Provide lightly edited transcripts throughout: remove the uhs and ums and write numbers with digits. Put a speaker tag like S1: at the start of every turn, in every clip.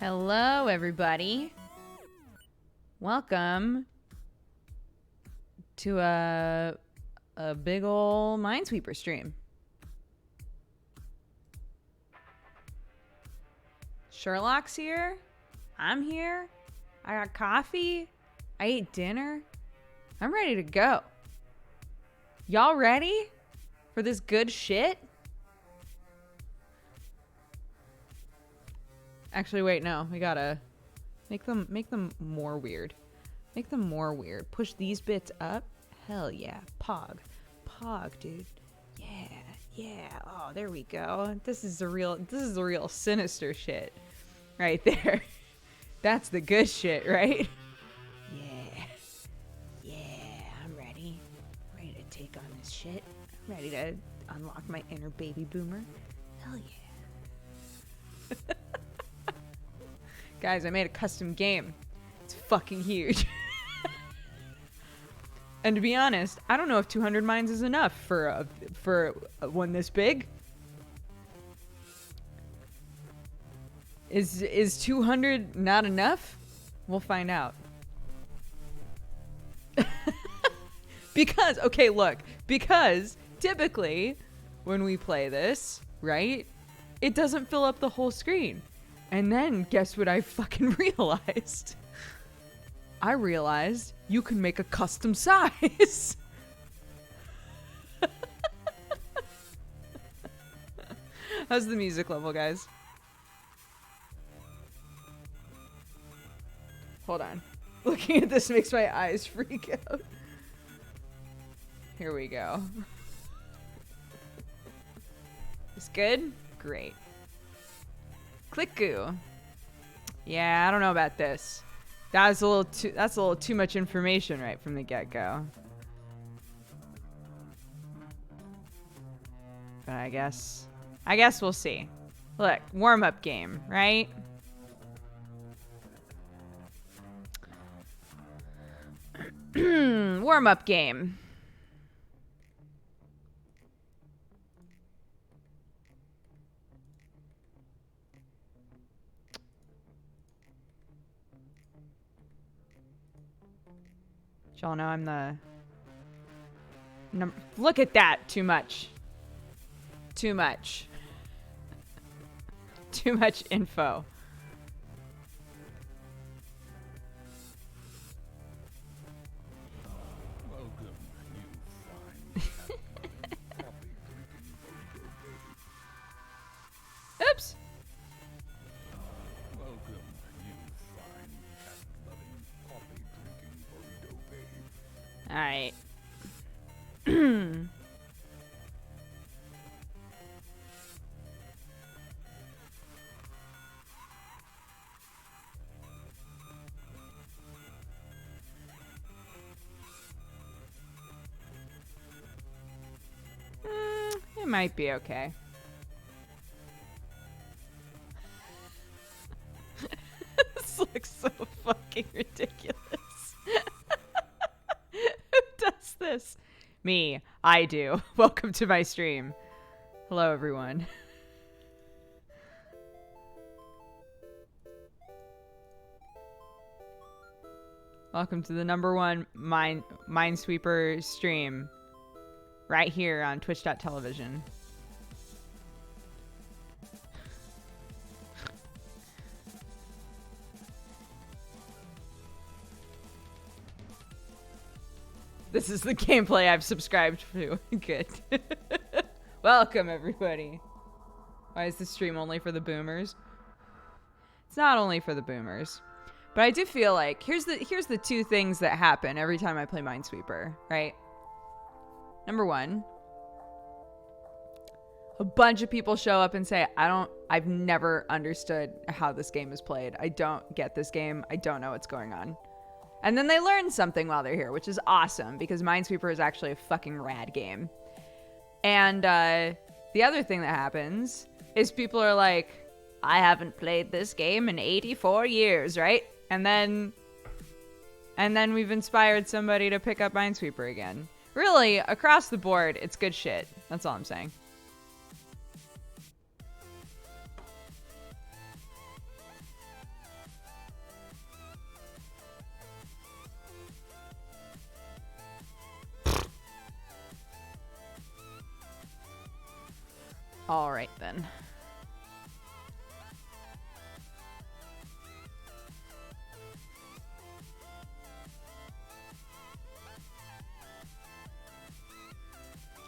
S1: Hello, everybody. Welcome to a big ol' Minesweeper stream. Sherlock's here. I'm here. I got coffee. I ate dinner. I'm ready to go. Y'all ready for this good shit? Actually, wait, no. We gotta make them more weird. Make them more weird. Push these bits up. Hell yeah. Pog, dude. Yeah. Oh, there we go. This is the real sinister shit. Right there. That's the good shit, right? Yeah. I'm ready. Ready to take on this shit. I'm ready to unlock my inner baby boomer. Hell yeah. Guys, I made a custom game. It's fucking huge. And to be honest, I don't know if 200 mines is enough for one this big. Is 200 not enough? We'll find out. Because typically when we play this, right? It doesn't fill up the whole screen. And then, guess what I fucking realized? I realized you can make a custom size. How's the music level, guys? Hold on. Looking at this makes my eyes freak out. Here we go. It's good? Great. Click-goo. Yeah, I don't know about this. That's a little too much information right from the get-go. But I guess we'll see. Look, warm-up game, right? Warm-up game. Y'all know I'm the... Look at that! Too much. Too much info. Oops! Alright. It might be okay. This looks so fucking ridiculous. Who does this? Me. I do. Welcome to my stream. Hello, everyone. Welcome to the #1 Minesweeper stream. Right here on twitch.tv. This is the gameplay I've subscribed to. Good. Welcome, everybody. Why is this stream only for the boomers? It's not only for the boomers. But I do feel like, here's the two things that happen every time I play Minesweeper, right? #1, a bunch of people show up and say, I've never understood how this game is played. I don't get this game. I don't know what's going on. And then they learn something while they're here, which is awesome because Minesweeper is actually a fucking rad game. And the other thing that happens is people are like, I haven't played this game in 84 years, right? And then we've inspired somebody to pick up Minesweeper again. Really, across the board, it's good shit. That's all I'm saying. All right, then.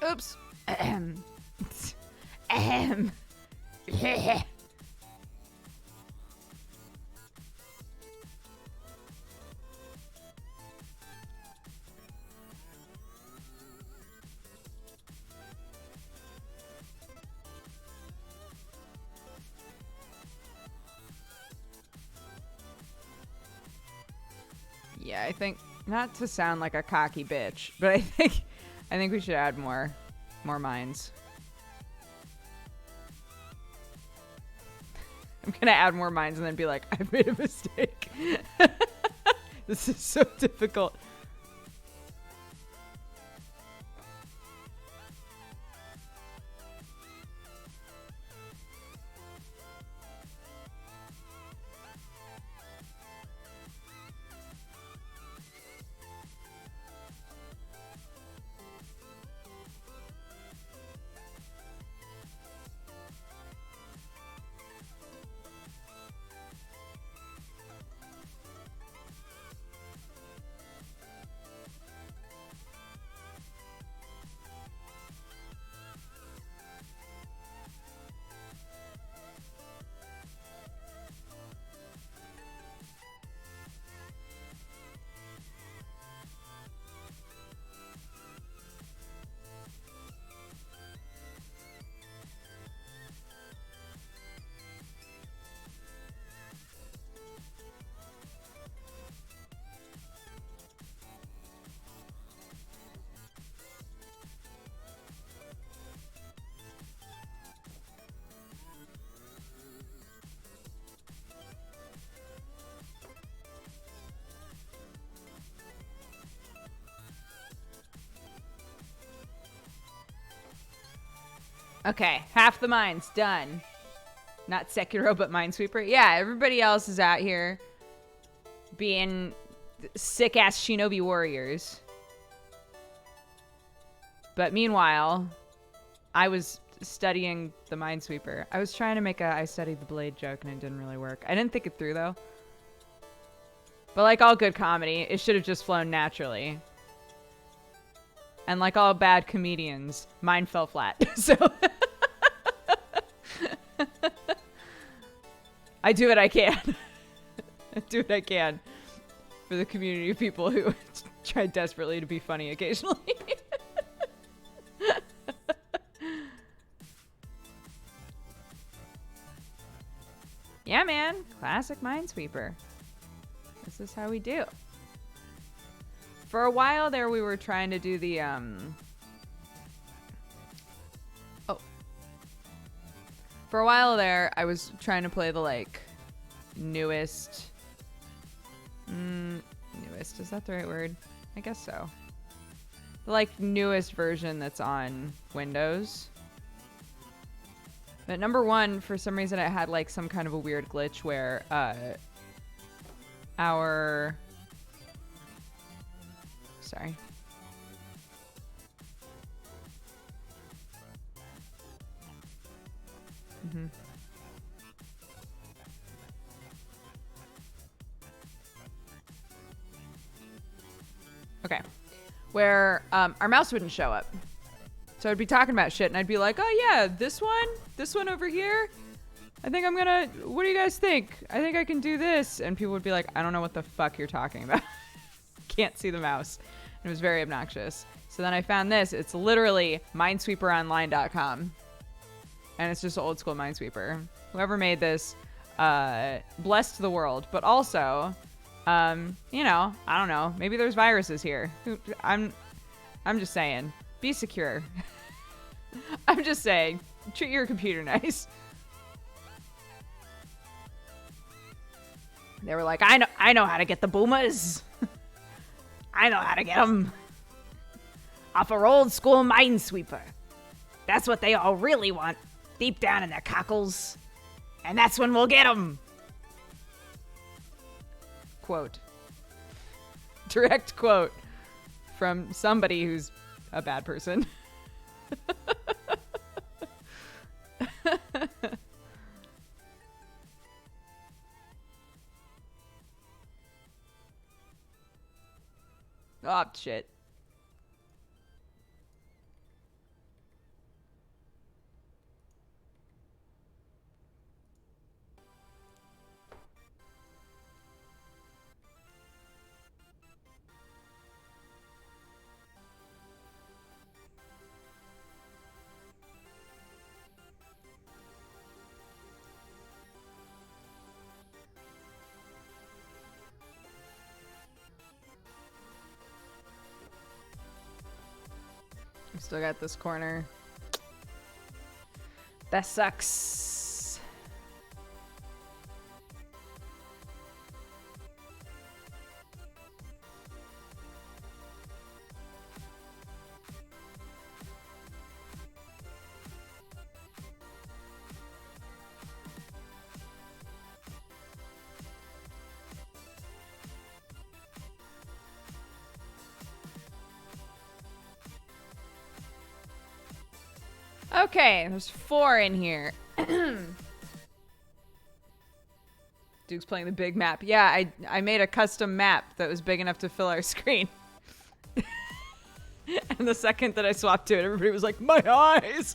S1: Oops. Ahem. Ahem. Yeah, I think, not to sound like a cocky bitch, but I think we should add more mines. I'm gonna add more mines and then be like, I've made a mistake. This is so difficult. Okay, half the mines done. Not Sekiro, but Minesweeper. Yeah, everybody else is out here being sick-ass shinobi warriors. But meanwhile, I was studying the Minesweeper. I was trying to make a I studied the blade joke, and it didn't really work. I didn't think it through, though. But like all good comedy, it should have just flown naturally. And like all bad comedians, mine fell flat. So I do what I can. I do what I can for the community of people who try desperately to be funny occasionally. Yeah, man. Classic Minesweeper. This is how we do. For a while there, we were trying to do the, For a while there, I was trying to play the, like, newest... newest, is that the right word? I guess so. The, like, newest version that's on Windows. But number one, for some reason, it had, like, some kind of a weird glitch where, our... Sorry. Mm-hmm. Okay. Where our mouse wouldn't show up. So I'd be talking about shit and I'd be like, oh yeah, this one over here. I think I'm gonna, what do you guys think? I think I can do this. And people would be like, I don't know what the fuck you're talking about. Can't see the mouse. It was very obnoxious. So then I found this. It's literally minesweeperonline.com. And it's just old school Minesweeper. Whoever made this, blessed the world. But also, you know, I don't know. Maybe there's viruses here. I'm just saying. Be secure. I'm just saying. Treat your computer nice. They were like, I know how to get the boomers. I know how to get them. Off our old school Minesweeper. That's what they all really want. Deep down in their cockles. And that's when we'll get them. Quote. Direct quote from somebody who's a bad person. Oh, shit. Still got this corner. That sucks. Okay, there's 4 in here. Duke's playing the big map. Yeah, I made a custom map that was big enough to fill our screen. And the second that I swapped to it, everybody was like, my eyes!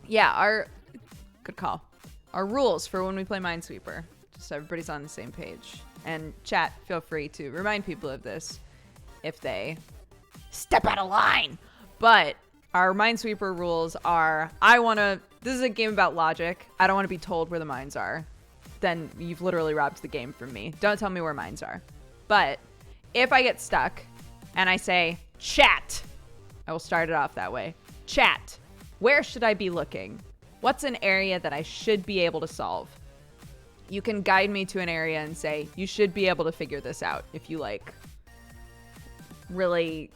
S1: Yeah, good call. Our rules for when we play Minesweeper, just so everybody's on the same page. And chat, feel free to remind people of this if they step out of line. But our Minesweeper rules are, this is a game about logic. I don't want to be told where the mines are. Then you've literally robbed the game from me. Don't tell me where mines are. But if I get stuck and I say, chat, I will start it off that way. Chat, where should I be looking? What's an area that I should be able to solve? You can guide me to an area and say, you should be able to figure this out if you like really,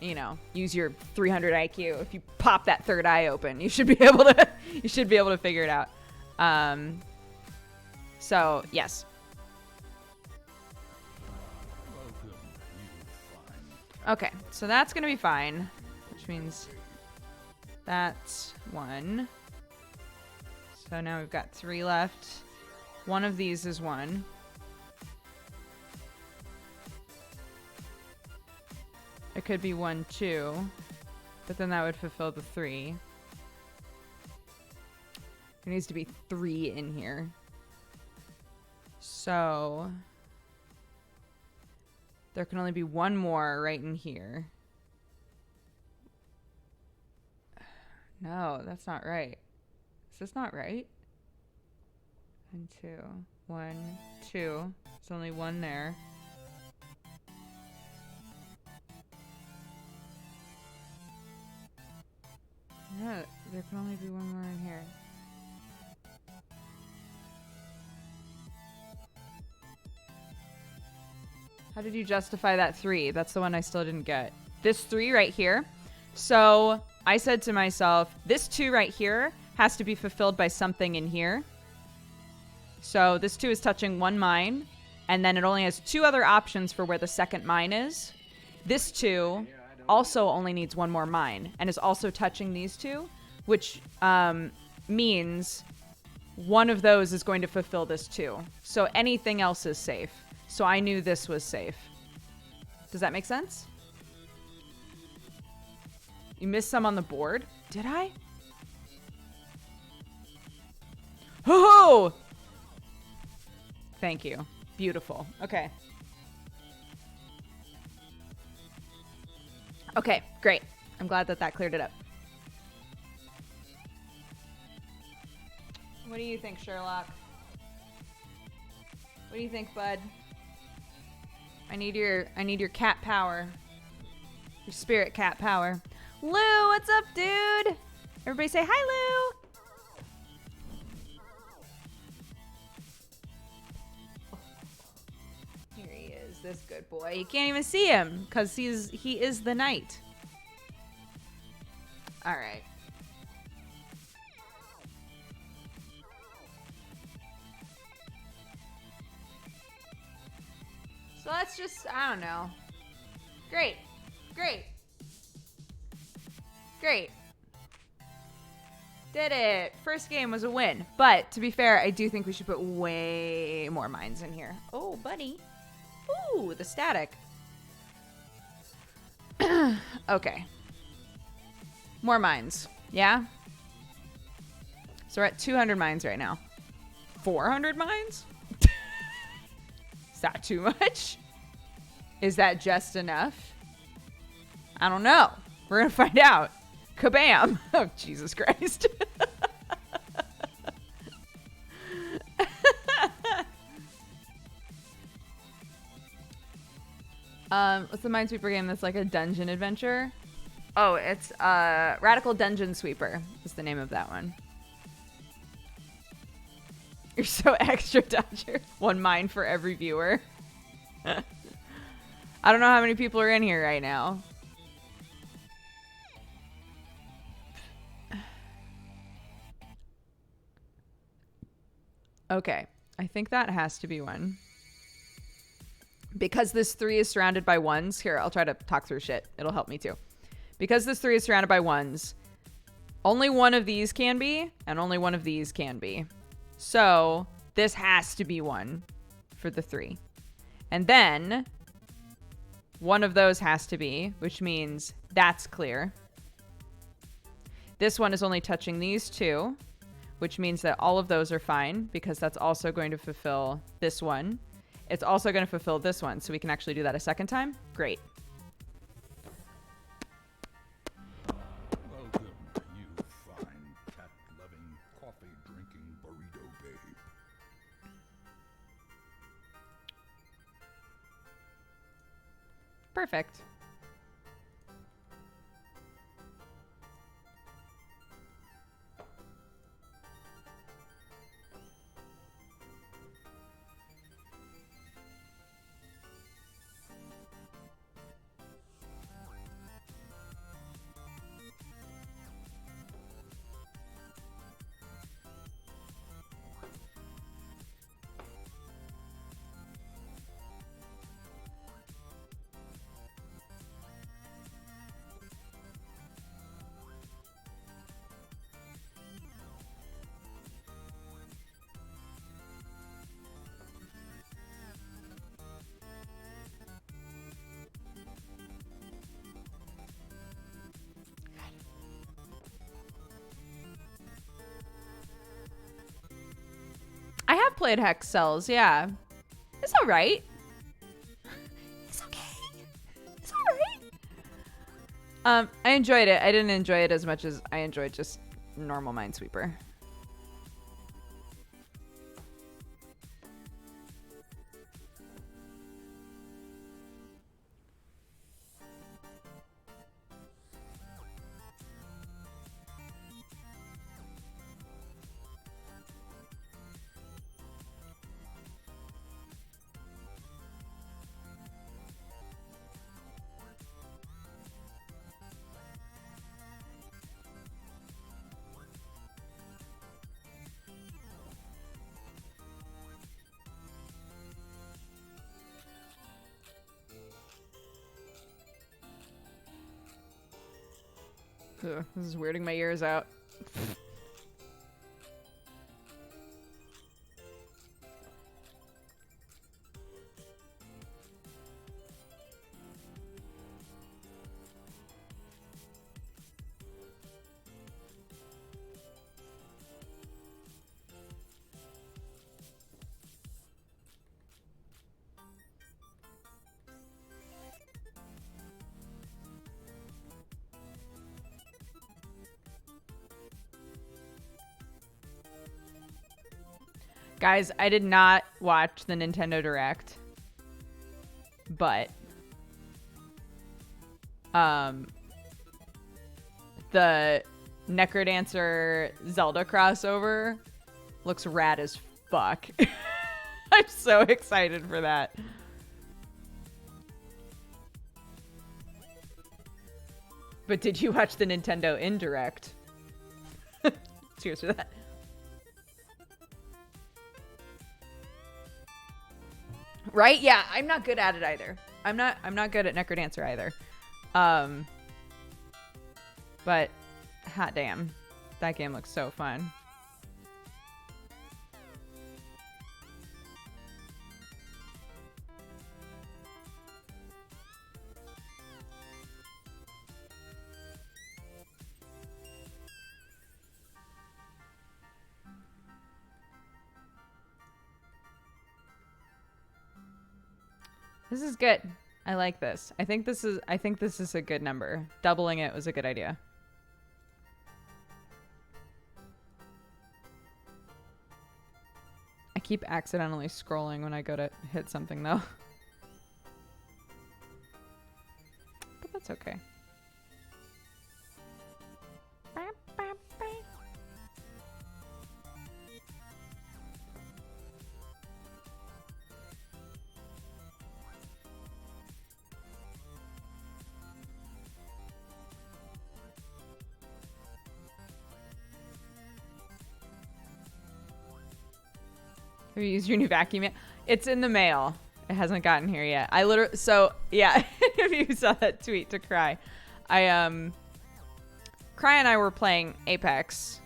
S1: use your 300 IQ. If you pop that third eye open, you should be able to figure it out. So yes. Okay, so that's gonna be fine, which means that's 1. So now we've got 3 left. One of these is 1. It could be 1, 2, but then that would fulfill the 3. There needs to be 3 in here. So there can only be 1 more right in here. No, that's not right. Is this not right? 1, 2. 1, 2. There's only 1 there. No, there can only be 1 more in here. How did you justify that 3? That's the one I still didn't get. This 3 right here. So I said to myself, this 2 right here has to be fulfilled by something in here. So this 2 is touching 1 mine, and then it only has 2 other options for where the second mine is. This 2 also only needs 1 more mine, and is also touching these 2, which means one of those is going to fulfill this 2. So anything else is safe. So I knew this was safe. Does that make sense? You missed some on the board? Did I? Oh! Thank you. Beautiful. Okay. Okay, great. I'm glad that cleared it up. What do you think, Sherlock? What do you think, bud? I need your cat power. Your spirit cat power. Lou, what's up, dude? Everybody say hi, Lou. Here he is, this good boy. You can't even see him because he is the knight. All right. So let's just, I don't know. Great. Great. Great. Did it. First game was a win. But to be fair, I do think we should put way more mines in here. Oh, buddy. Ooh, the static. Okay. More mines. Yeah? So we're at 200 mines right now. 400 mines? Is that too much? Is that just enough? I don't know. We're going to find out. Kabam. Oh, Jesus Christ. What's the Minesweeper game that's like a dungeon adventure? Oh, it's Radical Dungeon Sweeper is the name of that one. You're so extra, Dodger. One mine for every viewer. I don't know how many people are in here right now. Okay, I think that has to be one. Because this 3 is surrounded by 1s. Here, I'll try to talk through shit. It'll help me too. Because this 3 is surrounded by 1s, only one of these can be, and only one of these can be. So this has to be 1 for the 3. And then one of those has to be, which means that's clear. This one is only touching these 2, which means that all of those are fine because that's also going to fulfill this one. It's also going to fulfill this one, so we can actually do that a second time. Great.
S2: Welcome, you fine, cat-loving, coffee-drinking burrito babe.
S1: Perfect. I have played Hex Cells, yeah. It's all right. It's okay. It's all right. I enjoyed it. I didn't enjoy it as much as I enjoyed just normal Minesweeper. Ugh, this is weirding my ears out. Guys, I did not watch the Nintendo Direct, but the Necrodancer Zelda crossover looks rad as fuck. I'm so excited for that. But did you watch the Nintendo Indirect? Cheers for that. Right? Yeah, I'm not good at it either. I'm not good at Necrodancer either. But hot damn, that game looks so fun. This is good. I like this. I think this is a good number. Doubling it was a good idea. I keep accidentally scrolling when I go to hit something though. But that's okay. Have you used your new vacuum yet? It's in the mail. It hasn't gotten here yet. I literally, so yeah, if you saw that tweet to Cry, Cry and I were playing Apex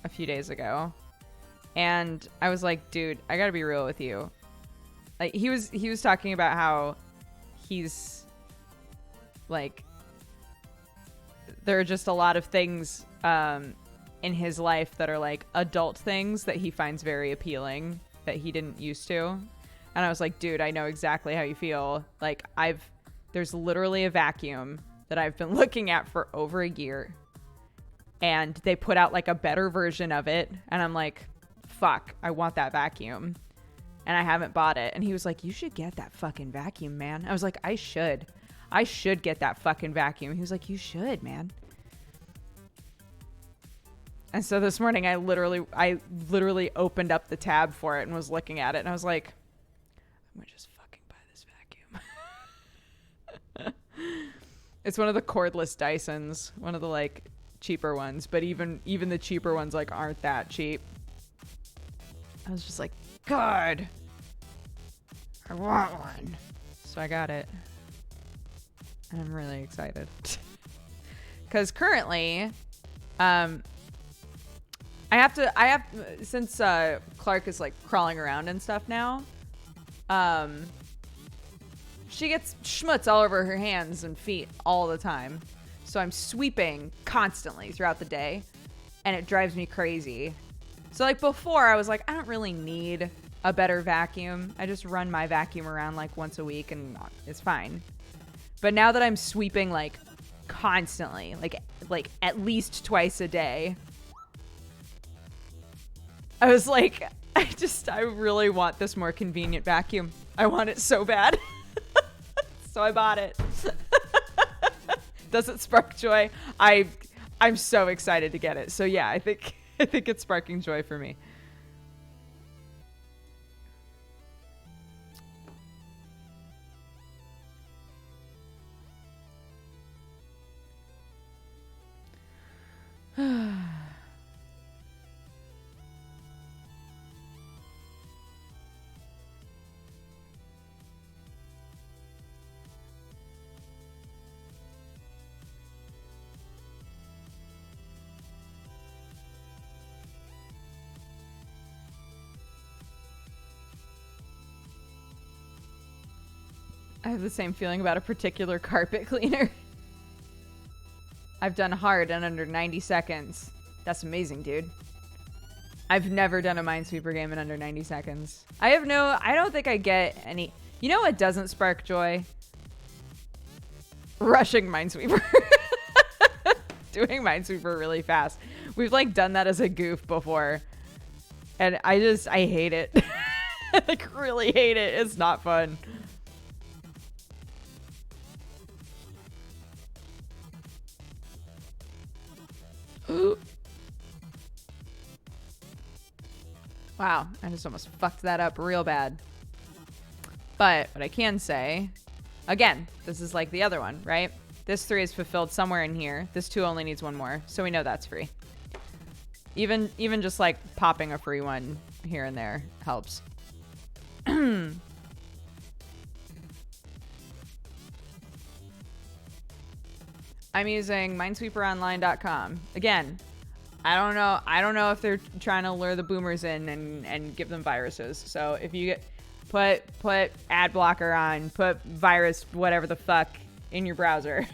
S1: a few days ago, and I was like, dude, I gotta be real with you. Like he was talking about how he's like, there are just a lot of things in his life that are like adult things that he finds very appealing that he didn't used to. And I was like, dude, I know exactly how you feel. Like there's literally a vacuum that I've been looking at for over a year, and they put out like a better version of it. And I'm like, fuck, I want that vacuum. And I haven't bought it. And he was like, you should get that fucking vacuum, man. I was like, I should get that fucking vacuum. He was like, you should, man. And so this morning I literally opened up the tab for it and was looking at it, and I was like, I'm gonna just fucking buy this vacuum. It's one of the cordless Dysons, one of the like cheaper ones, but even the cheaper ones like aren't that cheap. I was just like, God, I want one. So I got it. And I'm really excited. Cause currently, I have since Clark is like crawling around and stuff now, she gets schmutz all over her hands and feet all the time. So I'm sweeping constantly throughout the day, and it drives me crazy. So like before I was like, I don't really need a better vacuum. I just run my vacuum around like once a week and it's fine. But now that I'm sweeping like constantly, like at least twice a day, I was like, I really want this more convenient vacuum. I want it so bad. So I bought it. Does it spark joy? I'm so excited to get it. So yeah, I think it's sparking joy for me. I have the same feeling about a particular carpet cleaner. I've done hard in under 90 seconds. That's amazing, dude. I've never done a Minesweeper game in under 90 seconds. I don't think I get any... You know what doesn't spark joy? Rushing Minesweeper. Doing Minesweeper really fast. We've like done that as a goof before. And I hate it. I like really hate it. It's not fun. Wow, I just almost fucked that up real bad. But what I can say, again, this is like the other one, right? This 3 is fulfilled somewhere in here. This 2 only needs 1 more, so we know that's free. Even just like popping a free one here and there helps. I'm using minesweeperonline.com. Again, I don't know if they're trying to lure the boomers in and give them viruses. So if you put ad blocker on, put virus whatever the fuck in your browser.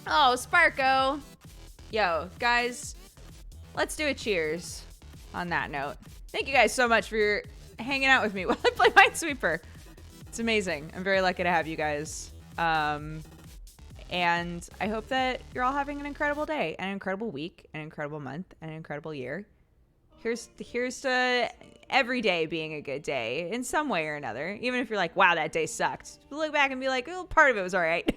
S1: Oh, Sparko. Yo, guys, let's do a cheers on that note. Thank you guys so much for hanging out with me while I play Minesweeper. It's amazing. I'm very lucky to have you guys. And I hope that you're all having an incredible day, an incredible week, an incredible month, and an incredible year. Here's to every day being a good day in some way or another. Even if you're like, wow, that day sucked. Look back and be like, oh, part of it was all right.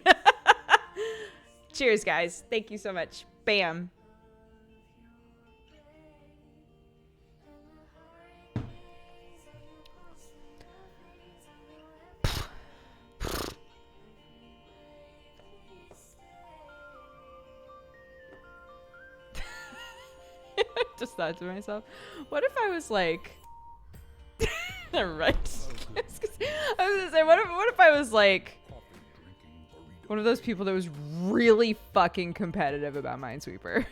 S1: Cheers, guys. Thank you so much. Bam. Just thought to myself, what if I was like, right? I was gonna say, what if I was like one of those people that was really fucking competitive about Minesweeper?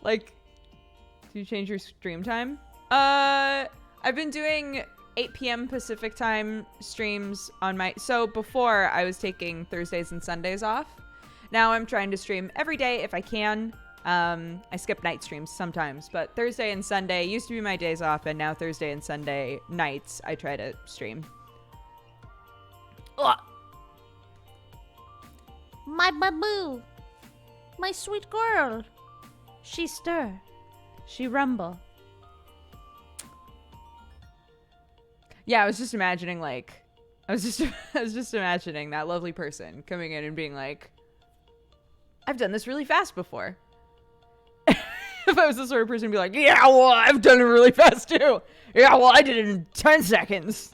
S1: Like, do you change your stream time? I've been doing 8 p.m. Pacific time streams on my, so before I was taking Thursdays and Sundays off. Now I'm trying to stream every day if I can. I skip night streams sometimes, but Thursday and Sunday used to be my days off, and now Thursday and Sunday nights I try to stream. Ugh.
S3: My baboo, my sweet girl. She stir, she rumble.
S1: Yeah, I was just imagining I was just imagining that lovely person coming in and being like, I've done this really fast before. If I was the sort of person to be like, yeah, well, I've done it really fast too. Yeah, well, I did it in 10 seconds.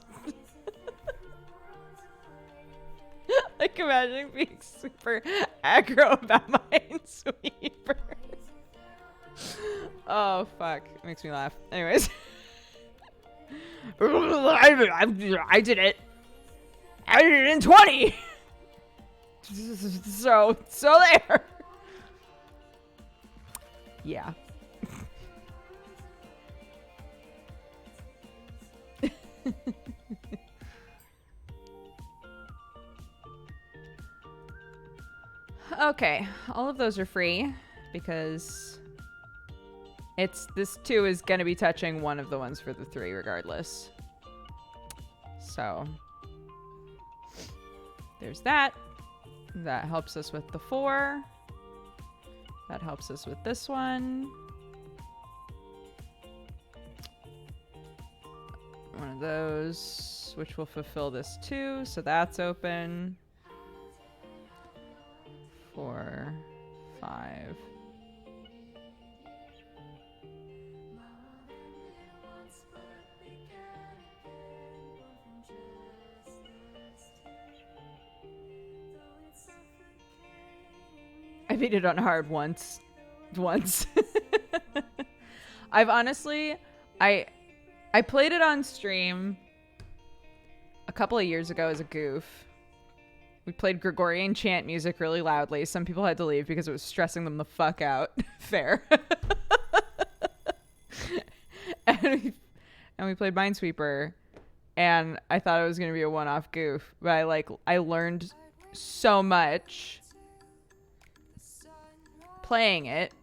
S1: Like, imagining being super aggro about Minesweeper. Oh, fuck. It makes me laugh. Anyways. I did it. I did it in 20. So there. Yeah. Okay, all of those are free because this too is going to be touching one of the ones for the 3 regardless. So there's that. That helps us with the 4. That helps us with this one. One of those, which will fulfill this too. So that's open. 4, 5. I beat it on hard once. I've honestly, I played it on stream a couple of years ago as a goof. We played Gregorian chant music really loudly. Some people had to leave because it was stressing them the fuck out. Fair. and we played Minesweeper, and I thought it was going to be a one-off goof, but I learned so much playing it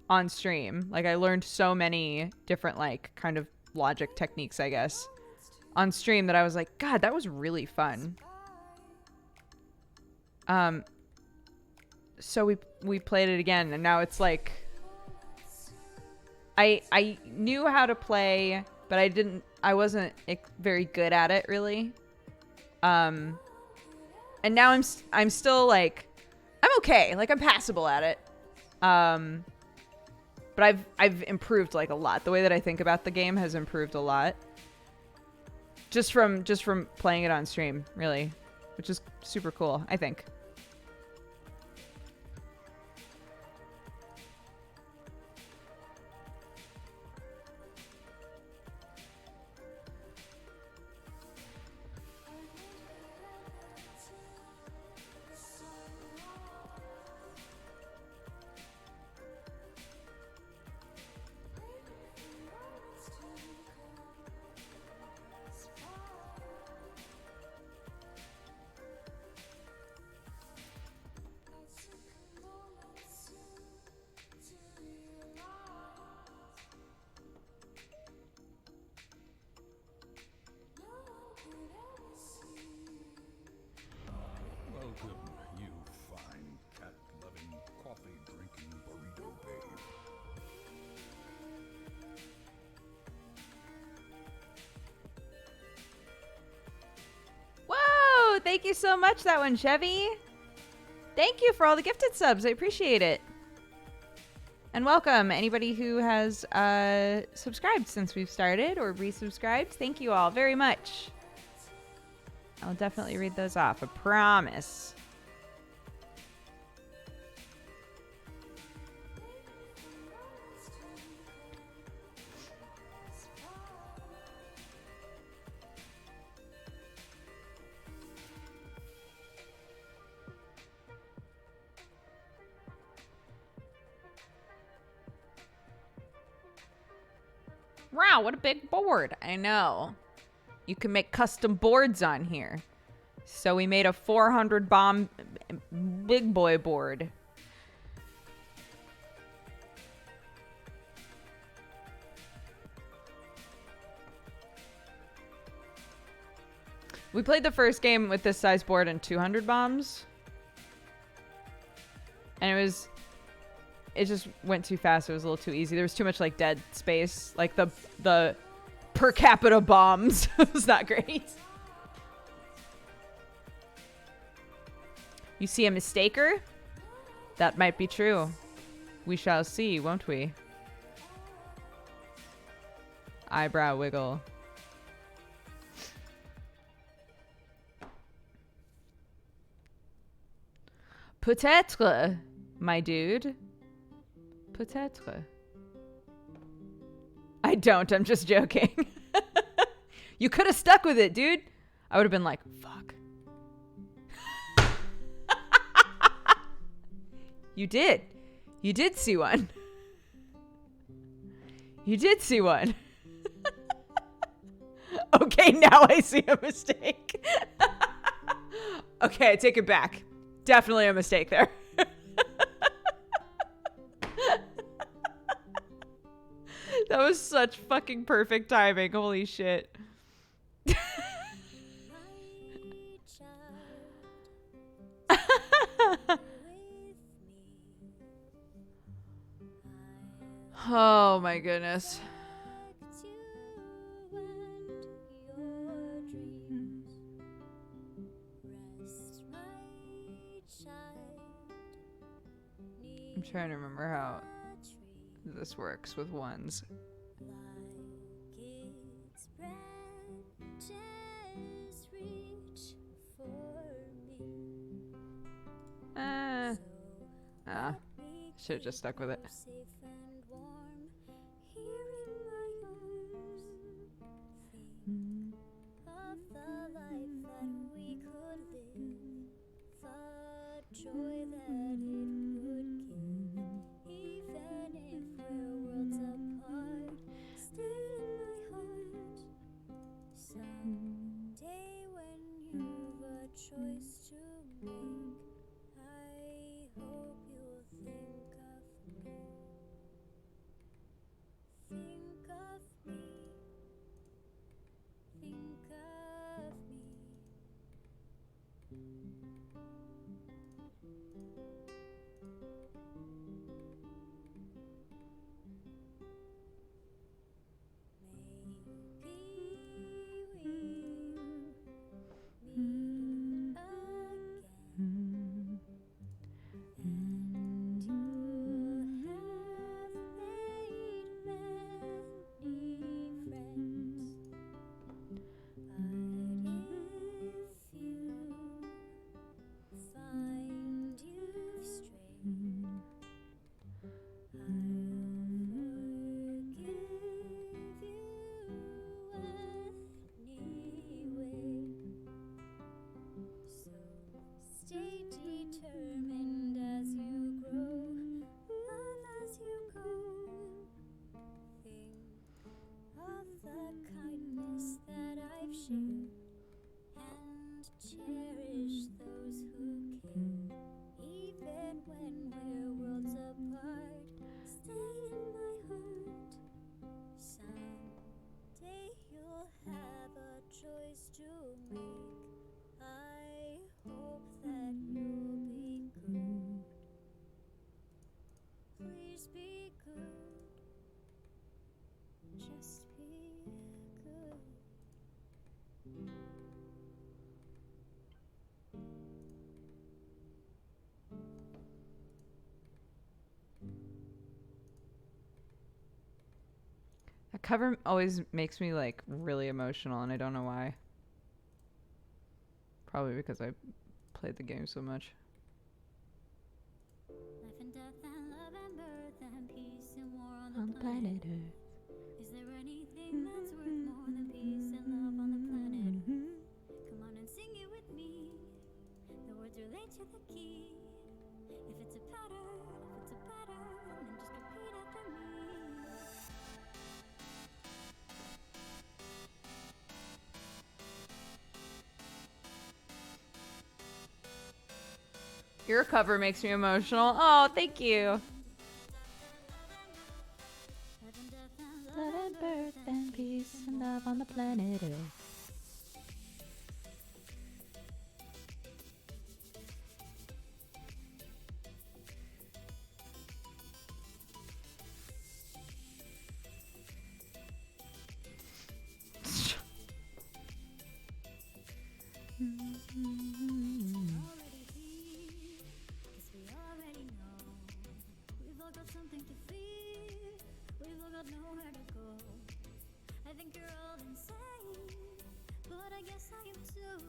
S1: on stream. Like, I learned so many different kind of logic techniques, I guess, on stream that I was like, God, that was really fun. So we played it again, and now it's like I knew how to play, but I wasn't very good at it really. And now I'm still I'm okay, I'm passable at it. But I've improved a lot. The way that I think about the game has improved a lot. Just from playing it on stream, really, which is super cool, I think. thank you so much, that one, Chevy. Thank you for all the gifted subs. I appreciate it. And welcome anybody who has subscribed since we've started or resubscribed. Thank you all very much. I'll definitely read those off. I promise. Wow, what a big board. I know. You can make custom boards on here. So we made a 400 bomb big boy board. We played the first game with this size board and 200 bombs. And it just went too fast. It was a little too easy. There was too much like dead space. Like the per capita bombs was not great. You see a mistaker? That might be true. We shall see, won't we? Eyebrow wiggle. Peut-être, my dude. Peut-être. I don't. I'm just joking. You could have stuck with it, dude. I would have been like, fuck. You did. You did see one. You did see one. Okay, now I see a mistake. Okay, I take it back. Definitely a mistake there. That was such fucking perfect timing. Holy shit. Oh my goodness. I'm trying to remember how this works with ones. Should have just stuck with it. That cover always makes me like really emotional, and I don't know why. Probably because I played the game so much.
S4: Life and death and love and birth and peace and war on
S3: On
S4: the
S3: planet
S4: planet.
S3: Earth.
S4: Is there anything that's worth more than peace and love on the planet? Come on and sing it with me. The words relate to the key. If it's a pattern, then just repeat after me.
S1: Your cover makes me emotional. Oh, thank you.
S4: Life and death and
S3: Love and birth and peace and love on the planet Earth.
S4: already here. Guess we already know. We've all got something to fear. We've all got nowhere to go. I think you're all insane, but I guess I am too.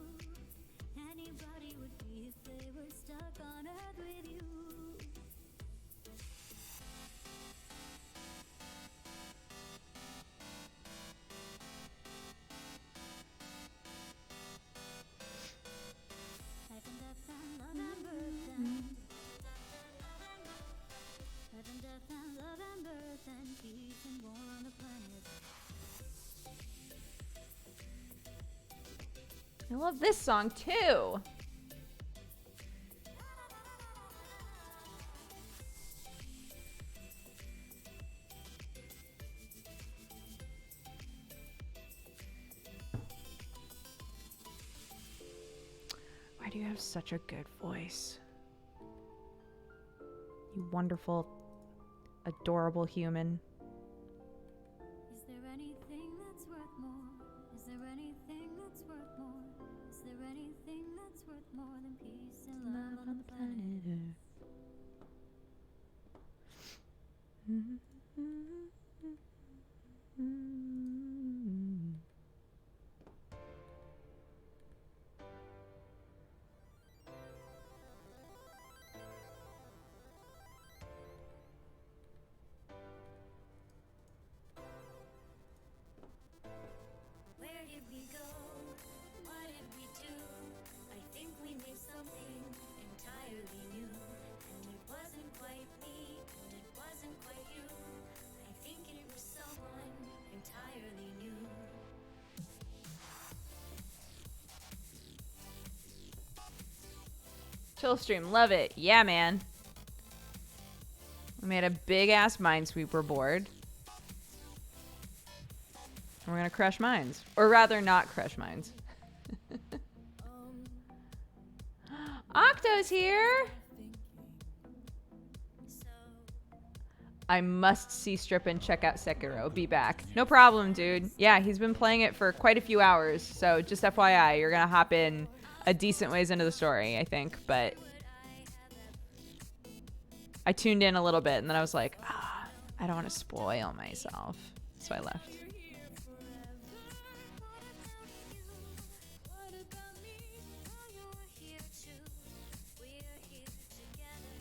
S4: Anybody would be if they were stuck on earth with you. Life and death and love and birth and life and death and love and birth and peace and war on the planet.
S1: I love this song too. Why do you have such a good voice? You wonderful, adorable human.
S4: Is there anything that's worth more? Is there anything that's worth more? Is there anything that's worth more than peace and love on the planet? Where did we go? What did we do? I think we made something entirely new. And it wasn't quite me, and it wasn't quite you. I think it was someone entirely new.
S1: Chill stream, love it. Yeah, man. We made a big ass Minesweeper board. And we're gonna crush mines. Or rather, not crush mines. Octo's here!
S4: So
S1: I must see Strip and check out Sekiro. Be back. No problem, dude. Yeah, he's been playing it for quite a few hours. So just FYI, you're gonna hop in a decent ways into the story, I think. But I tuned in a little bit and then I was like, I don't want to spoil myself. So I left.
S4: what about me? Oh, you're here too. We're here together.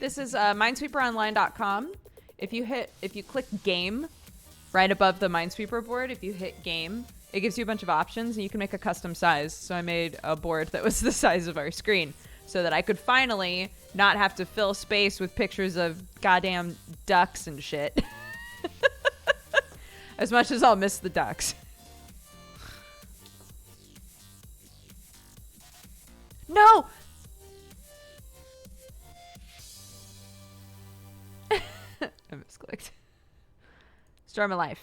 S1: This is minesweeperonline.com. If you click game right above the Minesweeper board, if you hit game, it gives you a bunch of options and you can make a custom size. So I made a board that was the size of our screen so that I could finally not have to fill space with pictures of goddamn ducks and shit. As much as I'll miss the ducks. No! I misclicked. Storm of Life.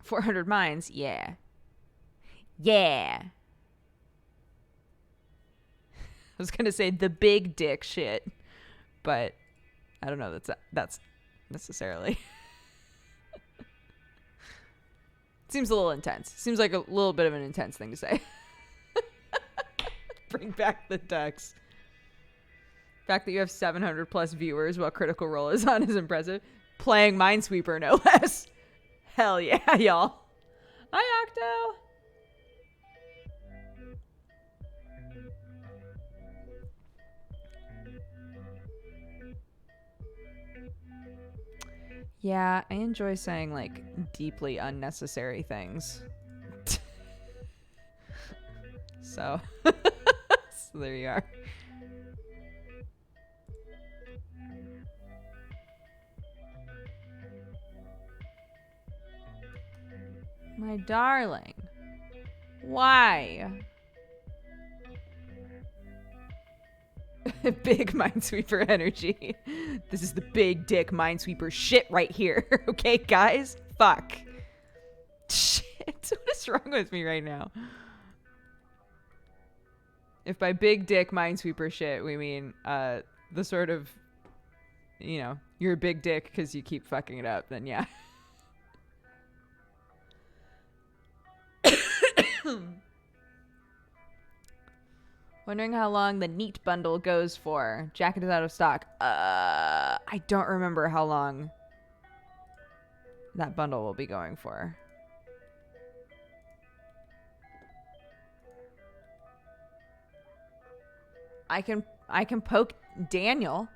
S1: 400 mines. Yeah. Yeah. I was going to say the big dick shit, but I don't know that's necessarily. Seems a little intense. Seems like a little bit of an intense thing to say. Bring back the ducks. The fact that you have 700 plus viewers while Critical Role is on is impressive. Playing Minesweeper, no less. Hell yeah, y'all. Hi, Octo. Yeah, I enjoy saying like deeply unnecessary things. So, so there you are. My darling. Why? Big Minesweeper energy. This is the big dick Minesweeper shit right here. Okay, guys? Fuck. Shit. What is wrong with me right now? If by big dick Minesweeper shit we mean the sort of, you know, you're a big dick because you keep fucking it up, then yeah. Wondering how long the Neat bundle goes for. Jacket is out of stock. I don't remember how long that bundle will be going for. I can poke Daniel.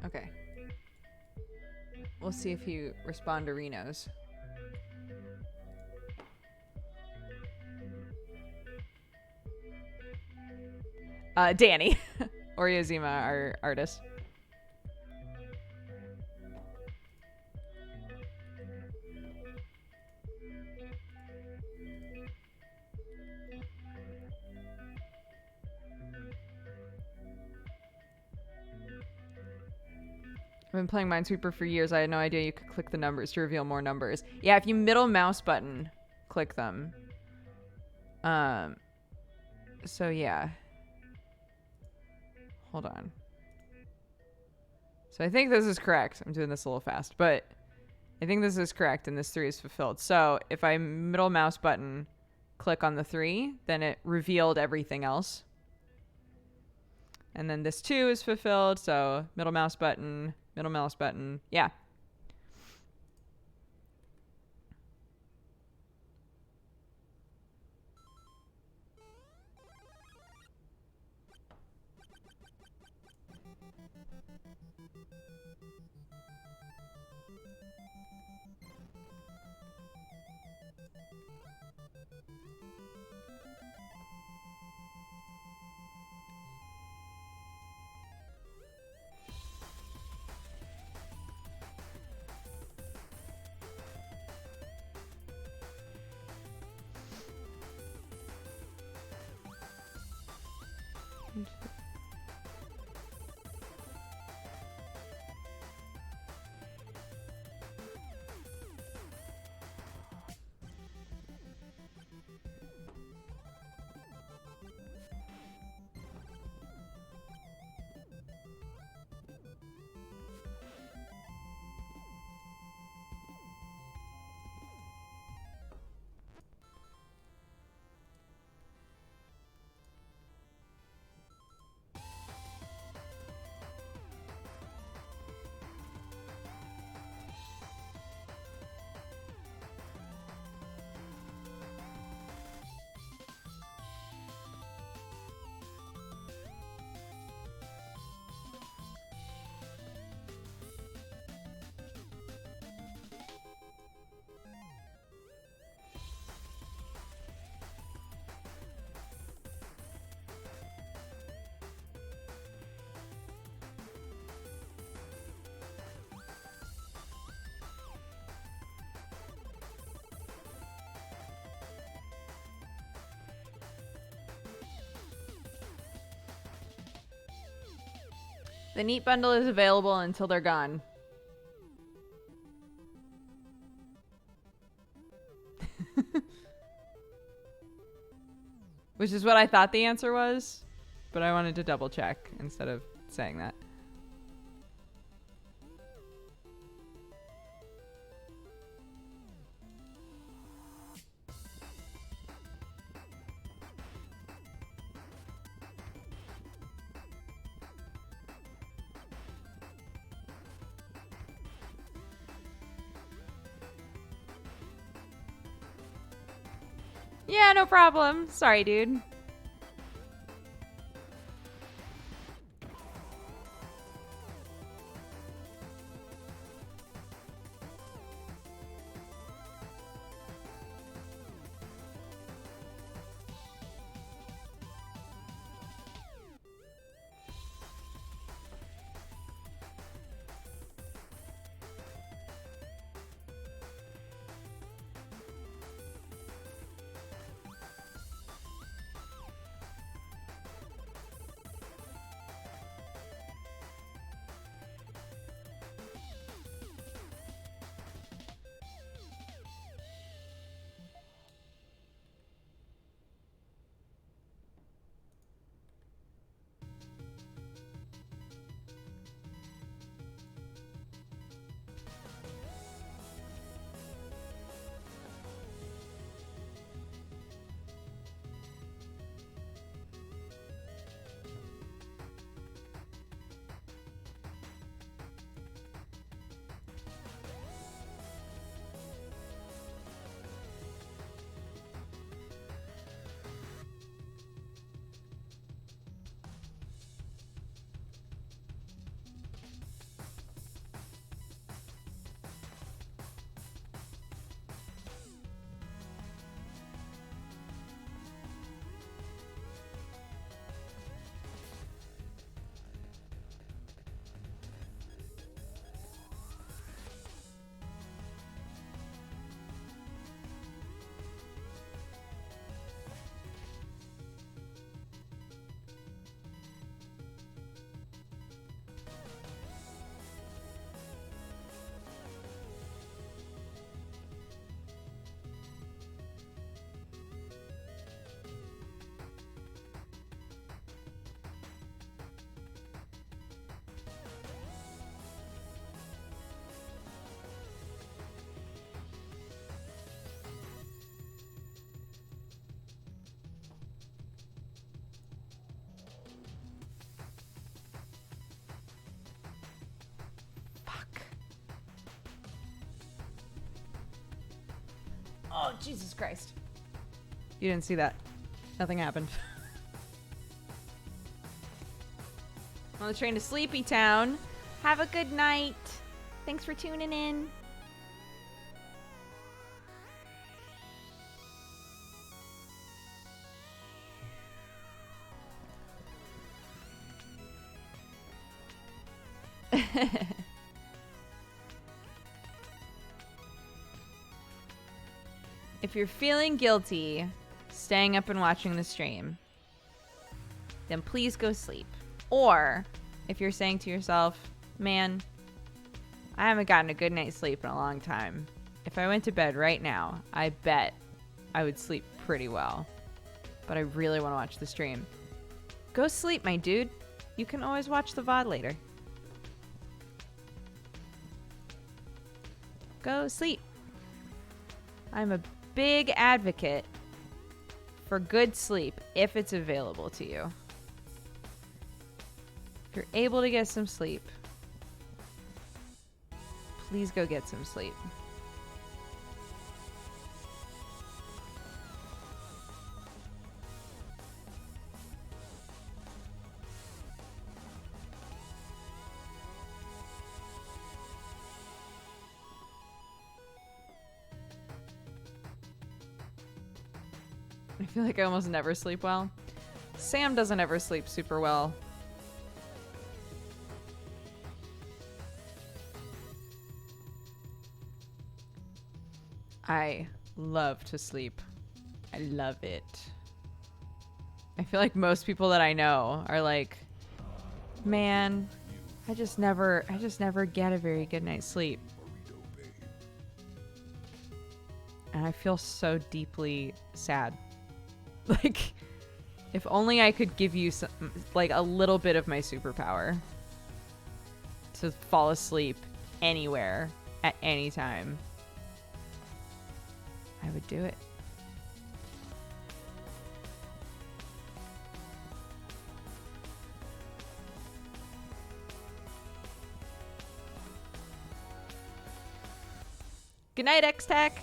S1: Okay. We'll see if you respond to Reno's. Danny. Oriozima, our artist. I've been playing Minesweeper for years. I had no idea you could click the numbers to reveal more numbers. Yeah, if you middle mouse button, click them. So yeah. Hold on. So I think this is correct. I'm doing this a little fast, but I think this is correct and this 3 is fulfilled. So if I middle mouse button click on the 3, then it revealed everything else. And then this 2 is fulfilled, so middle mouse button, yeah. The neat bundle is available until they're gone. Which is what I thought the answer was, but I wanted to double check instead of saying that. Yeah, no problem. Sorry, dude. Oh, Jesus Christ. You didn't see that. Nothing happened. On the train to Sleepy Town. Have a good night. Thanks for tuning in. If you're feeling guilty staying up and watching the stream, then please go sleep. Or if you're saying to yourself, man, I haven't gotten a good night's sleep in a long time. If I went to bed right now, I bet I would sleep pretty well. But I really want to watch the stream. Go sleep, my dude. You can always watch the VOD later. Go sleep. I'm a big advocate for good sleep if it's available to you. If you're able to get some sleep, please go get some sleep. I feel like I almost never sleep well. Sam doesn't ever sleep super well. I love to sleep. I love it. I feel like most people that I know are like, man, I just never get a very good night's sleep.
S2: Burrito babe.
S1: And I feel so deeply sad. Like, if only I could give you some, like a little bit of my superpower to fall asleep anywhere at any time, I would do it. Good night, X-Tech.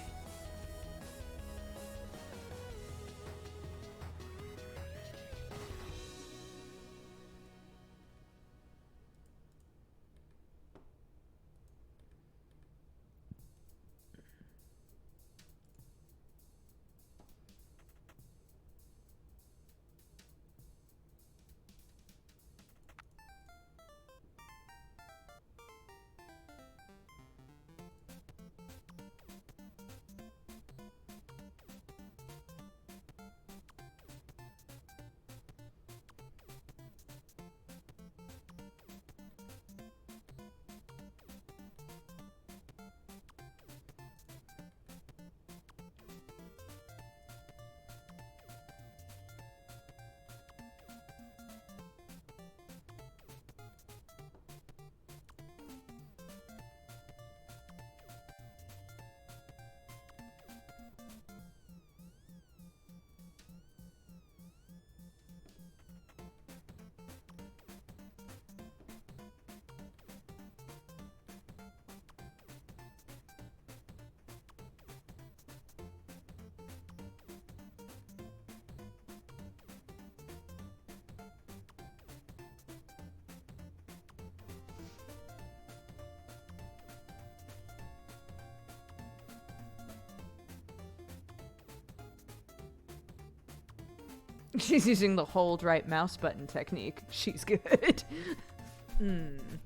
S1: She's using the hold right mouse button technique. She's good.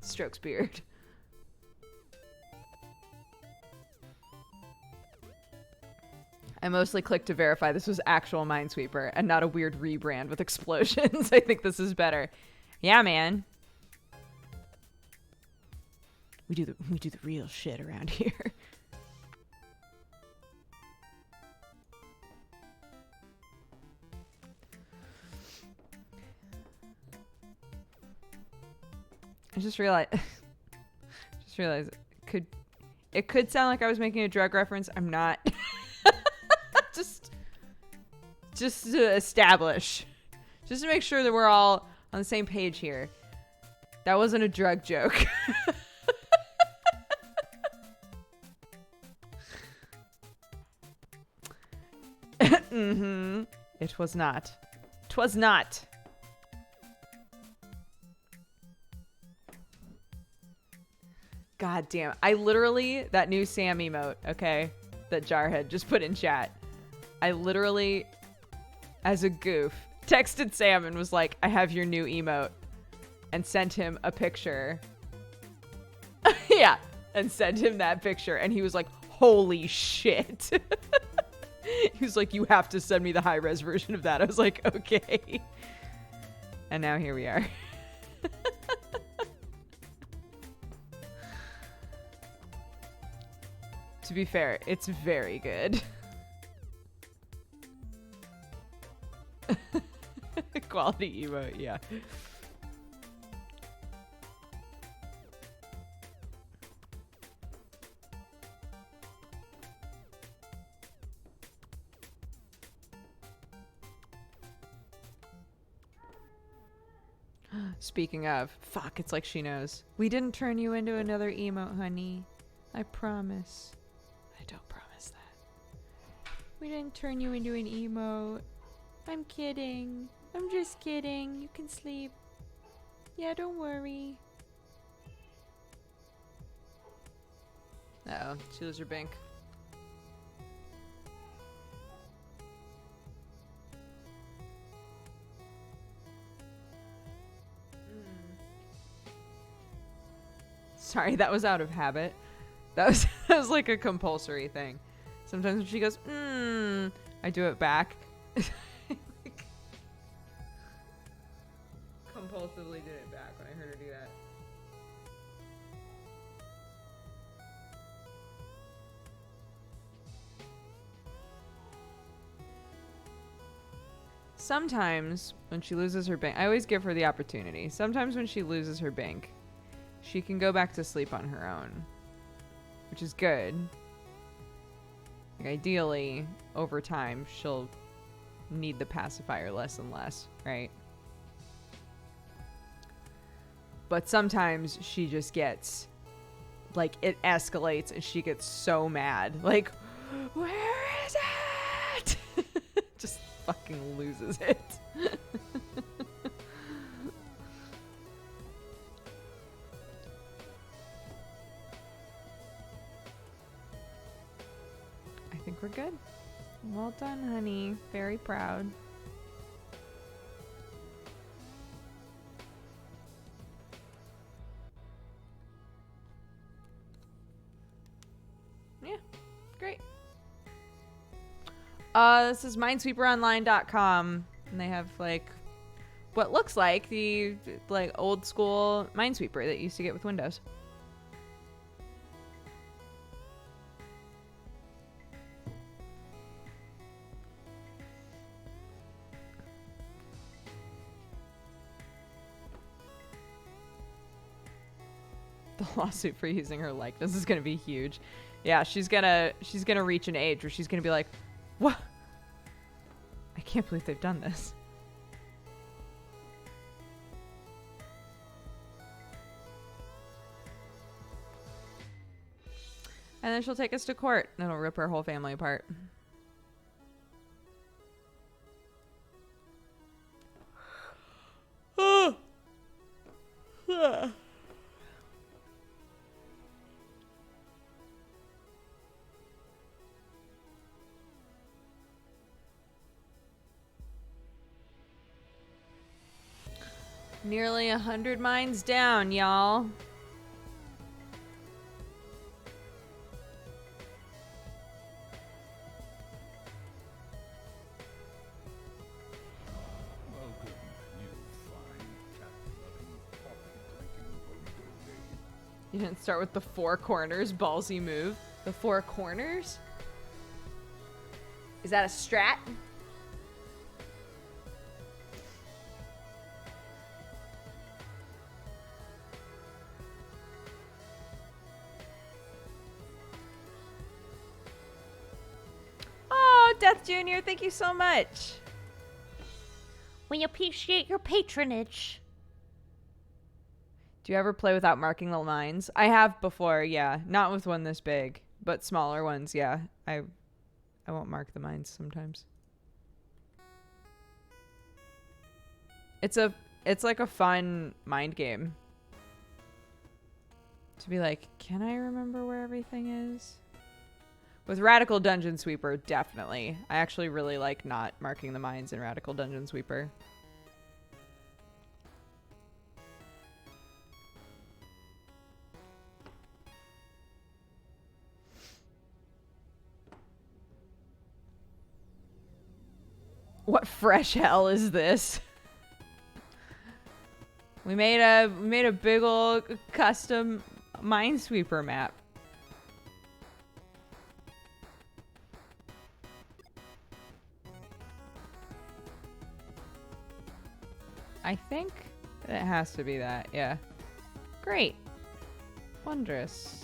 S1: Strokes beard. I mostly clicked to verify this was actual Minesweeper and not a weird rebrand with explosions. I think this is better. Yeah, man. We do the real shit around here. I just realized it could sound like I was making a drug reference. I'm not. just to establish, just to make sure that we're all on the same page here. That wasn't a drug joke. It was not. 'Twas not. God damn. I literally, that new Sam emote, okay, that Jarhead just put in chat. I literally, as a goof, texted Sam and was like, I have your new emote. And sent him a picture. Yeah. And sent him that picture. And he was like, holy shit. He was like, you have to send me the high-res version of that. I was like, okay. And now here we are. To be fair, it's very good. Quality emote, yeah. Speaking of, fuck, it's like she knows. We didn't turn you into another emote, honey. I promise. I don't promise that. We didn't turn you into an emote. I'm kidding. I'm just kidding. You can sleep. Yeah, don't worry. Uh-oh, she lose her bink. Sorry, that was out of habit. That was like a compulsory thing. Sometimes when she goes, I do it back. Compulsively did it back when I heard her do that. sometimes when she loses her bank, I always give her the opportunity. Sometimes when she loses her bank, she can go back to sleep on her own, which is good. Like, ideally, over time, she'll need the pacifier less and less, right? But sometimes she just gets, like, it escalates and she gets so mad. Like, where is it? Just fucking loses it. I think we're good. Well done, honey. Very proud. Yeah, great. This is minesweeperonline.com, and they have like what looks like the like old school Minesweeper that you used to get with Windows. The lawsuit for using her likeness is gonna be huge. Yeah, she's gonna reach an age where she's gonna be like, what? I can't believe they've done this. And then she'll take us to court and it'll rip our whole family apart. Nearly 100 mines down, y'all.
S2: Welcome, you fine, cat-loving, coffee-drinking burrito babe.
S1: You didn't start with the four corners, ballsy move. The four corners? Is that a strat? Oh, Death Jr., thank you so much.
S3: We appreciate your patronage.
S1: Do you ever play without marking the lines? I have before, yeah. Not with one this big, but smaller ones, yeah. I won't mark the mines sometimes. It's like a fun mind game. To be like, can I remember where everything is? With Radical Dungeon Sweeper, definitely. I actually really like not marking the mines in Radical Dungeon Sweeper. What fresh hell is this? We made a big old custom Minesweeper map. I think it has to be that, yeah. Great. Wondrous.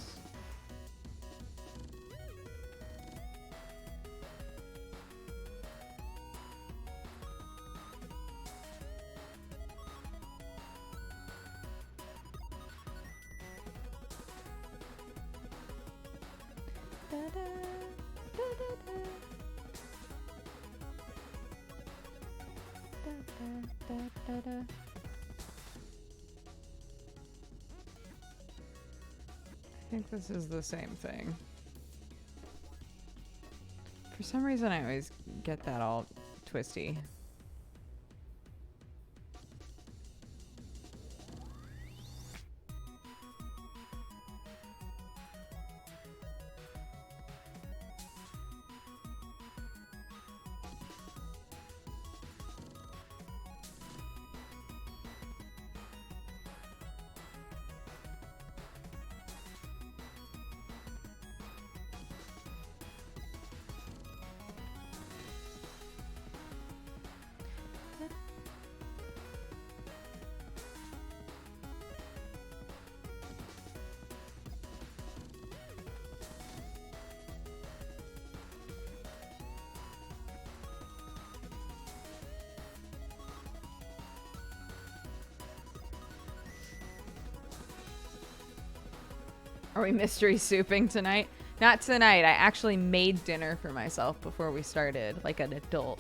S1: I think this is the same thing. For some reason, I always get that all twisty. Are we mystery souping tonight? Not tonight. I actually made dinner for myself before we started, like an adult.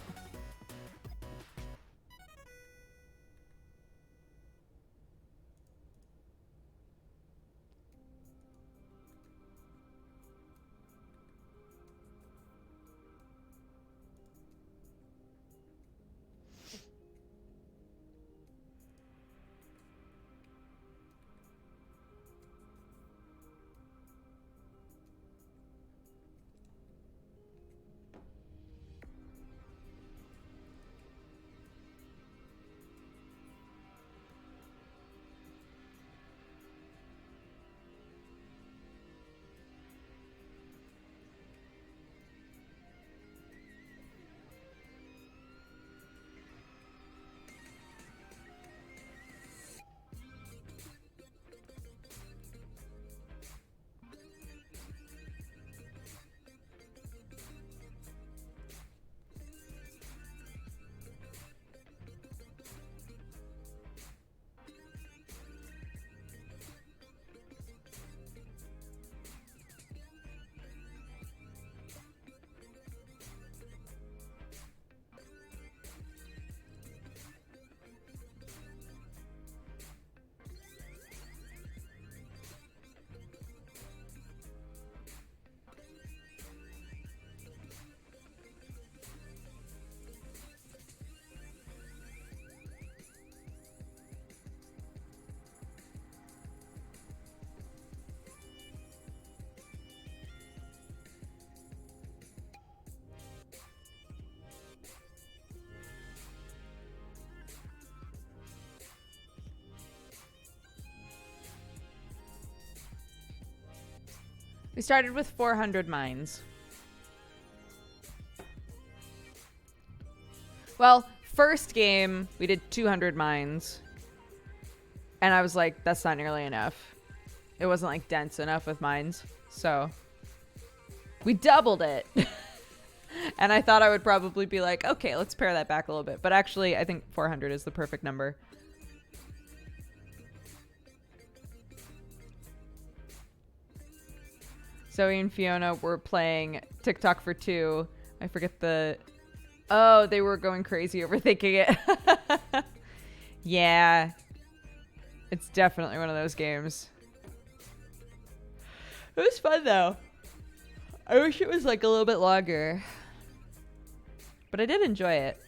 S1: We started with 400 mines. Well, first game, we did 200 mines. And I was like, that's not nearly enough. It wasn't like dense enough with mines. So we doubled it. And I thought I would probably be like, okay, let's pare that back a little bit. But actually, I think 400 is the perfect number. Zoe and Fiona were playing TikTok for two. I forget the... Oh, they were going crazy overthinking it. Yeah. It's definitely one of those games. It was fun, though. I wish it was like a little bit longer. But I did enjoy it.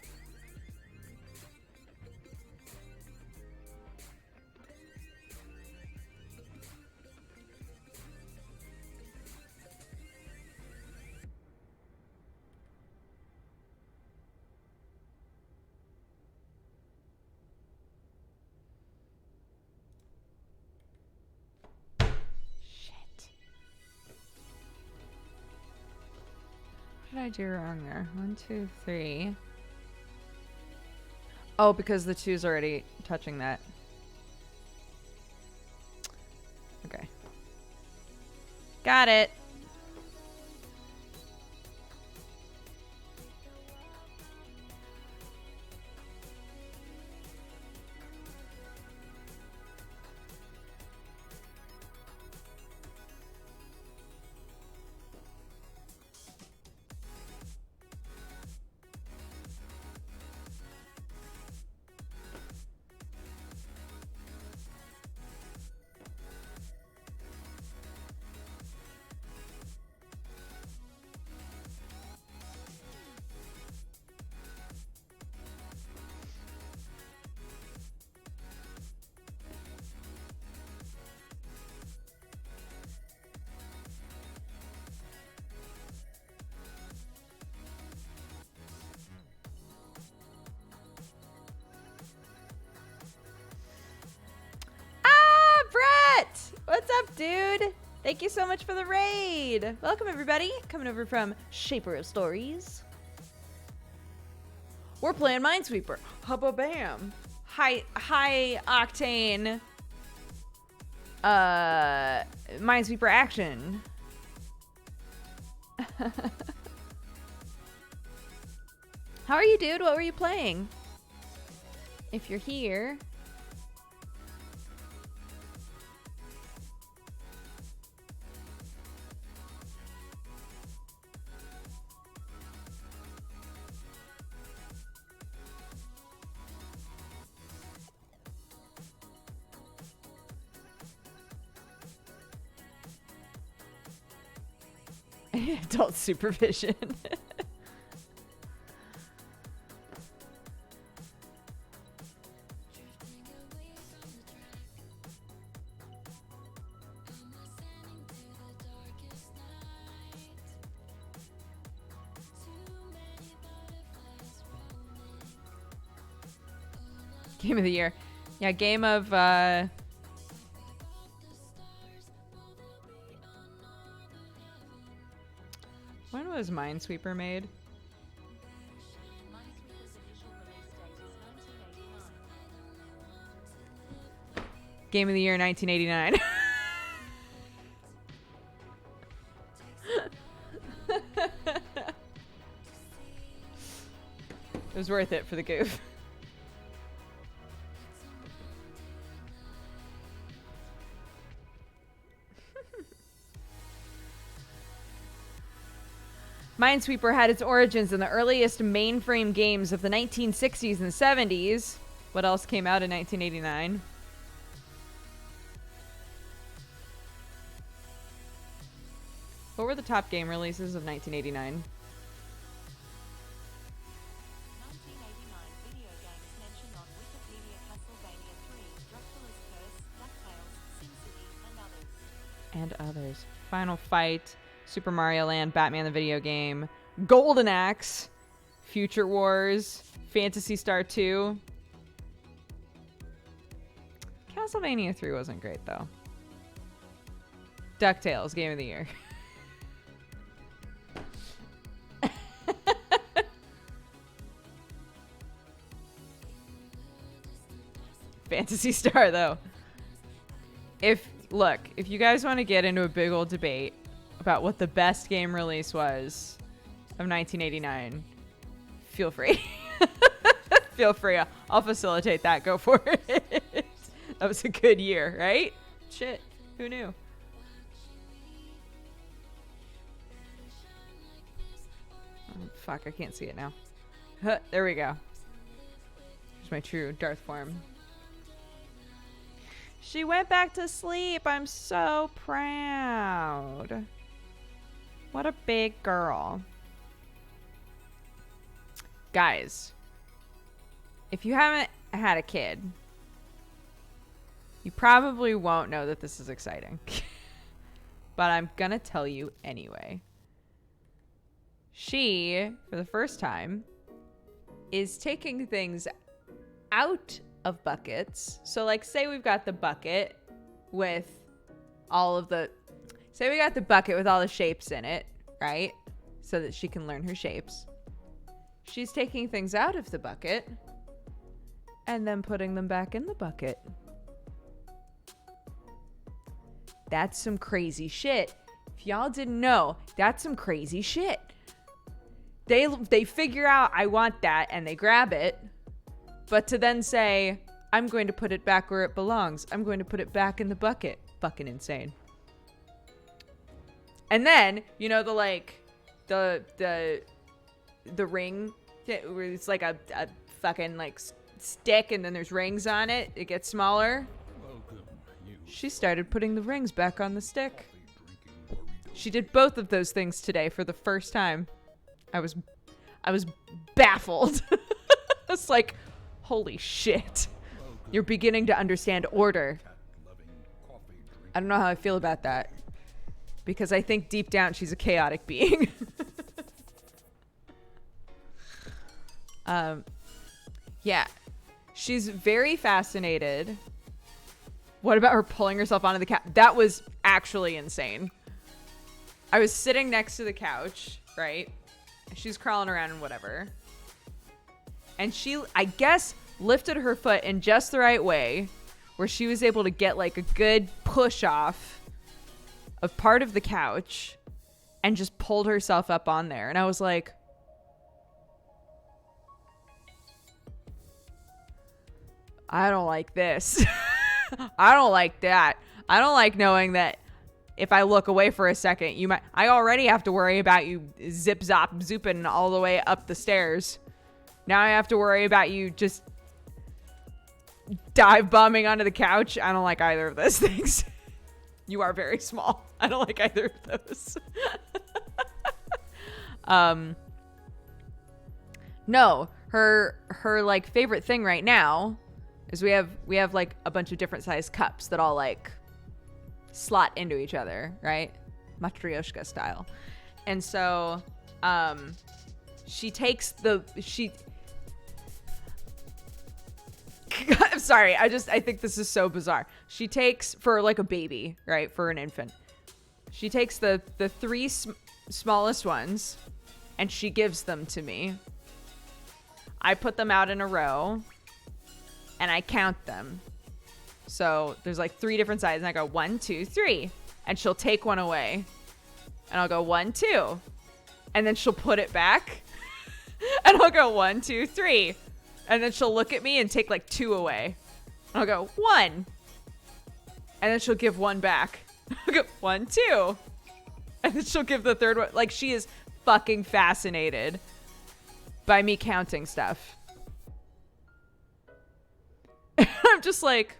S1: What did I do wrong there? 1, 2, 3. Oh, because the 2's already touching that. Okay. Got it. What's up, dude? Thank you so much for the raid. Welcome, everybody. Coming over from Shaper of Stories. We're playing Minesweeper. Hubba bam. High octane Minesweeper action. How are you, dude? What were you playing? If you're here. Adult supervision. Game of the year. Yeah, game of when was Minesweeper made?
S3: Minesweeper's initial release date is 1989.
S1: Game of the year 1989. It was worth it for the goof. Minesweeper had its origins in the earliest mainframe games of the 1960s and 70s. What else came out in 1989? What were the top game releases of 1989?
S3: 1989 video games mentioned on Wikipedia: Castlevania 3, Dracula's Curse, DuckTales, SimCity, and others.
S1: And others. Final Fight, Super Mario Land, Batman the video game, Golden Axe, Future Wars, Phantasy Star 2. Castlevania 3 wasn't great though. DuckTales, Game of the Year. Phantasy Star though. If you guys want to get into a big old debate about what the best game release was of 1989, feel free. Feel free. I'll facilitate that. Go for it. That was a good year, right? Shit. Who knew? Oh, fuck, I can't see it now. Huh, there we go. Here's my true Darth form. She went back to sleep. I'm so proud. What a big girl. Guys, if you haven't had a kid, you probably won't know that this is exciting. But I'm gonna tell you anyway. She, for the first time, is taking things out of buckets. So like, say we've got the bucket with all of the, say we got the bucket with all the shapes in it, right? So that she can learn her shapes. She's taking things out of the bucket and then putting them back in the bucket. That's some crazy shit. If y'all didn't know, that's some crazy shit. They figure out I want that and they grab it. But to then say, I'm going to put it back where it belongs. I'm going to put it back in the bucket. Fucking insane. And then, you know, the ring, where it's like a fucking like stick and then there's rings on it. It gets smaller.
S2: Welcome, you
S1: She started putting the rings back on the stick.
S2: drinking burrito.
S1: She did both of those things today for the first time. I was baffled. It's like, holy shit. You're beginning to understand order.
S2: Cat-loving, coffee-drinking.
S1: I don't know how I feel about that. Because I think deep down she's a chaotic being. Yeah. She's very fascinated. What about her pulling herself onto the couch? That was actually insane. I was sitting next to the couch, right? She's crawling around and whatever. And she, I guess, lifted her foot in just the right way where she was able to get like a good push off of part of the couch and just pulled herself up on there. And I was like, I don't like this. I don't like that. I don't like knowing that if I look away for a second, you might, I already have to worry about you zip zop zooping all the way up the stairs. Now I have to worry about you just dive bombing onto the couch. I don't like either of those things. You are very small. I don't like either of those. No, her like favorite thing right now is we have like a bunch of different size cups that all like slot into each other, right? Matryoshka style. And so she takes I'm sorry, I think this is so bizarre. She takes, for like a baby, right, for an infant, she takes the three smallest ones and she gives them to me. I put them out in a row and I count them. So there's like 3 different sizes and I go 1, 2, 3, and she'll take one away and I'll go 1, 2, and then she'll put it back and I'll go 1, 2, 3, and then she'll look at me and take like 2 away. I'll go 1, and then she'll give 1 back. I'll go 1, 2, and then she'll give the 3rd one. Like, she is fucking fascinated by me counting stuff. I'm just like,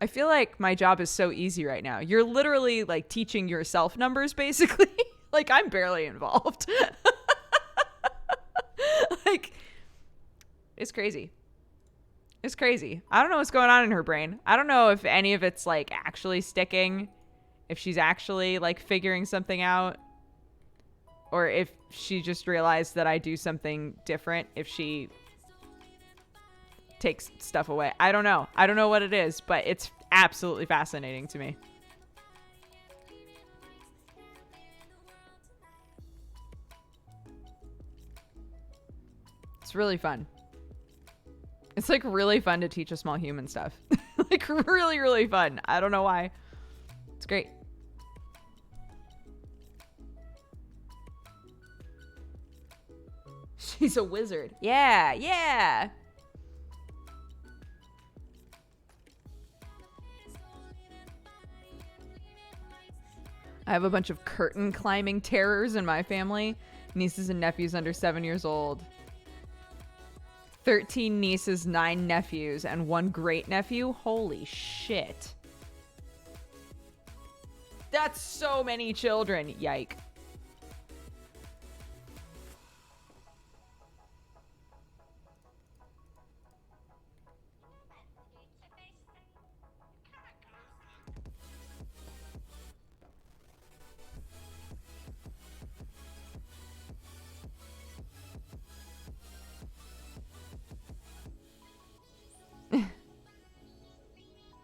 S1: I feel like my job is so easy right now. You're literally like teaching yourself numbers, basically. Like, I'm barely involved. Like, it's crazy. It's crazy. I don't know what's going on in her brain. I don't know if any of it's like actually sticking, if she's actually like figuring something out, or if she just realized that I do something different if she takes stuff away. I don't know. I don't know what it is, but it's absolutely fascinating to me. It's really fun. It's like really fun to teach a small human stuff. Like really, really fun. I don't know why. It's great. She's a wizard. Yeah, yeah. I have a bunch of curtain climbing terrors in my family. Nieces and nephews under 7 years old. 13 nieces, 9 nephews, and 1 great nephew. Holy shit. That's so many children. Yike.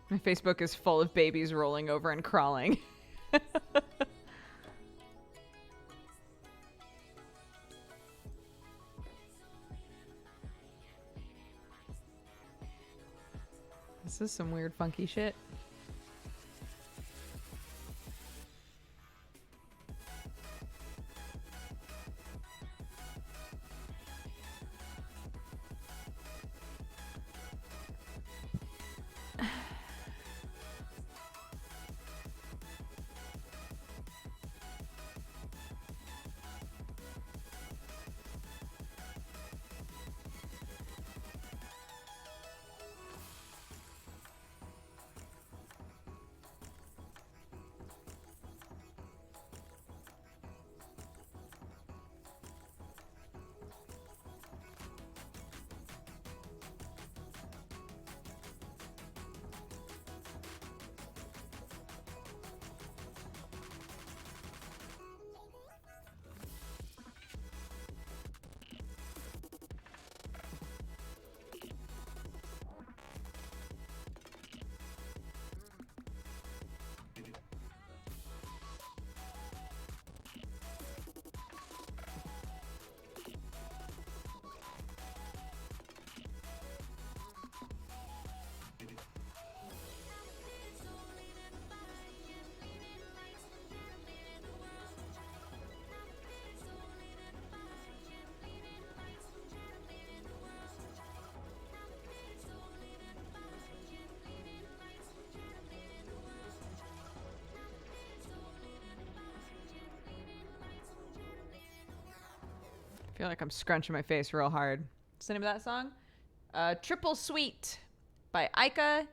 S1: My Facebook is full of babies rolling over and crawling. This is some weird funky shit. I feel like I'm scrunching my face real hard. What's the name of that song? Triple Sweet by Aika,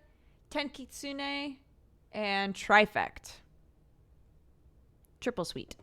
S1: Tenkitsune, and Trifect. Triple Sweet.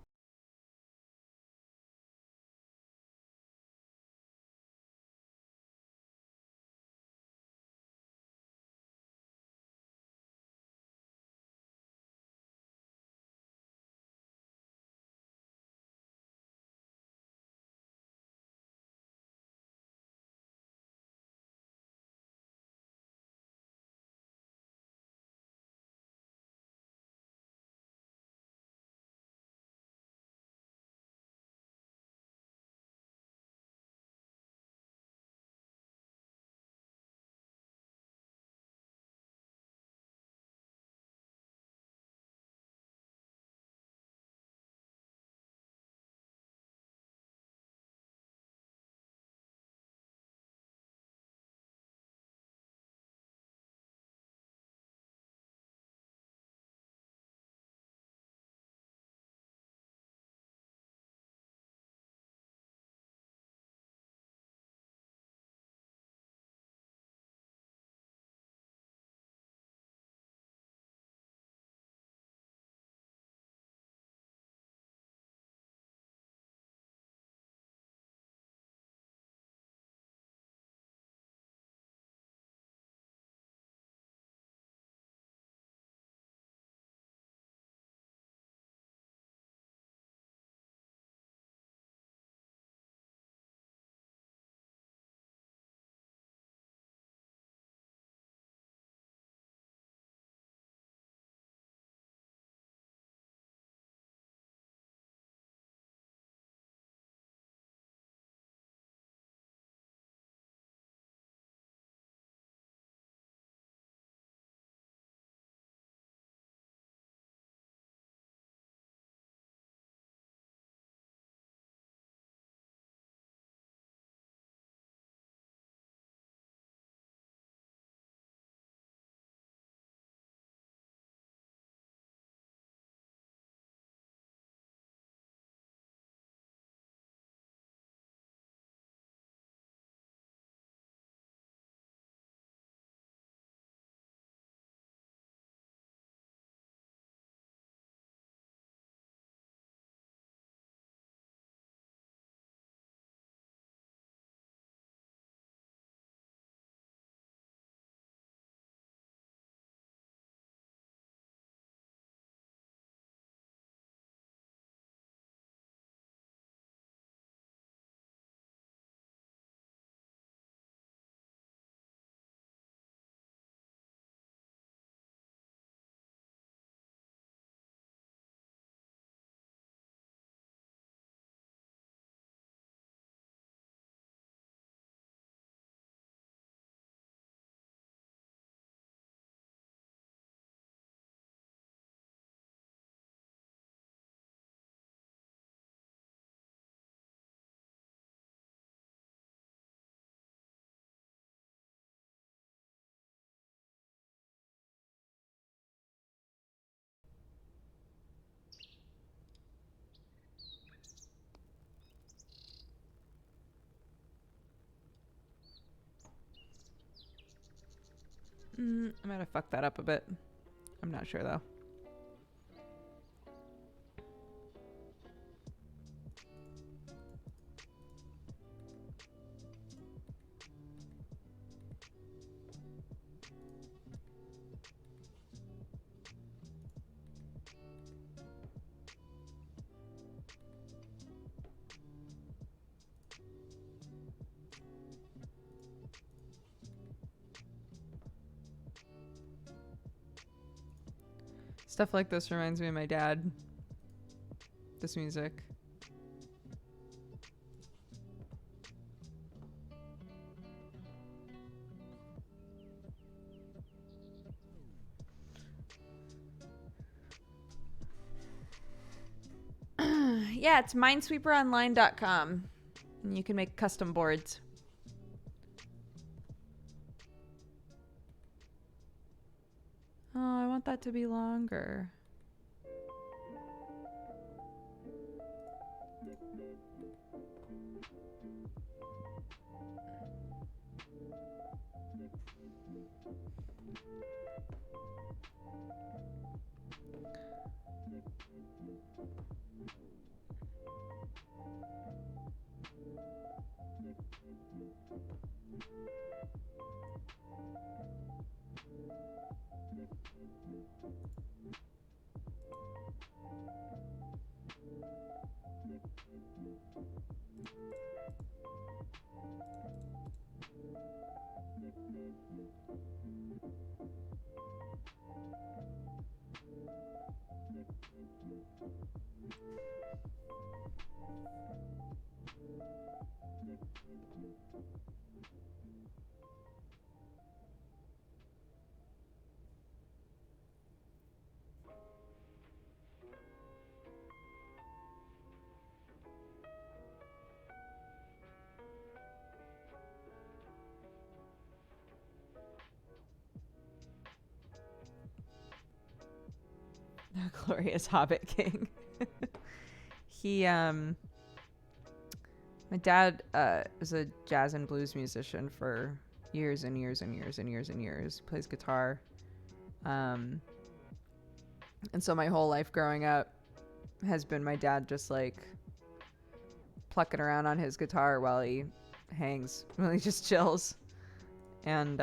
S1: I might have fucked that up a bit. I'm not sure though. Stuff like this reminds me of my dad. This music. Yeah, it's minesweeperonline.com. And you can make custom boards. Oh, I want that to be longer. Glorious Hobbit King. My dad was a jazz and blues musician for years and years and years and years and years. Plays guitar. And so my whole life growing up has been my dad just like plucking around on his guitar while he hangs, while he just chills. And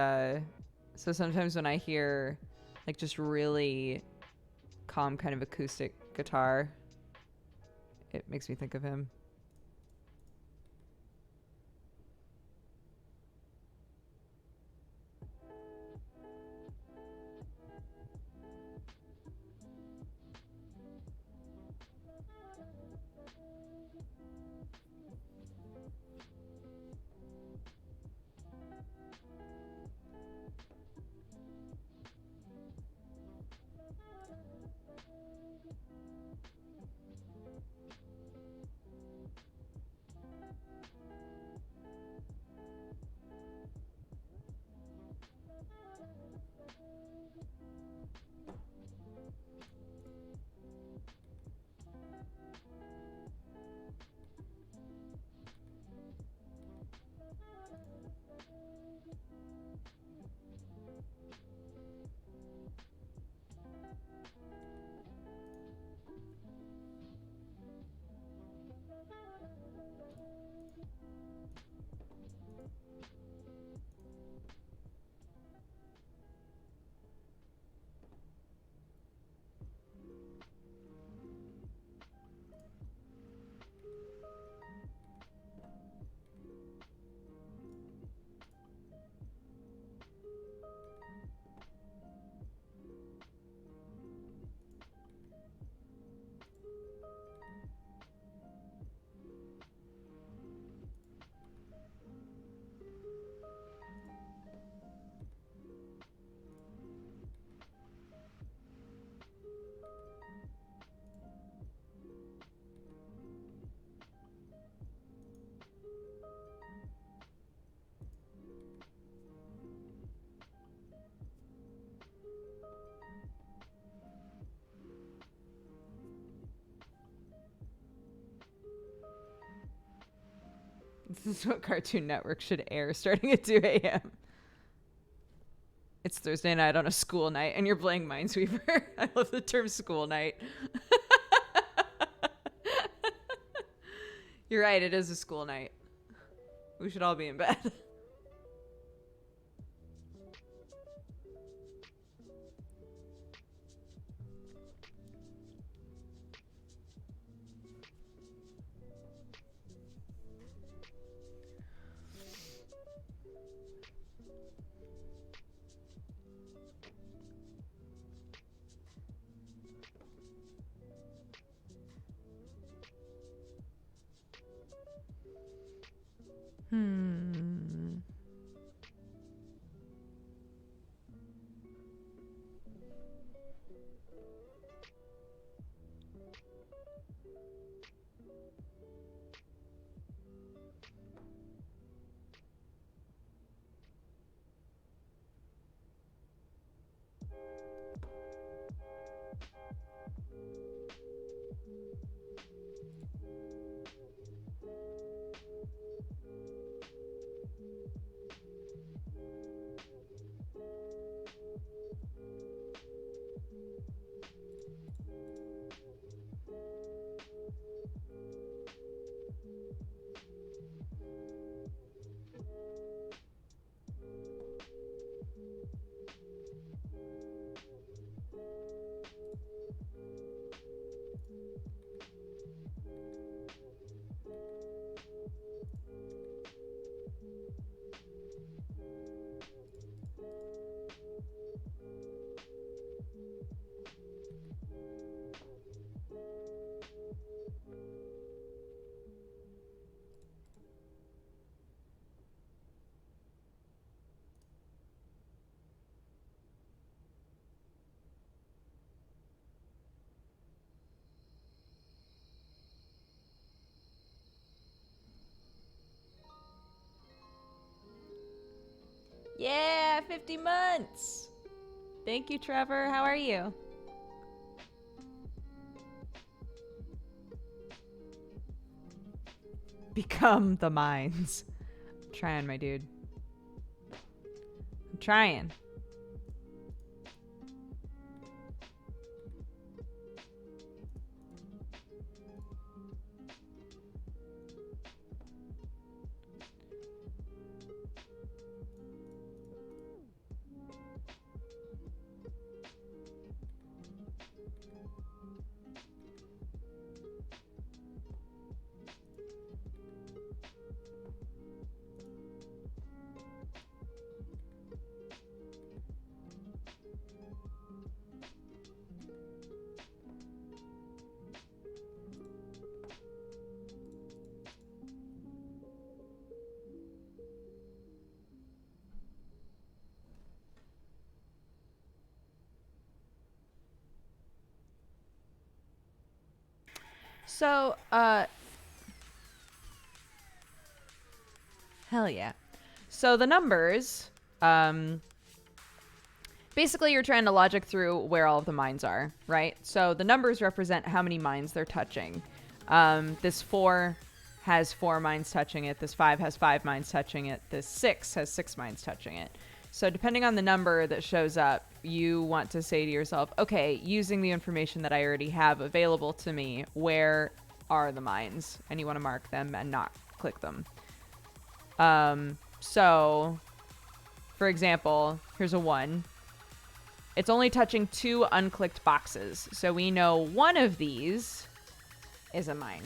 S1: so sometimes when I hear like just really calm kind of acoustic guitar, it makes me think of him. This is what Cartoon Network should air starting at 2 a.m. It's Thursday night on a school night and you're playing Minesweeper. I love the term school night. You're right, it is a school night. We should all be in bed. Yeah, 50 months. Thank you, Trevor. How are you? Become the mines. I'm trying, my dude. I'm trying. So, hell yeah. So the numbers, basically you're trying to logic through where all of the mines are, right? So the numbers represent how many mines they're touching. This 4 has 4 mines touching it. This 5 has 5 mines touching it. This 6 has 6 mines touching it. So depending on the number that shows up, you want to say to yourself, okay, using the information that I already have available to me, where are the mines? And you want to mark them and not click them. So, for example, here's a 1. It's only touching 2 unclicked boxes. So we know one of these is a mine.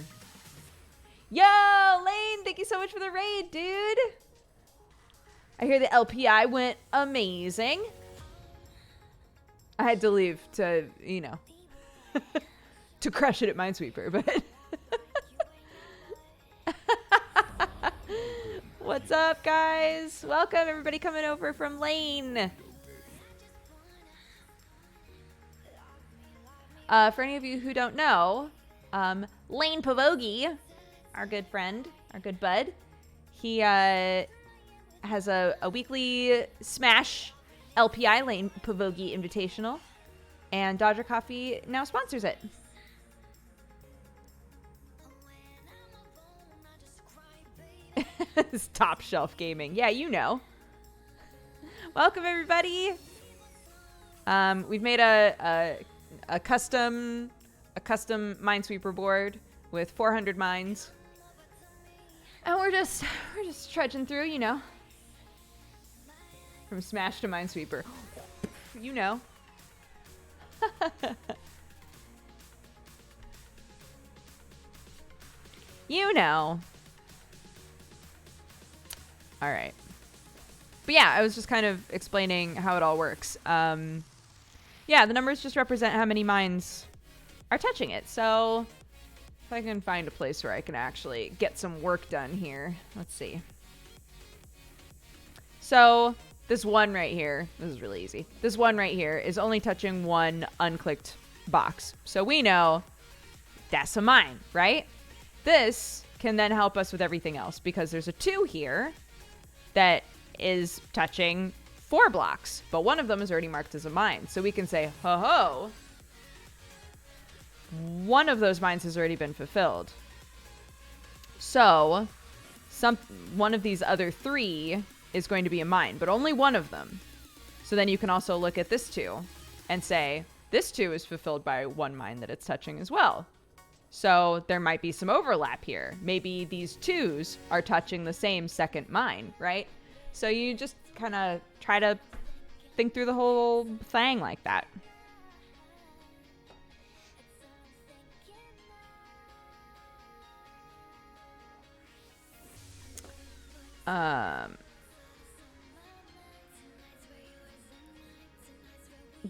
S1: Yo, Lane, thank you so much for the raid, dude. I hear the LPI went amazing. I had to leave to, you know, to crush it at Minesweeper, but... What's up, guys? Welcome, everybody coming over from Lane. For any of you who don't know, Lane Pavogi, our good friend, our good bud, he has a weekly Smash LPI Lane Pavogi Invitational, and Dodger Coffee now sponsors it. It's top shelf gaming. Yeah, you know. Welcome everybody. We've made a custom Minesweeper board with 400 mines, and we're just trudging through, you know, from Smash to Minesweeper, you know. You know. All right. But yeah, I was just kind of explaining how it all works. Yeah, the numbers just represent how many mines are touching it. So if I can find a place where I can actually get some work done here. Let's see. So this one right here, this is really easy. This one right here is only touching one unclicked box. So we know that's a mine, right? This can then help us with everything else because there's a 2 here that is touching 4 blocks, but one of them is already marked as a mine. So we can say, ho, one of those mines has already been fulfilled. So one of these other 3 is going to be a mine, but only one of them. So then you can also look at this 2 and say, this 2 is fulfilled by one mine that it's touching as well. So there might be some overlap here. Maybe these 2s are touching the same second mine, right? So you just kind of try to think through the whole thing like that.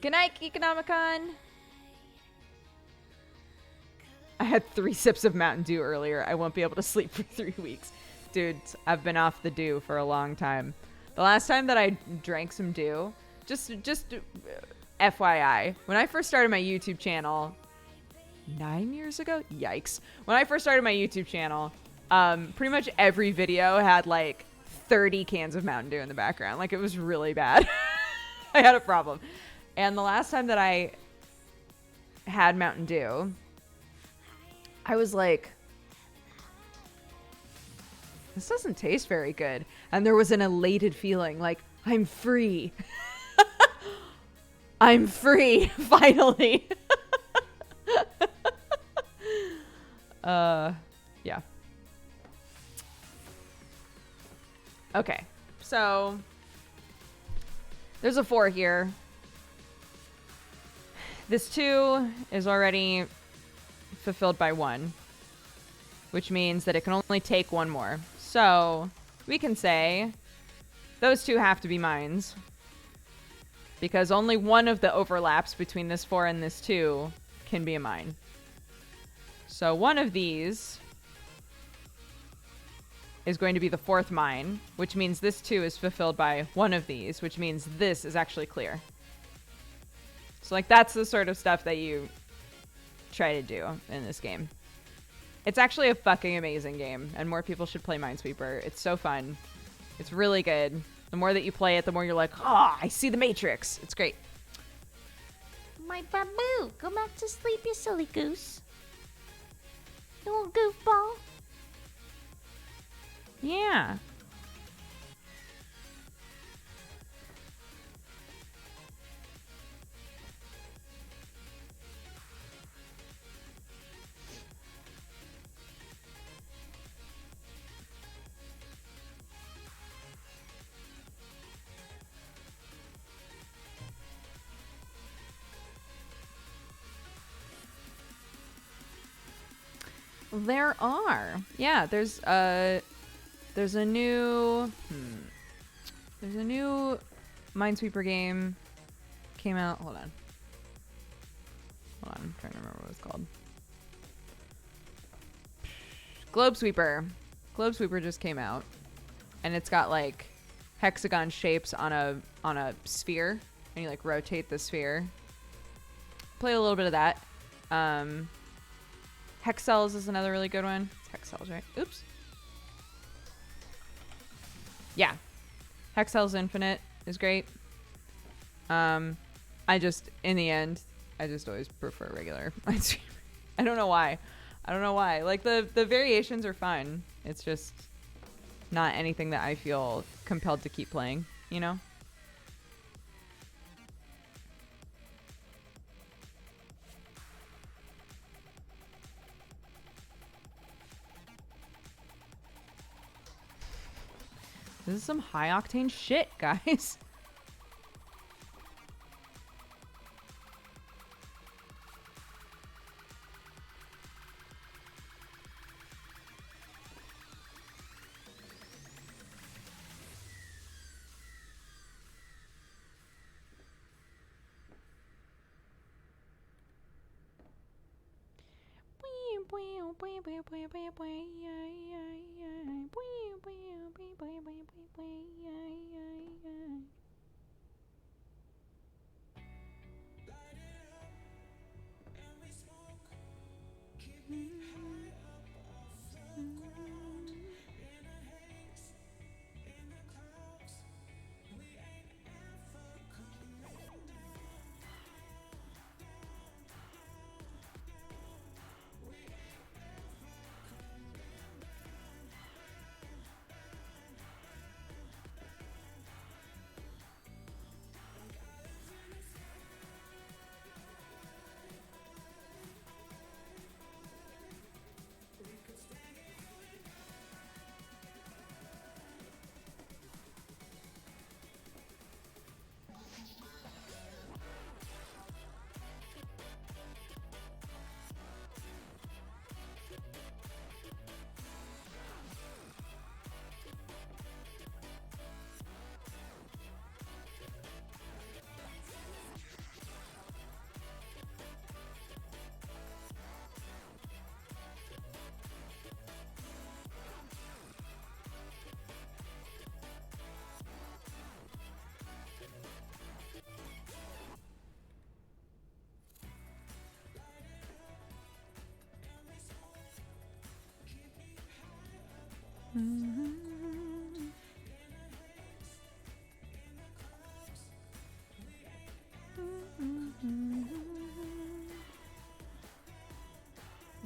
S1: Good night, Economicon. I had 3 sips of Mountain Dew earlier. I won't be able to sleep for 3 weeks. Dude, I've been off the dew for a long time. The last time that I drank some dew, just FYI, when I first started my YouTube channel 9 years ago, yikes. When I first started my YouTube channel, pretty much every video had like 30 cans of Mountain Dew in the background. Like, it was really bad. I had a problem. And the last time that I had Mountain Dew, I was like, this doesn't taste very good. And there was an elated feeling like, I'm free. I'm free, finally. Yeah. Okay, so there's a 4 here. This 2 is already fulfilled by 1, which means that it can only take 1 more. So we can say those 2 have to be mines because only one of the overlaps between this 4 and this 2 can be a mine. So one of these is going to be the 4th mine, which means this 2 is fulfilled by one of these, which means this is actually clear. So like, that's the sort of stuff that you try to do in this game. It's actually a fucking amazing game, and more people should play Minesweeper. It's so fun. It's really good. The more that you play it, the more you're like, oh, I see the Matrix. It's great.
S3: My babu, go back to sleep, you silly goose. You little goofball.
S1: Yeah. There are. Yeah, there's a new Minesweeper game came out. Hold on, I'm trying to remember what it's called. Globesweeper just came out, and it's got like hexagon shapes on a sphere, and you like rotate the sphere. Play a little bit of that. Hexcells is another really good one. It's Hexcells, right? Oops. Yeah. Hexcells Infinite is great. In the end, I just always prefer regular Minesweeper. I don't know why. Like, the variations are fun. It's just not anything that I feel compelled to keep playing, you know? This is some high octane shit, guys.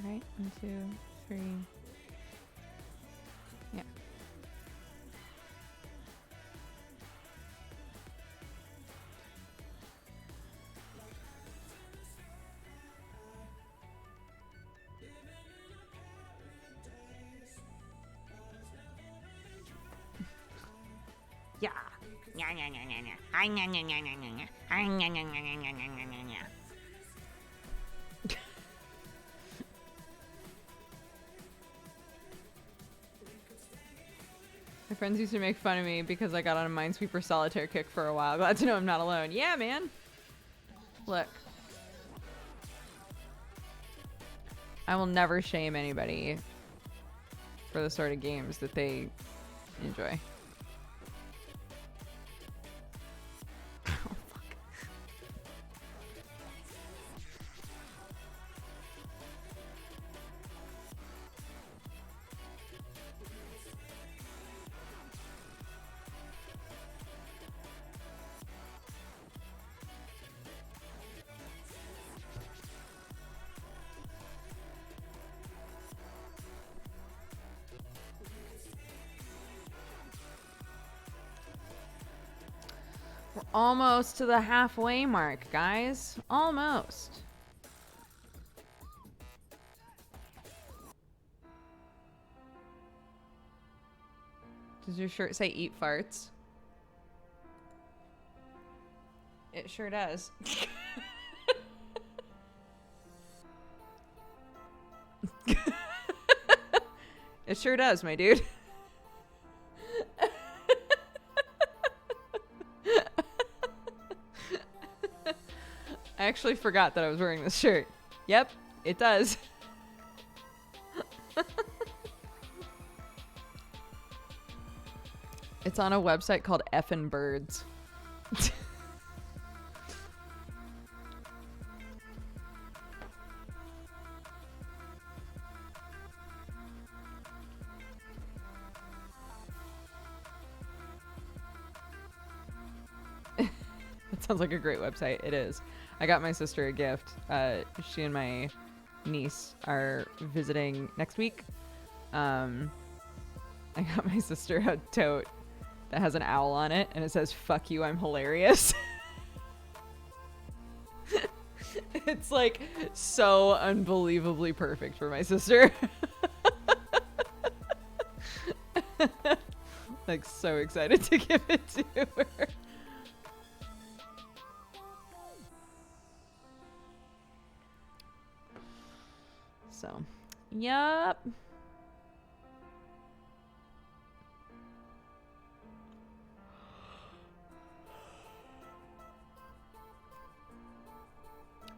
S1: Right, 1, 2, 3. Yeah.
S3: Yeah. Yeah, yeah, yeah, yeah, yeah. Ay, yeah, yeah, yeah, yeah, yeah, yeah. Ay, yeah, yeah, yeah, yeah, yeah, yeah, yeah, yeah.
S1: My friends used to make fun of me because I got on a Minesweeper solitaire kick for a while. Glad to know I'm not alone. Yeah, man. Look. I will never shame anybody for the sort of games that they enjoy. We're almost to the halfway mark, guys. Almost. Does your shirt say eat farts? It sure does. It sure does, my dude. I actually forgot that I was wearing this shirt. Yep, it does. It's on a website called Effin' Birds. That sounds like a great website. It is. I got my sister a gift. She and my niece are visiting next week. I got my sister a tote that has an owl on it, and it says, "Fuck you, I'm hilarious." It's like so unbelievably perfect for my sister. like so excited to give it to her. So, yup.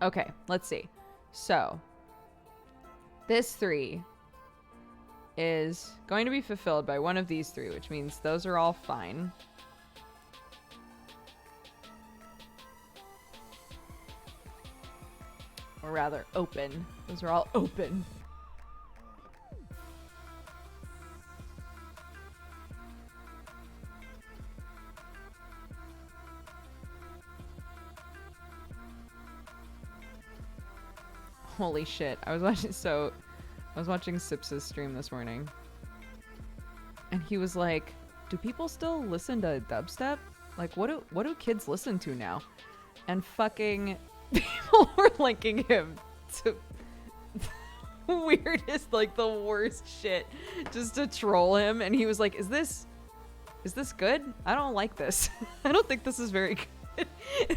S1: Okay, let's see. So, this 3 is going to be fulfilled by one of these 3, which means those are all fine. Or rather, open. Those are all open. Holy shit. I was watching Sips's stream this morning. And he was like, do people still listen to dubstep? Like, what do kids listen to now? And fucking people were linking him to weirdest, like the worst shit just to troll him. And he was like, is this good? I don't like this. I don't think this is very good.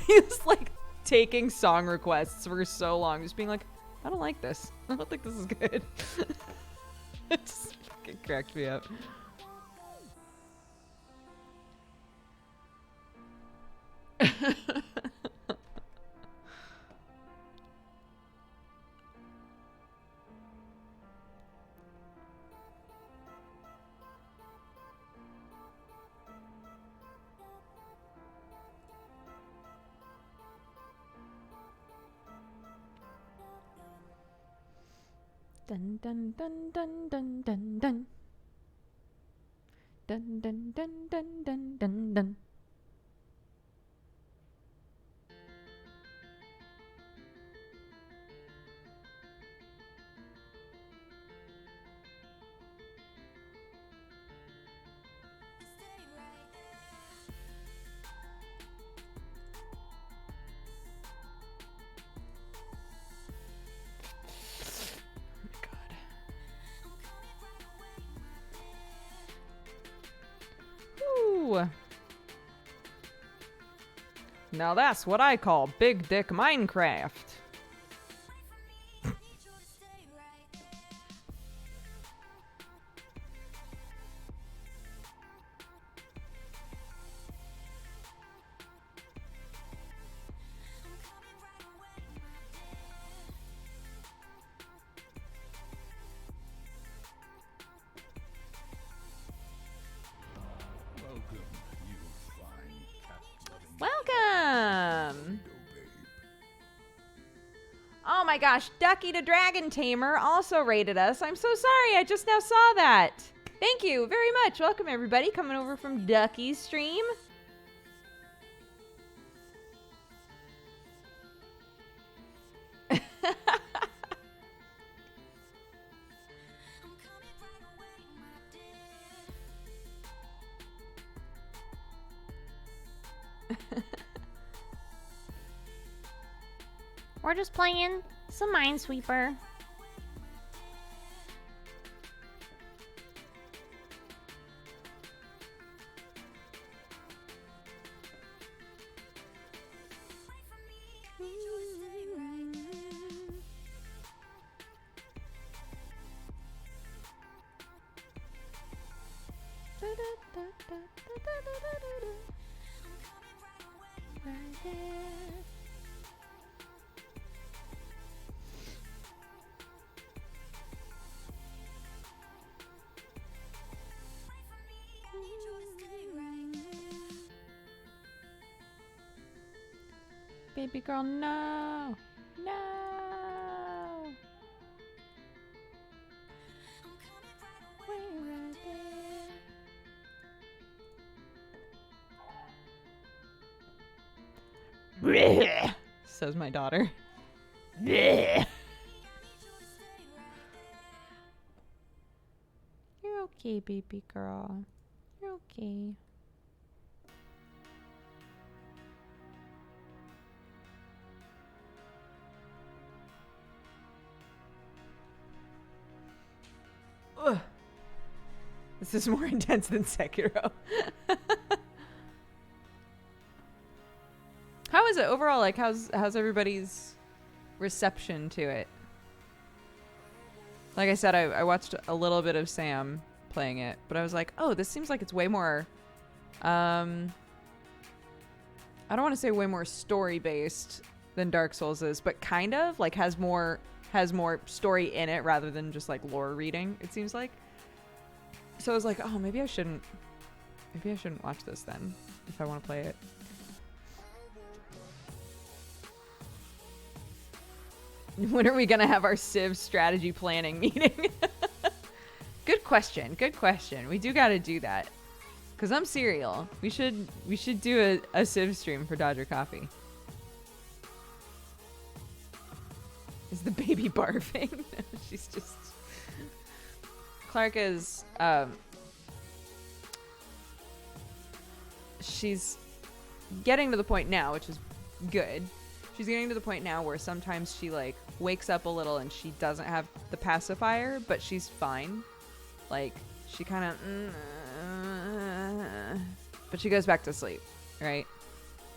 S1: He was like taking song requests for so long, just being like, I don't like this. I don't think this is good. It just fucking cracked me up. Dun dun dun dun dun dun dun. Dun dun dun dun dun dun dun. Ooh. Now that's what I call big dick Minecraft.
S2: Welcome, you fine cat-loving
S1: Welcome.
S2: babe.
S1: Oh my gosh, Ducky the Dragon Tamer also rated us. I'm so sorry, I just now saw that. Thank you very much. Welcome everybody coming over from Ducky's stream.
S3: We're just playing some Minesweeper.
S1: Baby girl, no. No. Wait right there. Blech, says my daughter. Blech. You're okay, baby girl. You're okay. Ugh. This is more intense than Sekiro. How is it overall? Like, how's everybody's reception to it? Like I said, I watched a little bit of Sam playing it, but I was like, oh, this seems like it's way more, I don't want to say way more story based than Dark Souls is, but kind of like has more story in it rather than just like lore reading, it seems like. So I was like, oh, maybe I shouldn't watch this then if I want to play it. When are we gonna have our Civ strategy planning meeting? Good question. Good question. We do gotta do that. Cause I'm cereal. We should do a Civ stream for Dodger Coffee. Is the baby barfing? She's just Clark is she's getting to the point now, which is good. She's getting to the point now where sometimes she like wakes up a little and she doesn't have the pacifier, but she's fine. Like she kind of, but she goes back to sleep, right?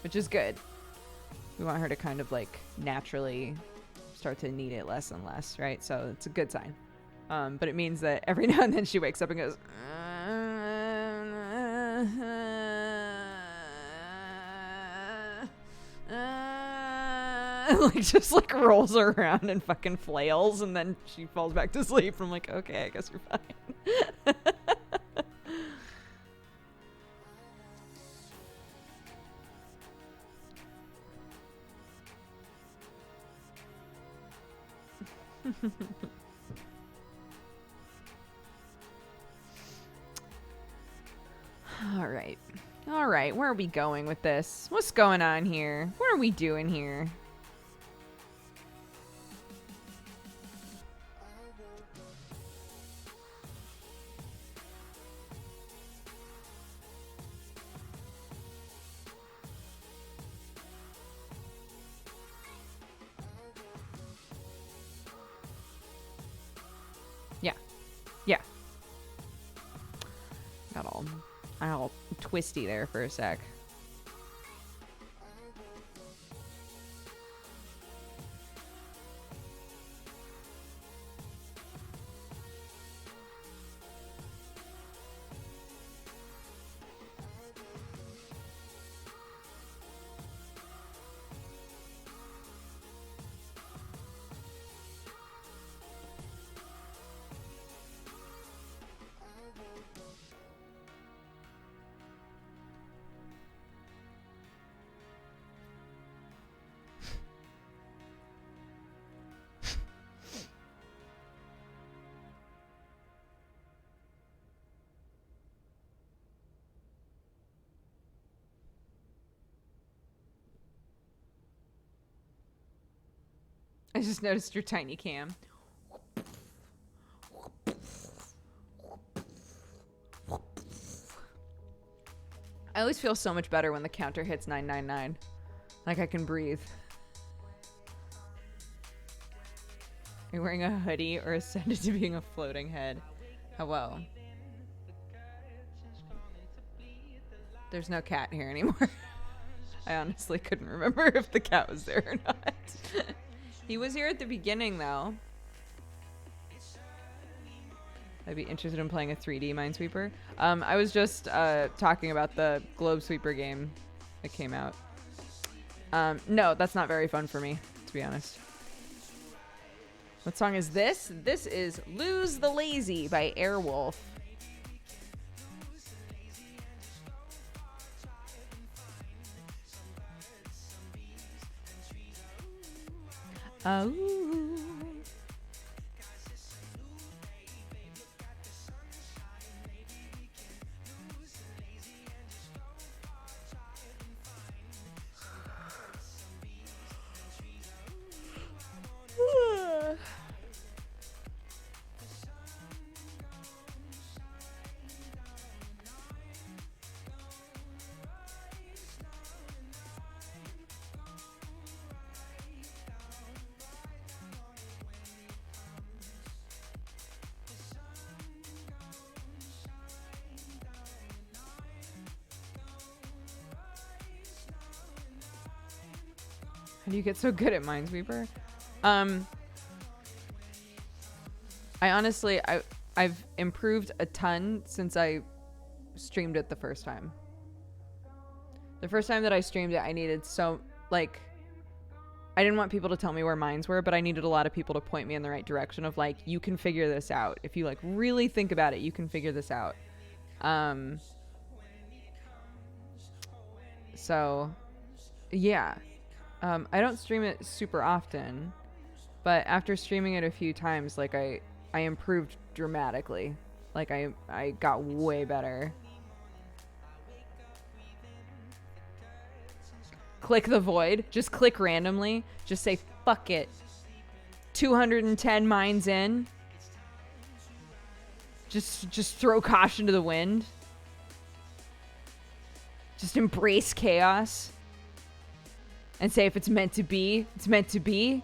S1: Which is good. We want her to kind of like naturally start to need it less and less, right? So it's a good sign. But it means that every now and then she wakes up and goes, like just like rolls around and fucking flails, and then she falls back to sleep. I'm like, okay, I guess you're fine. All right, where are we going with this? What's going on here? What are we doing here? Yeah. Got all twisty there for a sec. I just noticed your tiny cam. I always feel so much better when the counter hits 999. Like I can breathe. Are you wearing a hoodie or ascended to being a floating head? Hello. There's no cat here anymore. I honestly couldn't remember if the cat was there or not. He was here at the beginning, though. I'd be interested in playing a 3D Minesweeper. I was just talking about the Globe Sweeper game that came out. No, that's not very fun for me, to be honest. What song is this? This is Lose the Lazy by Airwolf. Oh. How do you get so good at Minesweeper? I honestly, I've improved a ton since I streamed it the first time. The first time that I streamed it, I needed like, I didn't want people to tell me where mines were, but I needed a lot of people to point me in the right direction of like, you can figure this out. If you like really think about it, you can figure this out. So yeah, I don't stream it super often, but after streaming it a few times, like I improved dramatically. Like I got way better. Click the void. Just click randomly. Just say, fuck it. 210 mines in. Just throw caution to the wind. Just embrace chaos. And say if it's meant to be, it's meant to be.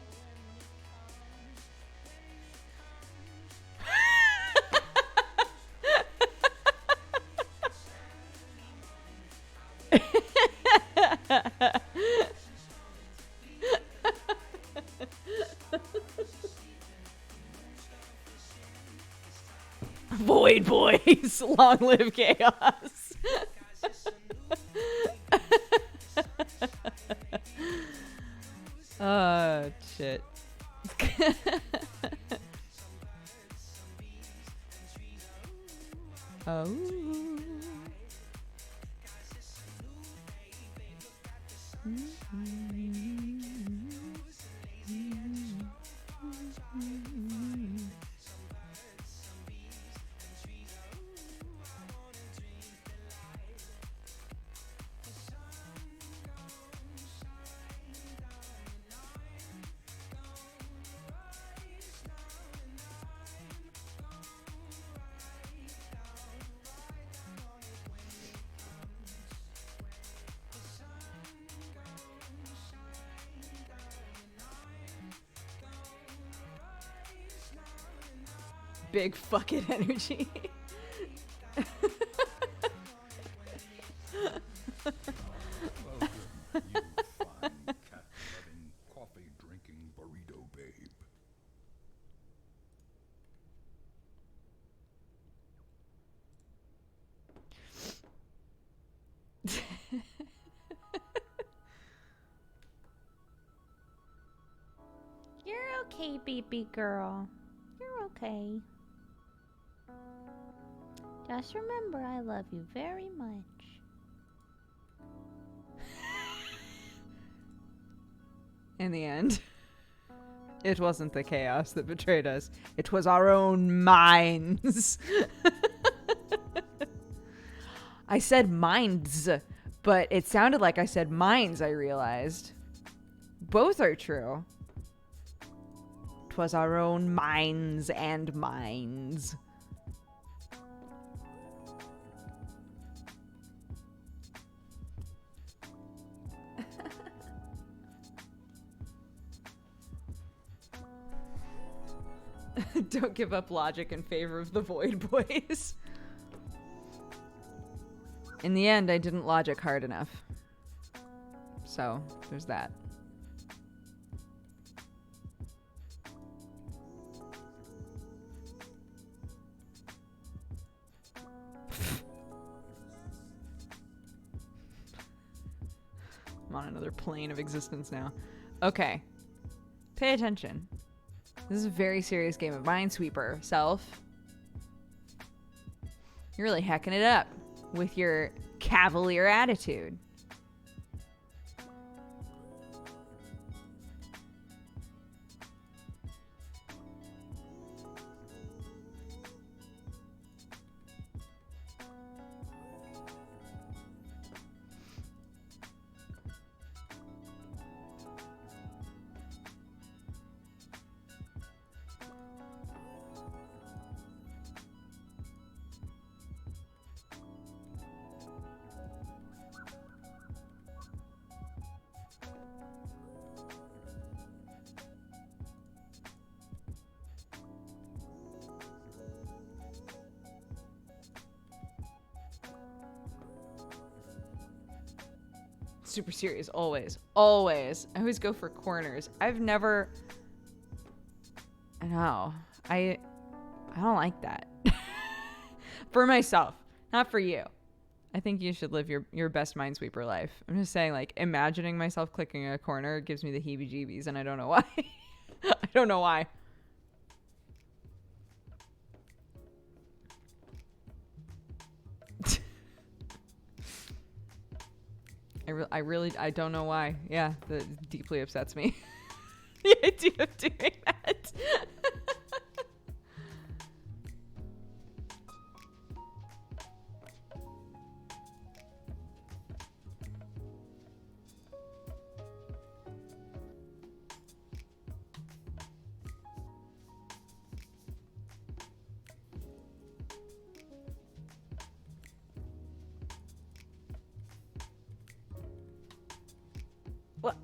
S1: Void boys, long live chaos. Oh shit. Oh. Big fuck it energy.
S2: Welcome, you fine cat-loving, coffee-drinking burrito babe.
S3: You're okay, baby girl. You're okay. Just remember, I love you very much.
S1: In the end, it wasn't the chaos that betrayed us. It was our own minds. I said minds, but it sounded like I said mines, I realized. Both are true. It was our own minds and minds. Don't give up logic in favor of the Void Boys. In the end, I didn't logic hard enough. So, there's that. I'm on another plane of existence now. Okay. Pay attention. This is a very serious game of Minesweeper, self. You're really hecking it up with your cavalier attitude. super serious. Always. Always. I always go for corners. I've never... No. I don't like that. For myself. Not for you. I think you should live your best Minesweeper life. I'm just saying, like, imagining myself clicking a corner gives me the heebie-jeebies, and I don't know why. I don't know why. I don't know why. Yeah, that deeply upsets me. The idea of doing that. What?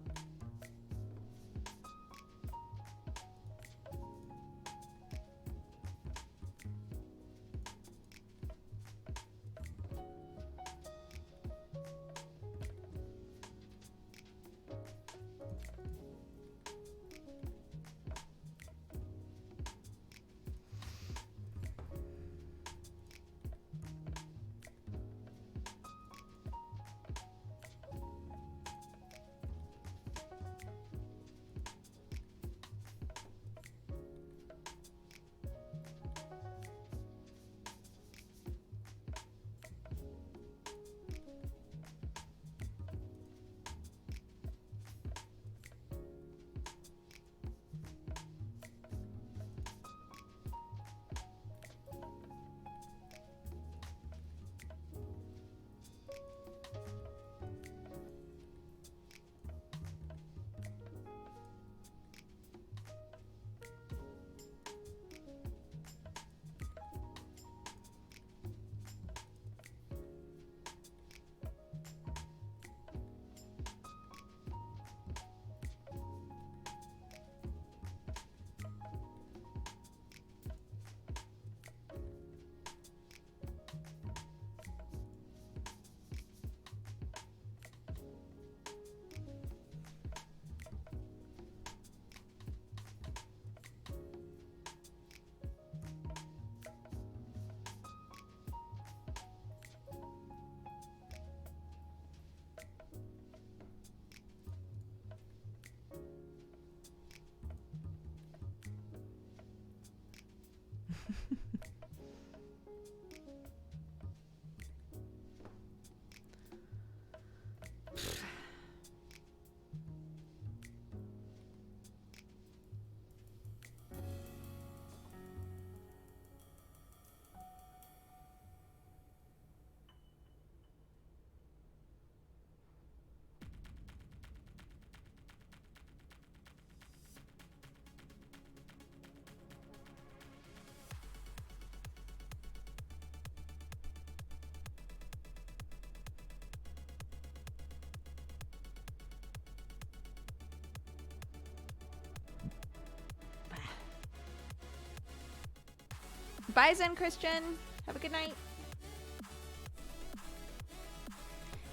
S1: Bye, Zen Christian. Have a good night.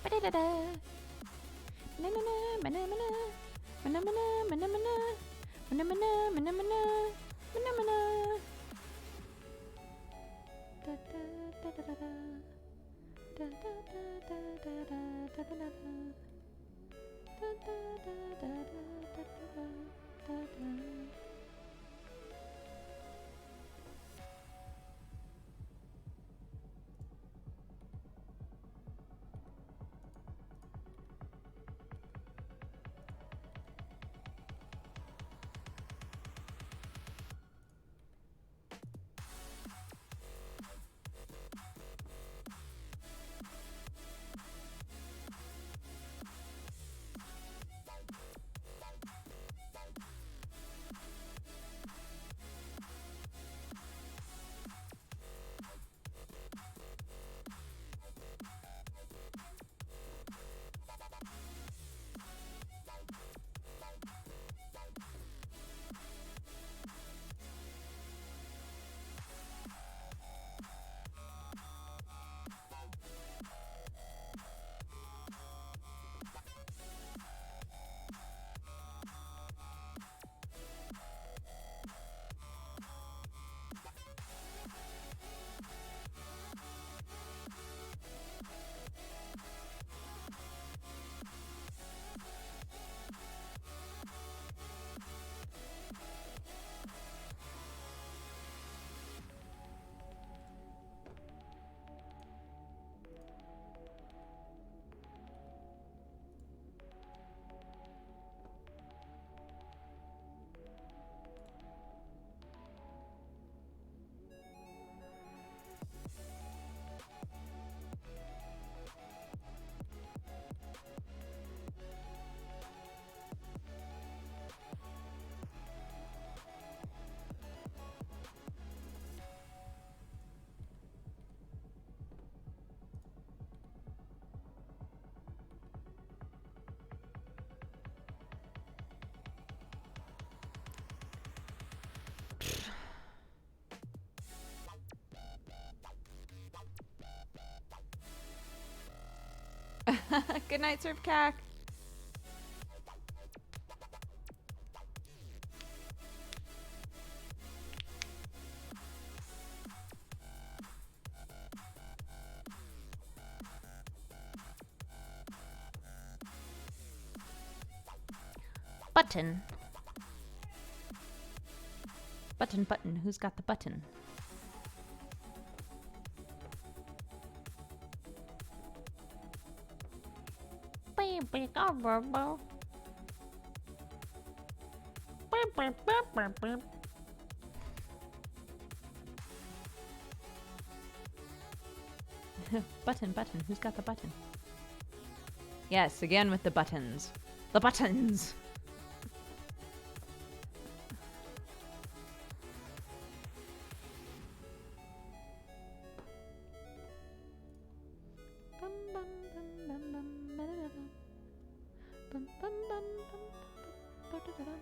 S3: Ba-da-da-da. Na-na-na, mana-mana. Mana-mana, mana-mana. Mana-mana, mana-mana. Mana-mana. Da-da-da-da-da-da. Da-da-da-da-da-da-da-da-da-da. Da-da-da-da-da-da-da-da-da.
S1: Good night, Surf Cack.
S3: Button. Button, button. Who's got the button? Baby, go, bro, bro. Beep, beep, beep, beep, beep.
S1: Button, button. Who's got the button? Yes, again with the buttons. The buttons! Bum, bum, bum, bum, bum, ba-da-da-dum. Bum, bum, bum, bum, bum, ba-da-da-dum.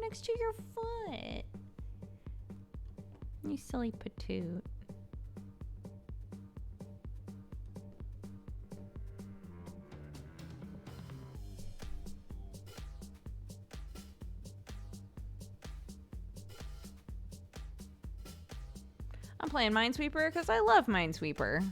S3: next to your foot. You silly patoot. I'm playing Minesweeper because I love Minesweeper.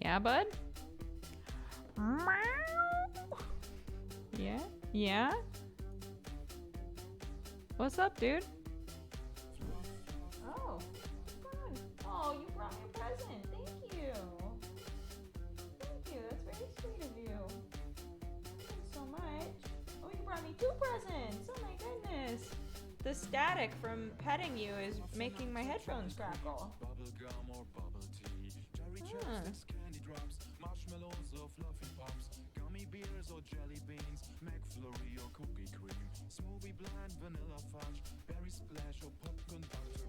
S3: Yeah, bud? Yeah? Yeah? What's up, dude? Oh, good. Oh, you brought me a present. Thank you. Thank you. That's very sweet of you. Thanks so much. Oh, you brought me 2 presents. Oh my goodness. The static from petting you is making my headphones crackle.
S2: Bubblegum or bubble tea, cherry chips, candy drops, marshmallows or fluffy pops, gummy bears or jelly beans, McFlurry or cookie cream, smoothie blend, vanilla fudge, berry splash or popcorn butter.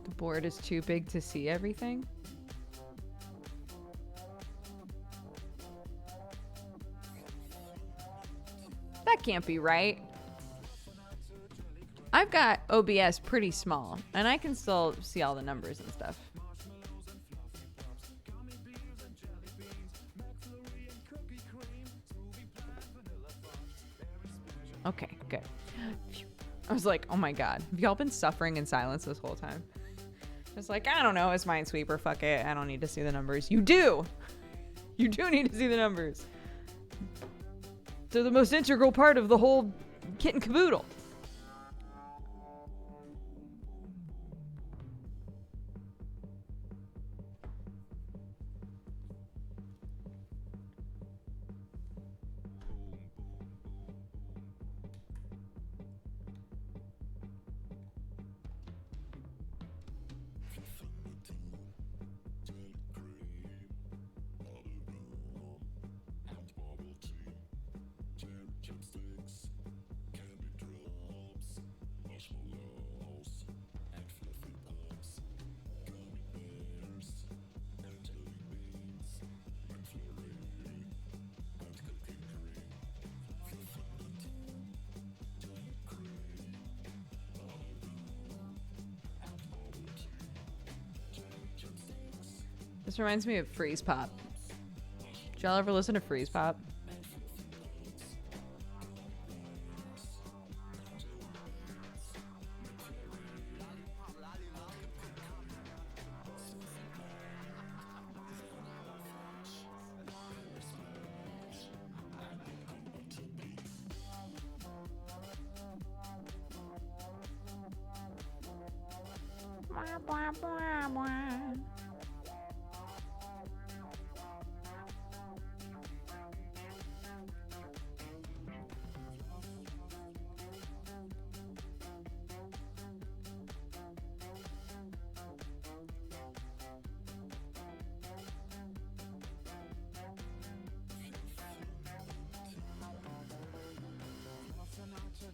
S1: The board is too big to see everything. That can't be right. I've got OBS pretty small, and I can still see all the numbers and stuff. Okay, good. I was like, oh my god, have y'all been suffering in silence this whole time? It's like, I don't know, it's Minesweeper, fuck it, I don't need to see the numbers. You do! You do need to see the numbers. They're the most integral part of the whole kit and caboodle. This reminds me of Freeze Pop. Did y'all ever listen to Freeze Pop?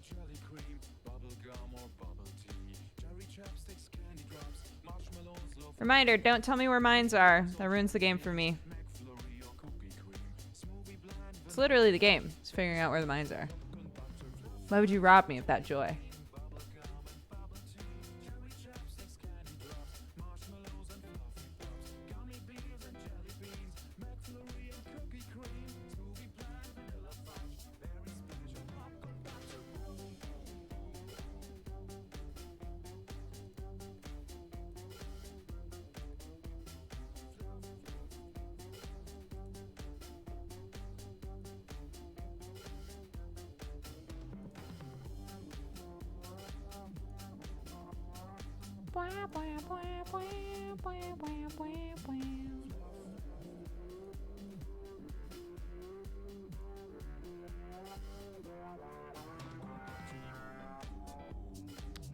S2: Jelly cream,
S1: Reminder, don't tell me where mines are. That ruins the game for me. It's literally the game. It's figuring out where the mines are. Why would you rob me of that joy?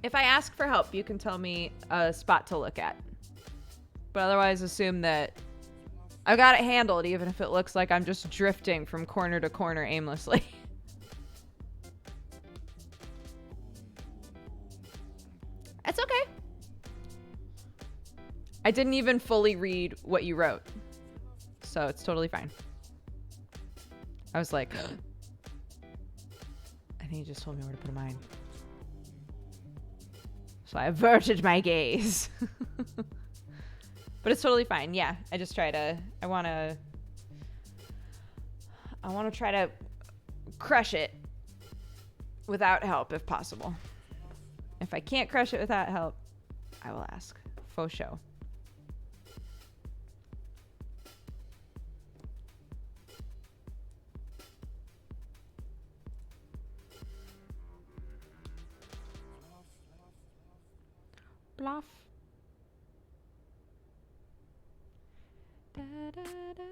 S1: If I ask for help, you can tell me a spot to look at. But otherwise, assume that I've got it handled, even if it looks like I'm just drifting from corner to corner aimlessly. That's okay. I didn't even fully read what you wrote, so it's totally fine. I was like, I think you just told me where to put a mine. So I averted my gaze. But it's totally fine. Yeah, I just try to, I want to try to crush it without help if possible. If I can't crush it without help, I will ask. Faux show. Bluff. Da, da, da.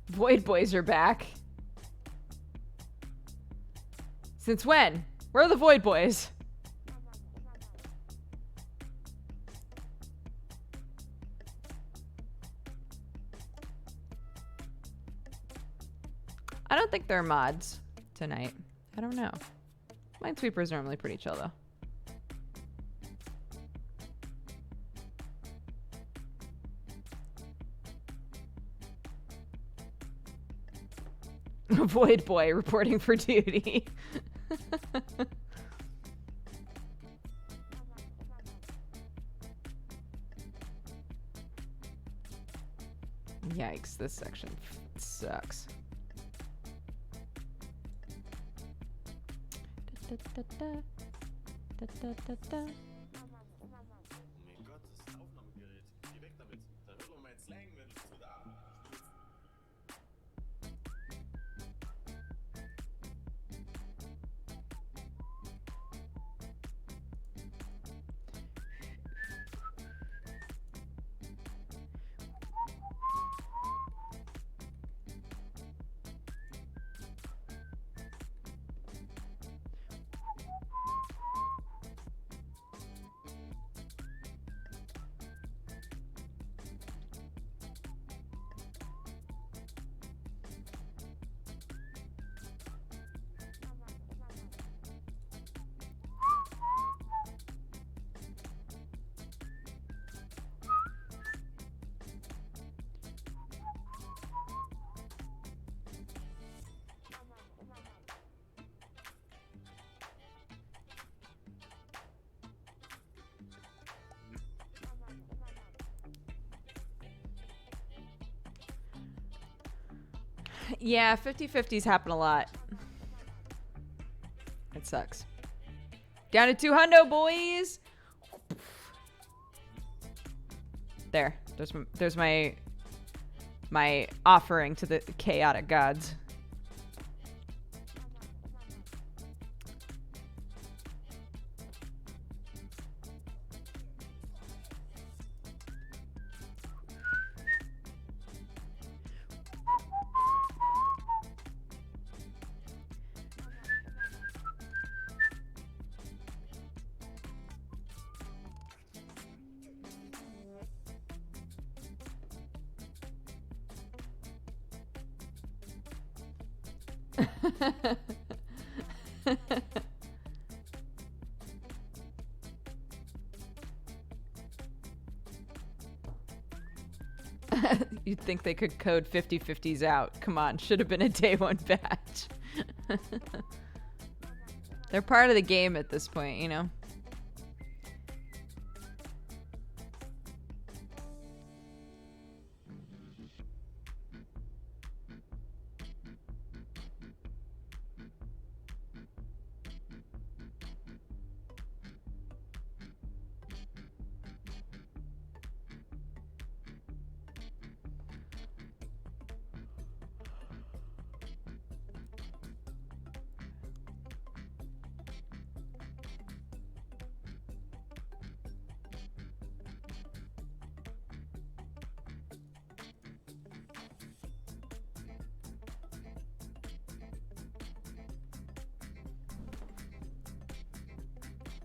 S1: Void Boys are back. Since when? Where are the Void Boys? I don't think they're mods tonight. I don't know. Minesweeper is normally pretty chill though. Void Boy reporting for duty. Yikes, this section sucks. Da, da, da, da. Da, da, da, da.
S5: Oh mein Gott, das ist ein Aufnahmegerät. Geh weg damit. Da hört man mein Slang, wenn du zu da.
S1: Yeah, 50-50s happen a lot. It sucks. Down to 200, boys. There. There's my offering to the chaotic gods. You'd think they could code 50/50s out. Come on, should have been a day one batch. They're part of the game at this point, you know?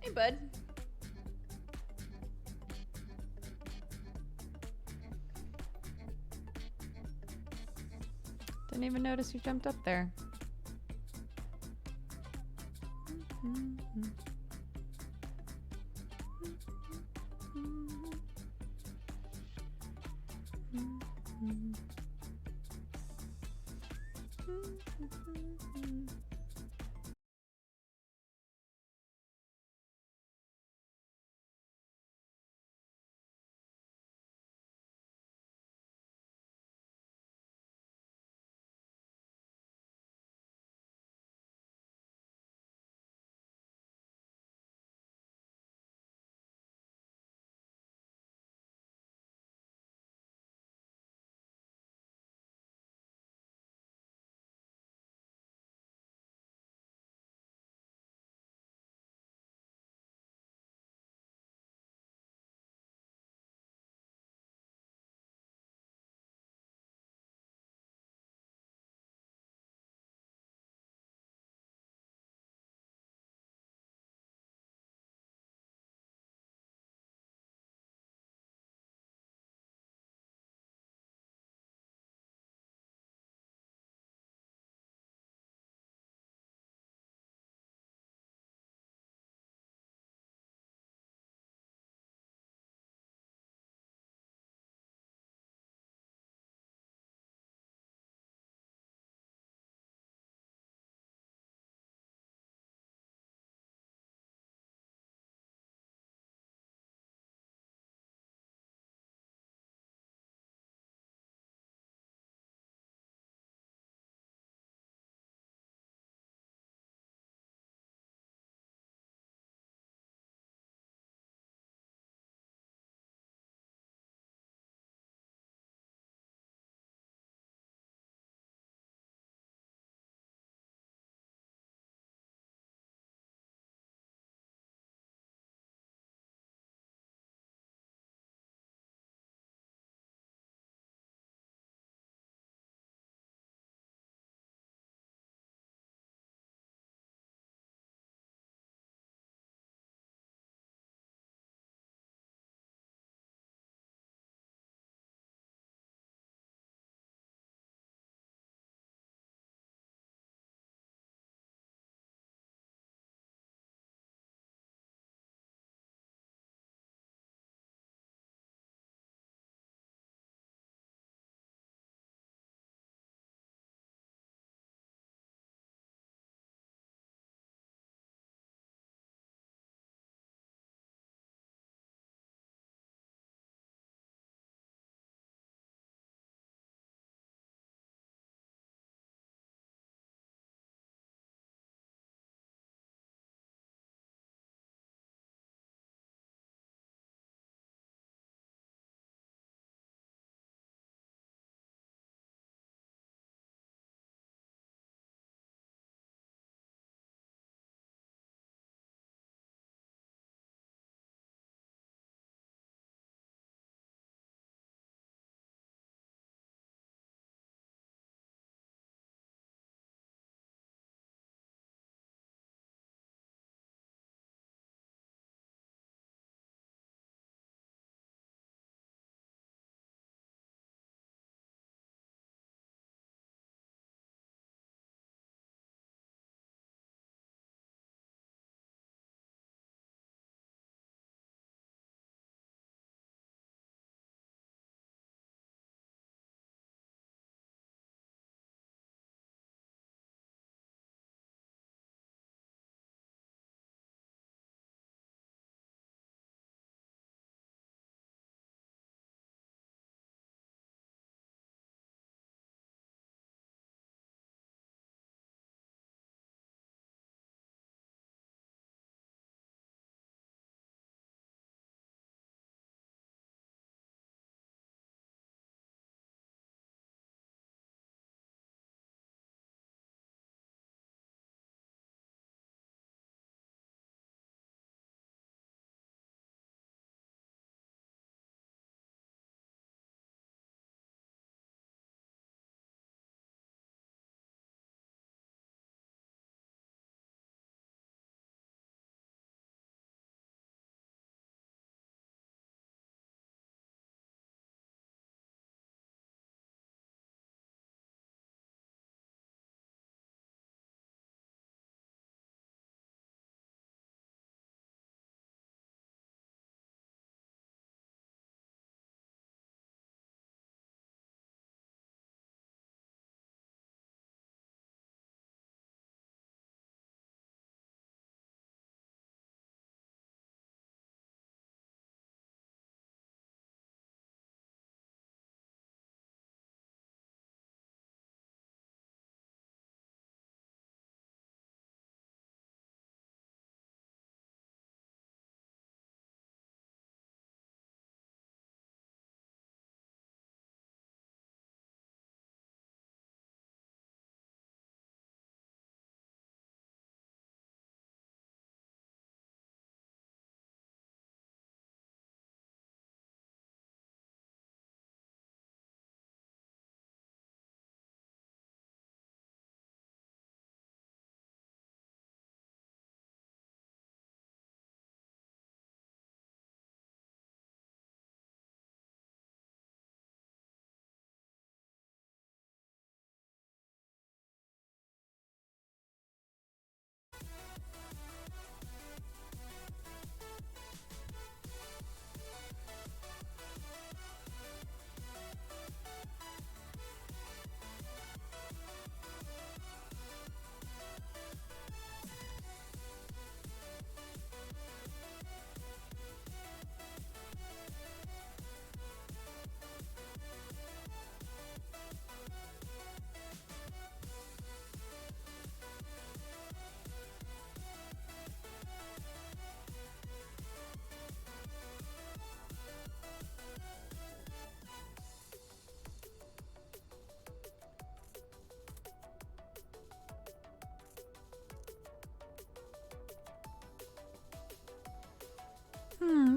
S1: Hey, bud. Didn't even notice you jumped up there.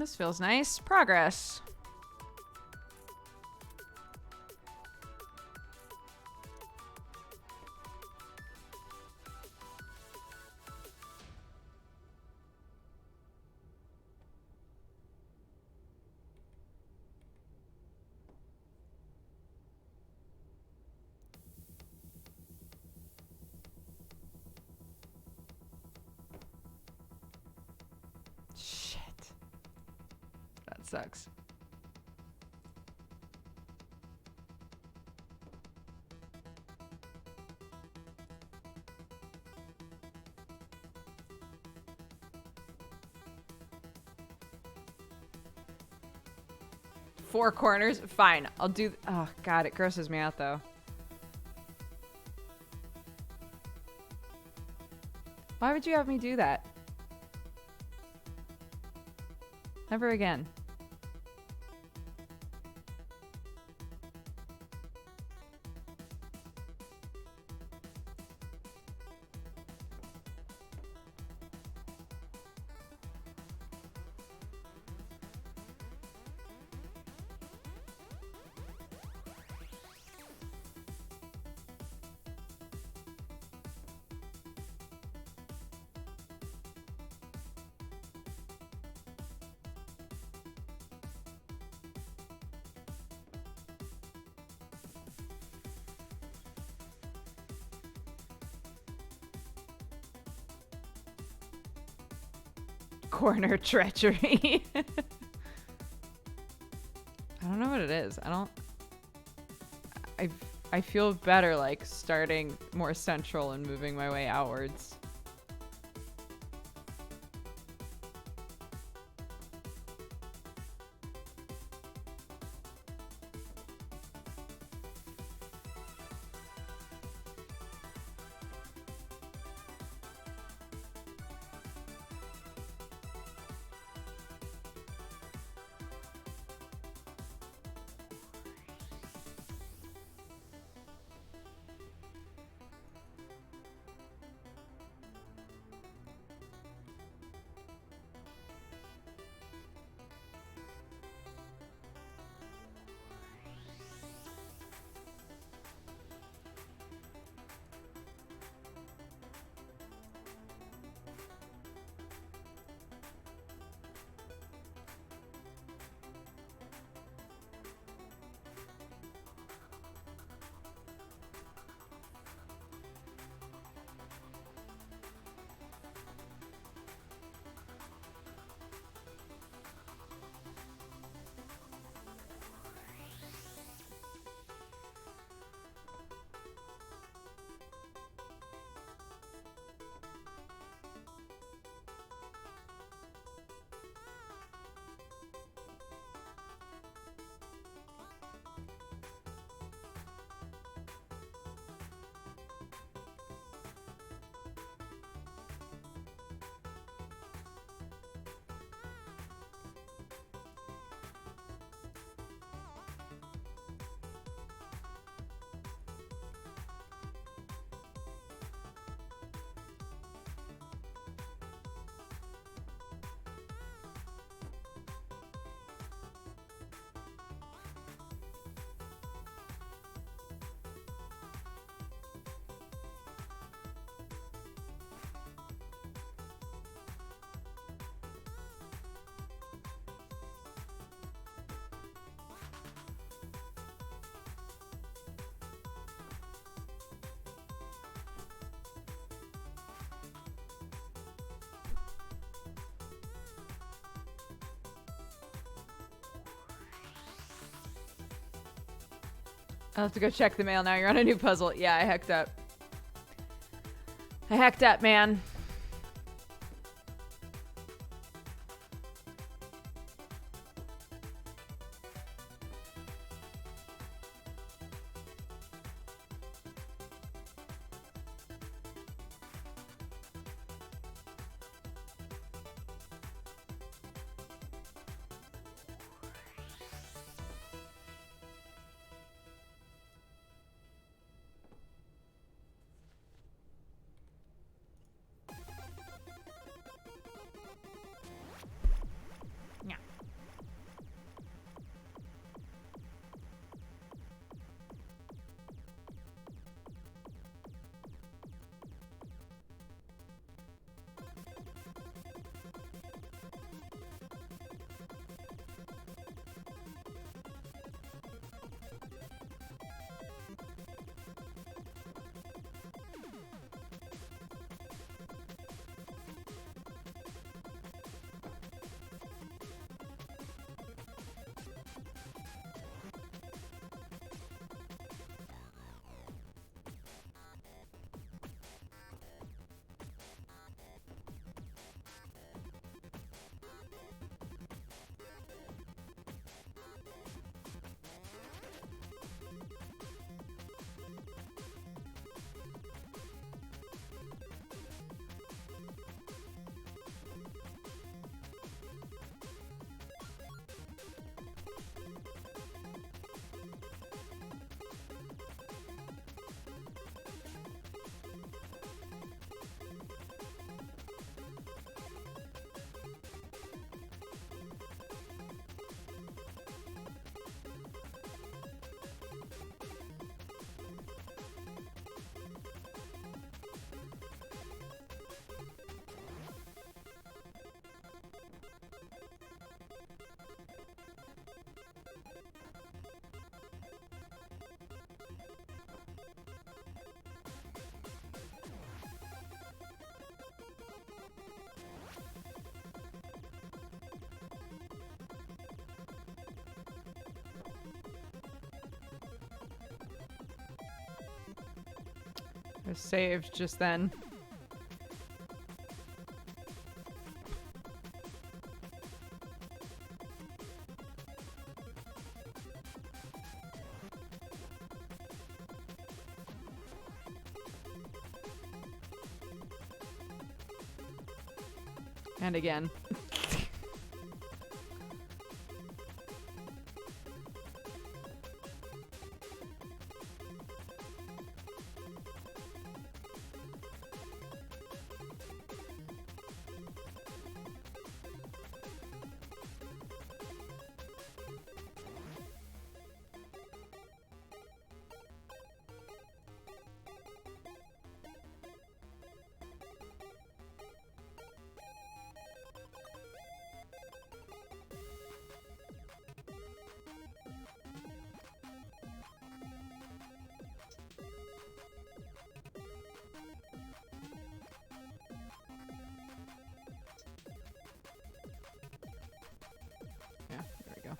S1: This feels nice. Progress. Shit. That sucks. Four corners? Fine. I'll do... Oh, God. It grosses me out, though. Why would you have me do that? Never again. Corner treachery. I don't know what it is. I feel better like starting more central and moving my way outwards. I'll have to go check the mail now. You're on a new puzzle. Yeah, I hecked up. I hecked up, man. I saved just then. And again. Yeah, there we go.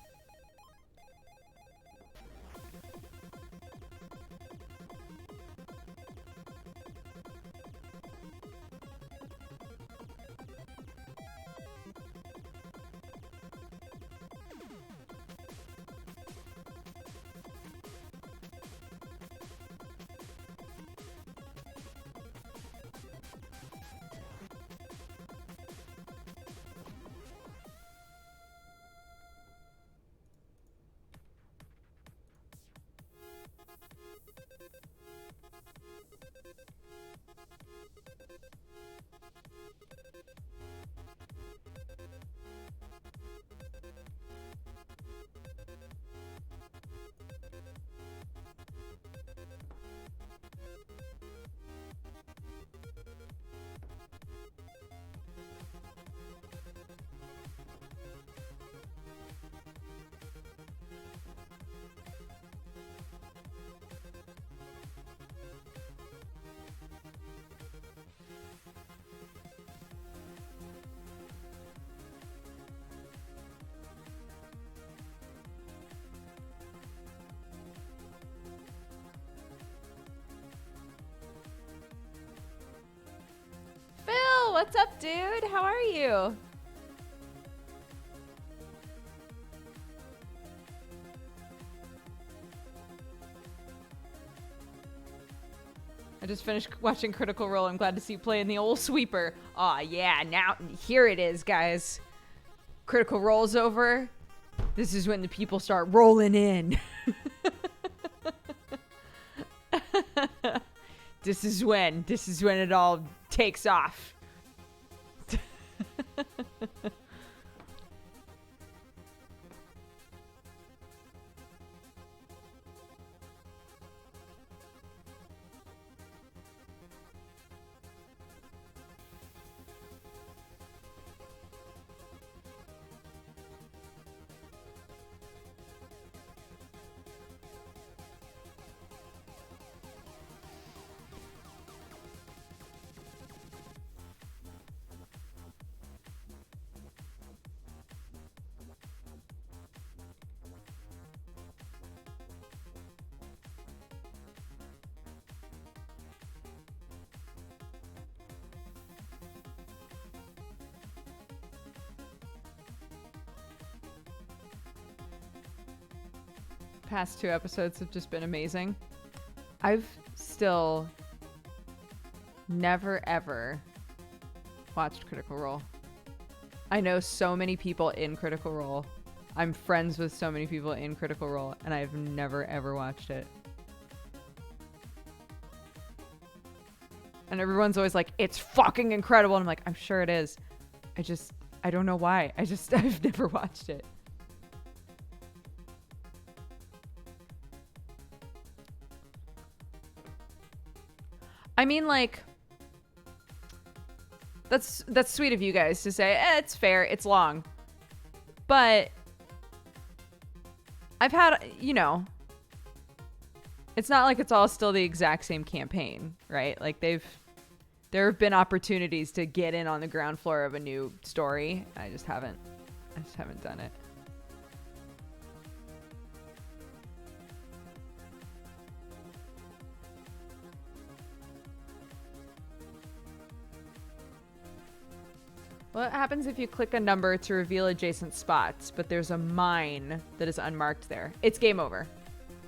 S1: Phil, what's up, dude? How are you? I just finished watching Critical Role. I'm glad to see you playing the old sweeper. Aw, yeah, now here it is, guys. Critical Role's over. This is when the people start rolling in. This is when it all takes off. Past 2 episodes have just been amazing. I've still never ever watched Critical Role. I know so many people in Critical Role. I'm friends with so many people in Critical Role, and I've never ever watched it. And everyone's always like, it's fucking incredible. And I'm like, I'm sure it is. I don't know why. I've never watched it. I mean, like, that's sweet of you guys to say, it's fair, it's long. But I've had, you know, it's not like it's all still the exact same campaign, right? Like there have been opportunities to get in on the ground floor of a new story. I just haven't done it. What happens if you click a number to reveal adjacent spots, but there's a mine that is unmarked there? It's game over.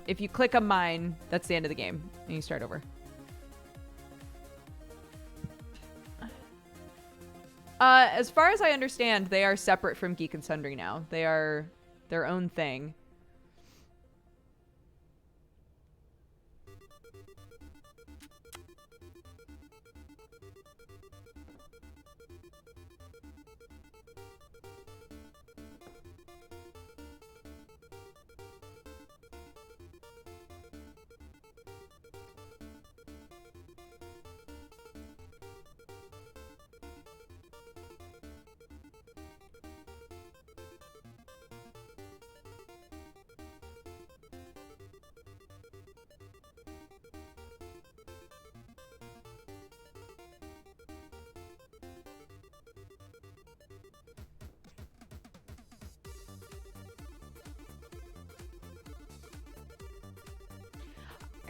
S1: If you click a mine, that's the end of the game, and you start over. As far as I understand, they are separate from Geek and Sundry now. They are their own thing.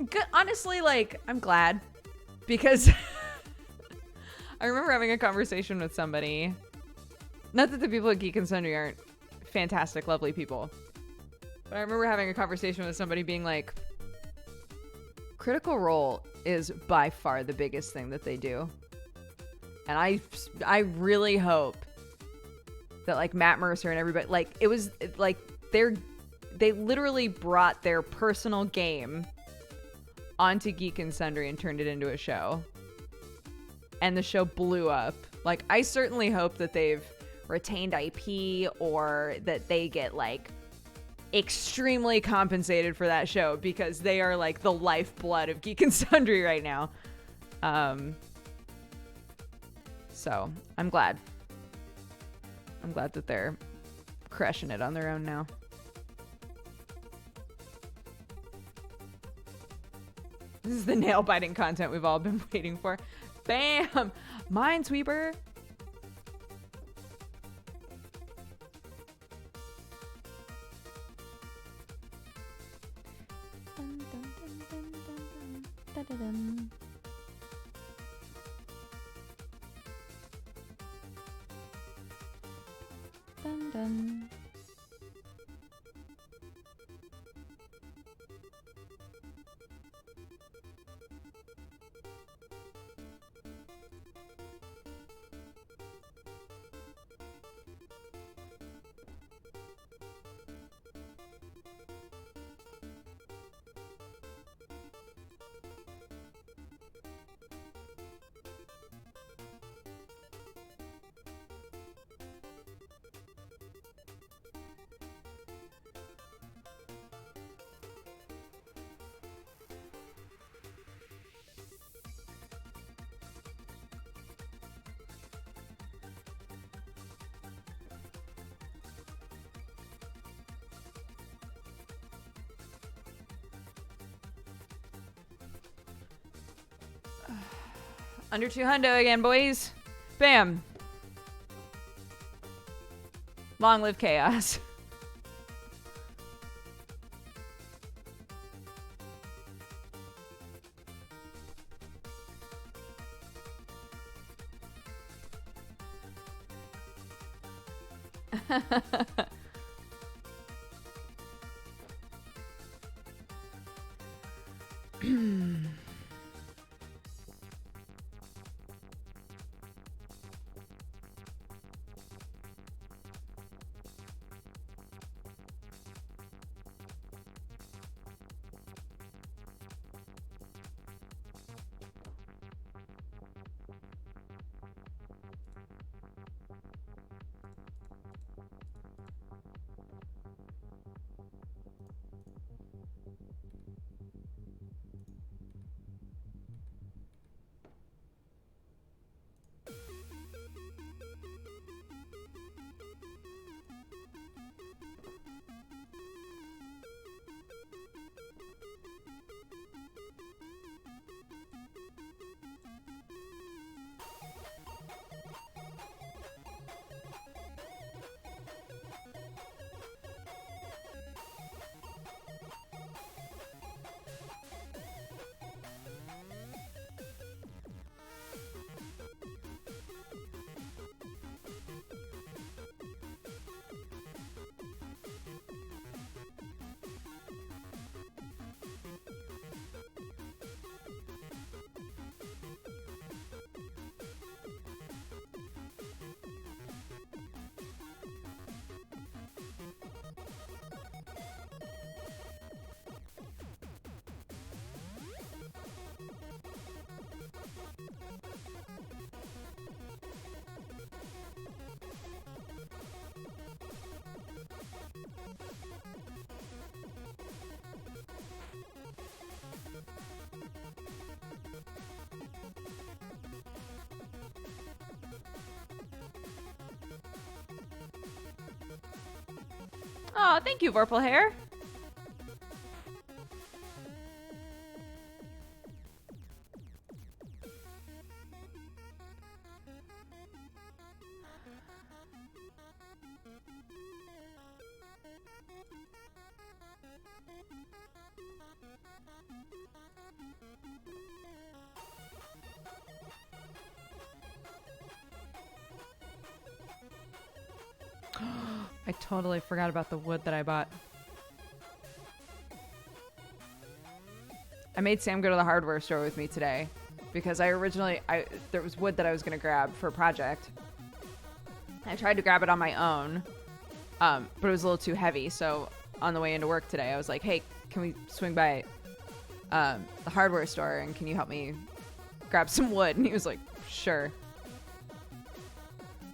S1: Good. Honestly, like, I'm glad because I remember having a conversation with somebody. Not that the people at Geek and Sundry aren't fantastic, lovely people, but I remember having a conversation with somebody being like, Critical Role is by far the biggest thing that they do. And I really hope that like Matt Mercer and everybody, like it was like they literally brought their personal game onto Geek and Sundry and turned it into a show. And the show blew up. Like, I certainly hope that they've retained IP or that they get, like, extremely compensated for that show because they are, like, the lifeblood of Geek and Sundry right now. So, I'm glad. I'm glad that they're crushing it on their own now. This is the nail-biting content we've all been waiting for. Bam! Minesweeper! Dun, dun, dun, dun, dun, dun, dun, dun. Dun, dun. Under 200 again, boys. Bam. Long live chaos. Oh, thank you, Vorpal Hair. I totally forgot about the wood that I bought. I made Sam go to the hardware store with me today because there was wood that I was going to grab for a project. I tried to grab it on my own, but it was a little too heavy. So on the way into work today, I was like, hey, can we swing by the hardware store and can you help me grab some wood? And he was like, sure.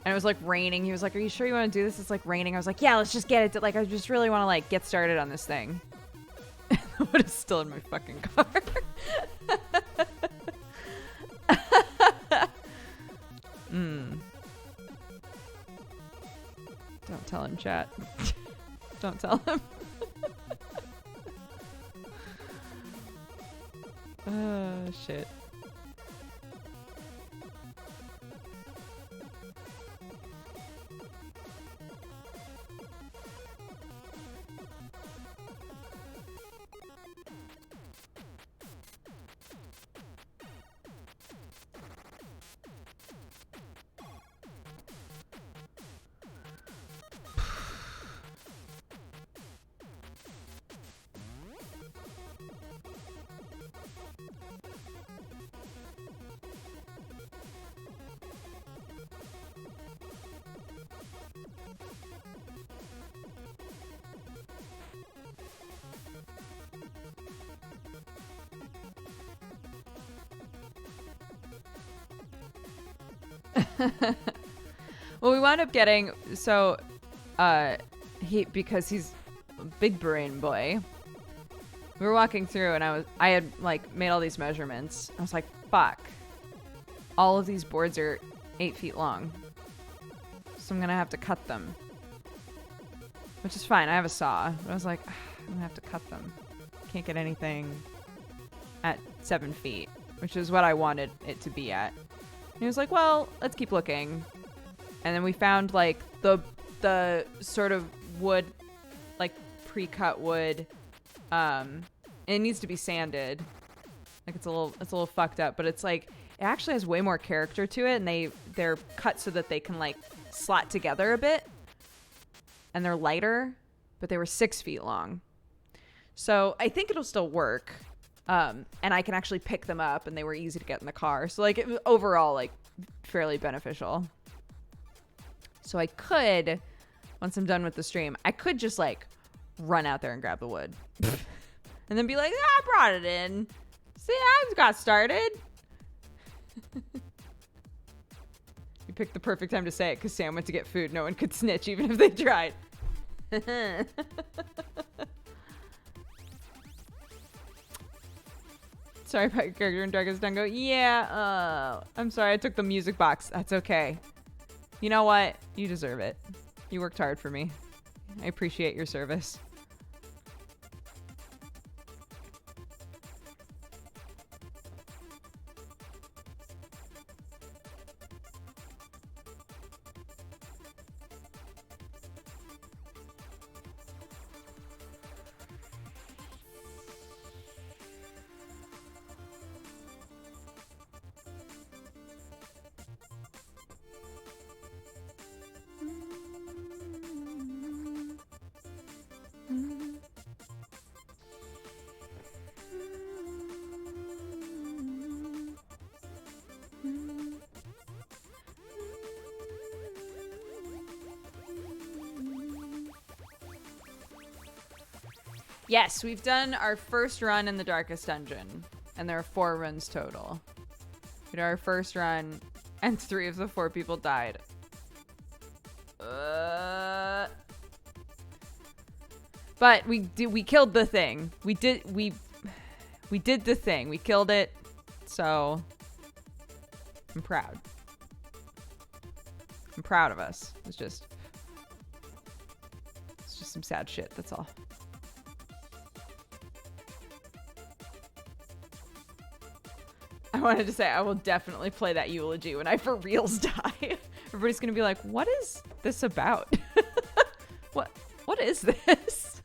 S1: And it was like raining. He was like, are you sure you want to do this? It's like raining. I was like, yeah, let's just get it. Like, I just really want to like get started on this thing. The wood is still in my fucking car. Don't tell him, chat. Don't tell him. Oh, shit. Well, we wound up getting because he's a big brain boy. We were walking through and I had like made all these measurements. I was like, fuck. All of these boards are 8 feet long. So I'm gonna have to cut them. Which is fine, I have a saw. But I was like, I'm gonna have to cut them. Can't get anything at 7 feet, which is what I wanted it to be at. And he was like, well, let's keep looking. And then we found like the sort of wood, like pre-cut wood. And it needs to be sanded. Like it's a little fucked up, but it's like it actually has way more character to it, and they're cut so that they can like slot together a bit. And they're lighter, but they were 6 feet long. So I think it'll still work. And I can actually pick them up, and they were easy to get in the car. So like it was overall like fairly beneficial. So I could, once I'm done with the stream, I could just like run out there and grab the wood. And then be like, I brought it in. See, I got started. You picked the perfect time to say it because Sam went to get food. No one could snitch even if they tried. Sorry about your character in Dragon's Den. Go, yeah, I'm sorry, I took the music box. That's okay. You know what? You deserve it. You worked hard for me. I appreciate your service. Yes, we've done our first run in the Darkest Dungeon, and there are 4 runs total. We did our first run, and 3 of the 4 people died. But we killed the thing. We did the thing. We killed it. So I'm proud. I'm proud of us. It's just some sad shit, that's all. I wanted to say I will definitely play that eulogy when I for reals die. Everybody's gonna be like, what is this about? What is this?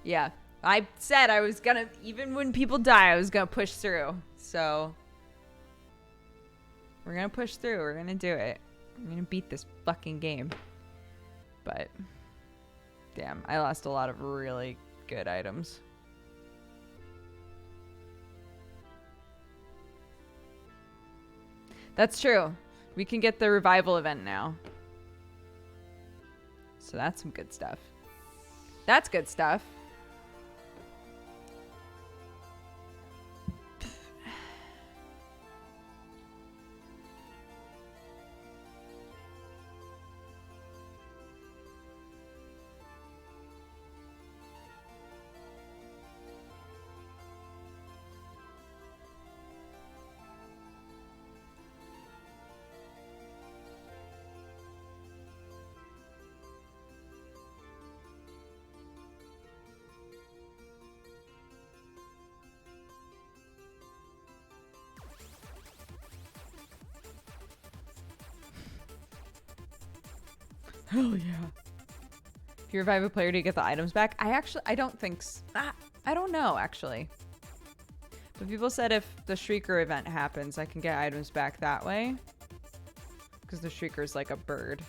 S1: Yeah, I said I was gonna, even when people die, I was gonna push through. So we're gonna push through. We're gonna do it. We're gonna beat this fucking game. But damn, I lost a lot of really good items. That's true. We can get the revival event now. So that's some good stuff. That's good stuff. Hell yeah. If you revive a player, do you get the items back? I don't think I don't know, actually. But people said if the Shrieker event happens, I can get items back that way. Because the Shrieker is like a bird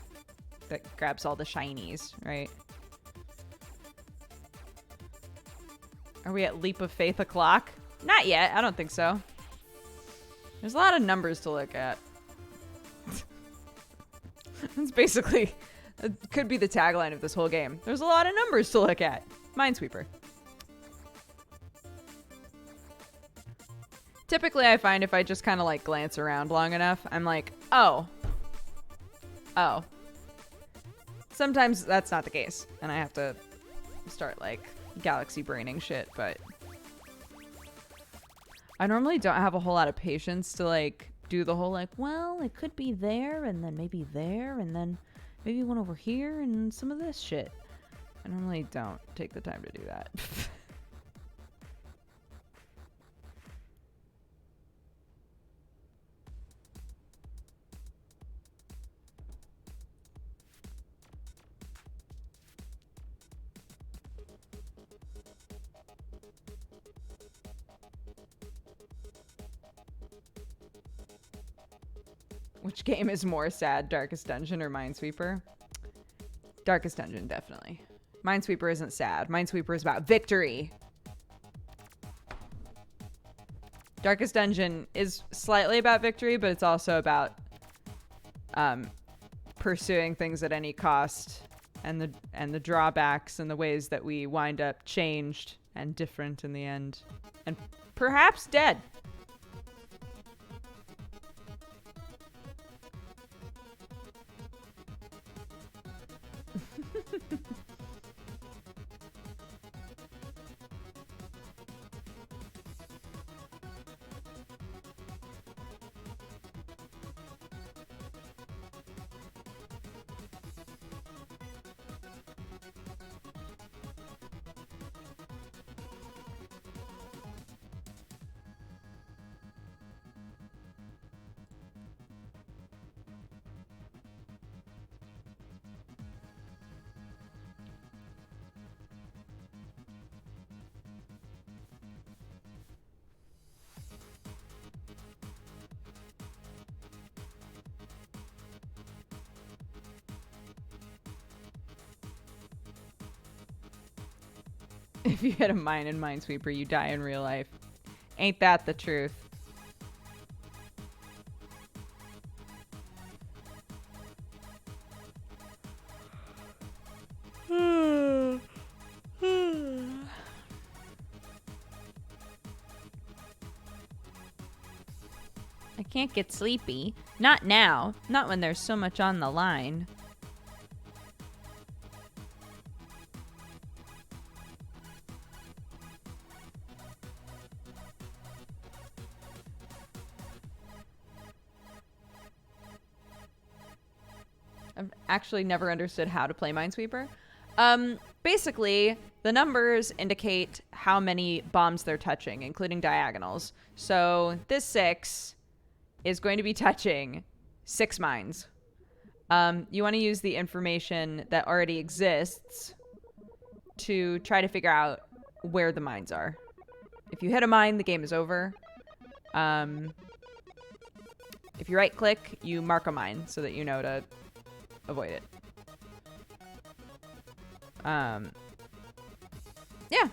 S1: that grabs all the shinies, right? Are we at Leap of Faith o'clock? Not yet. I don't think so. There's a lot of numbers to look at. That's basically... It could be the tagline of this whole game. There's a lot of numbers to look at. Minesweeper. Typically, I find if I just kind of like glance around long enough, I'm like, oh. Oh. Sometimes that's not the case. And I have to start like galaxy braining shit, but I normally don't have a whole lot of patience to like do the whole like, well, it could be there and then maybe there and then maybe one over here and some of this shit. I normally don't take the time to do that. Which game is more sad, Darkest Dungeon or Minesweeper? Darkest Dungeon, definitely. Minesweeper isn't sad. Minesweeper is about victory. Darkest Dungeon is slightly about victory, but it's also about pursuing things at any cost, and the drawbacks and the ways that we wind up changed and different in the end, and perhaps dead. If you hit a mine in Minesweeper, you die in real life. Ain't that the truth? I Can't get sleepy. Not now. Not when there's so much on the line. I've actually never understood how to play Minesweeper. Basically, the numbers indicate how many bombs they're touching, including diagonals. So this 6 is going to be touching 6 mines. You want to use the information that already exists to try to figure out where the mines are. If you hit a mine, the game is over. If you right-click, you mark a mine so that you know to avoid it. Yeah,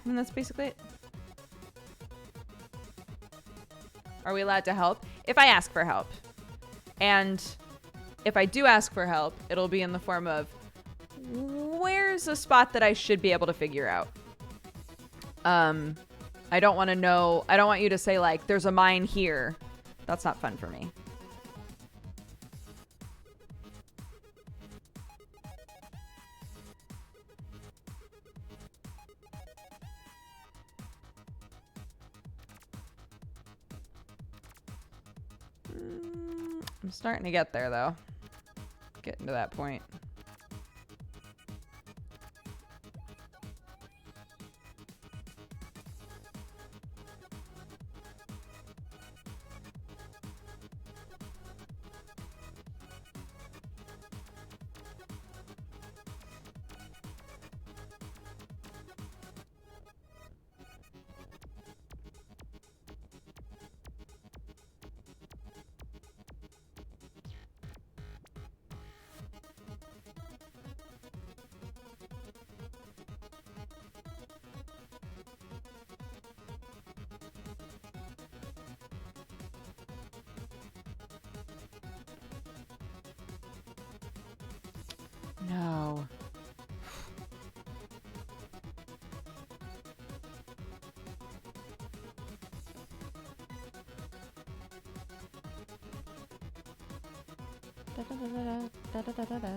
S1: and that's basically it. Are we allowed to help? If I ask for help. And if I do ask for help, it'll be in the form of, where's a spot that I should be able to figure out? I don't want to know. I don't want you to say, like, there's a mine here. That's not fun for me. I'm starting to get there, though. Getting to that point. No. Da, da, da, da, da, da, da, da.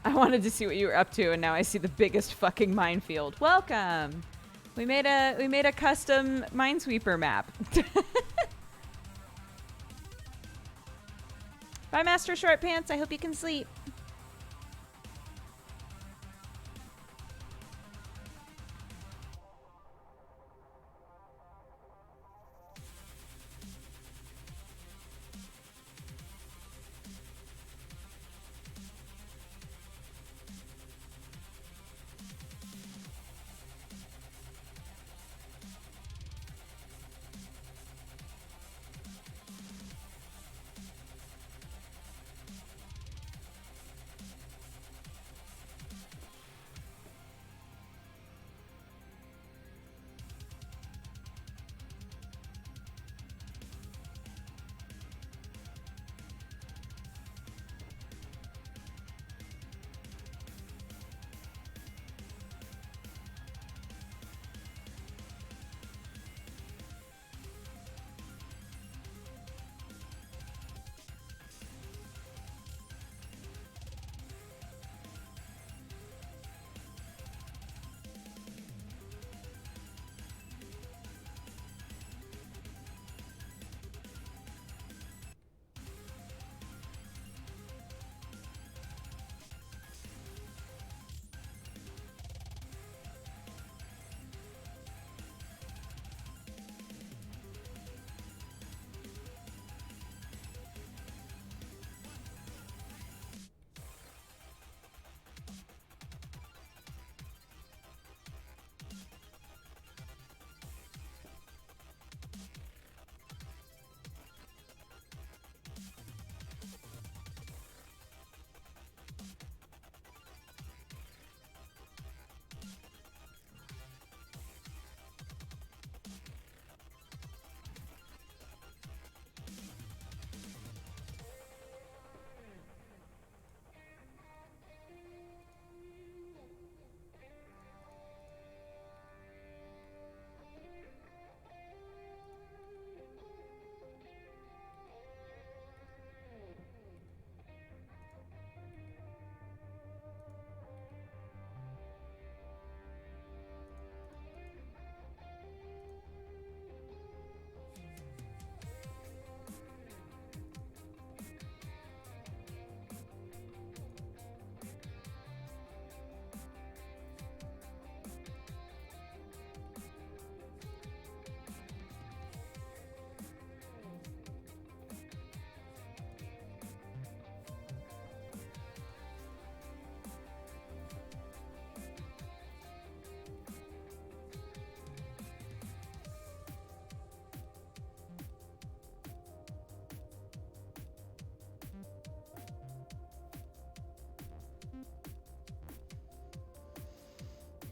S1: I wanted to see what you were up to, and now I see the biggest fucking minefield. Welcome. We made a custom Minesweeper map. Bye, Master Short Pants. I hope you can sleep.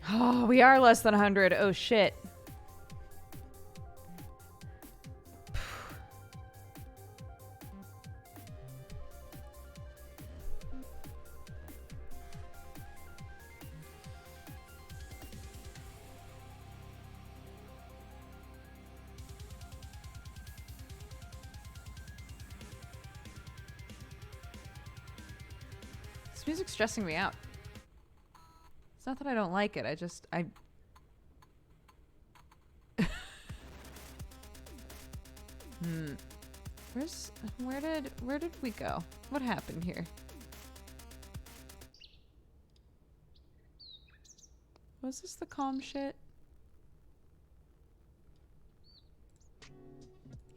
S1: Oh, we are less than 100. Oh, shit. This music's stressing me out. It's not that I don't like it. I where did we go? What happened here? Was this the calm shit?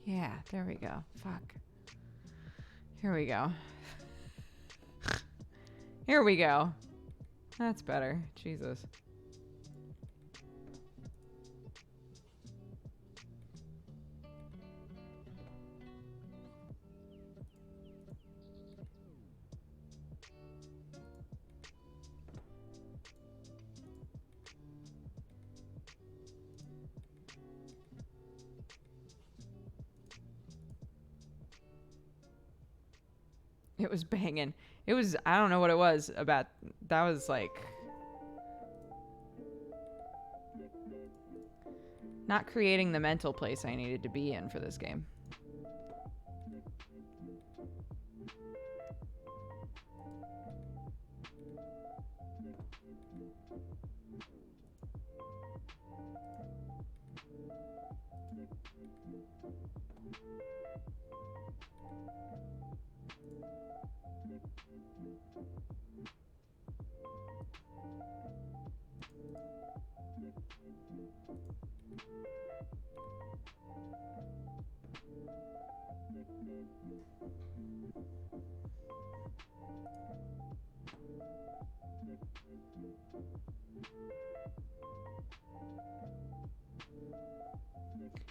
S1: Yeah, there we go. Fuck. Here we go. Here we go. That's better. Jesus. It was banging. It was, I don't know what it was about. That was like not creating the mental place I needed to be in for this game.